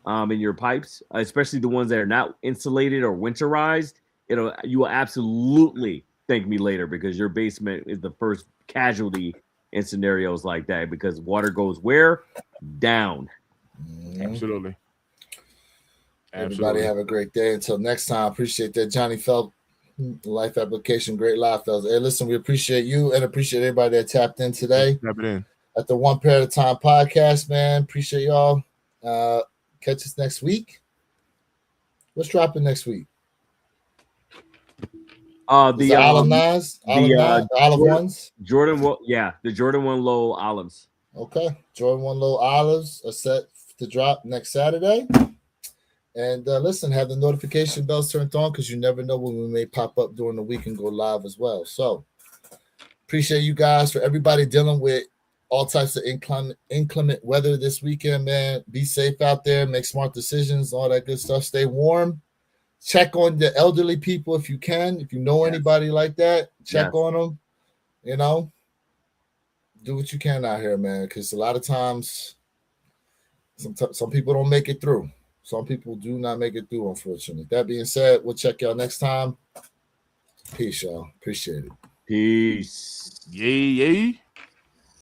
in your pipes, especially the ones that are not insulated or winterized, you will absolutely thank me later because your basement is the first casualty in scenarios like that because water goes where? Down. Absolutely. Everybody have a great day. Until next time, appreciate that. Johnny Felt, life application, great live, fellas. Hey, listen, we appreciate you and appreciate everybody that tapped in today. Tapping in. At the One Pair at a Time podcast, man. Appreciate y'all. Catch us next week. What's dropping next week? The olive Nas, olive ones. Jordan, the Jordan 1 Low olives. Okay, Jordan 1 Low olives are set to drop next Saturday. And listen, have the notification bells turned on because you never know when we may pop up during the week and go live as well. So appreciate you guys for everybody dealing with all types of inclement weather this weekend, man. Be safe out there, make smart decisions, all that good stuff. Stay warm. Check on the elderly people if you can. If you know anybody like that, check on them. Do what you can out here, man, because a lot of times some people don't make it through. Some people do not make it through, unfortunately. That being said, we'll check y'all next time. Peace, y'all. Appreciate it. Peace. Yay, yay.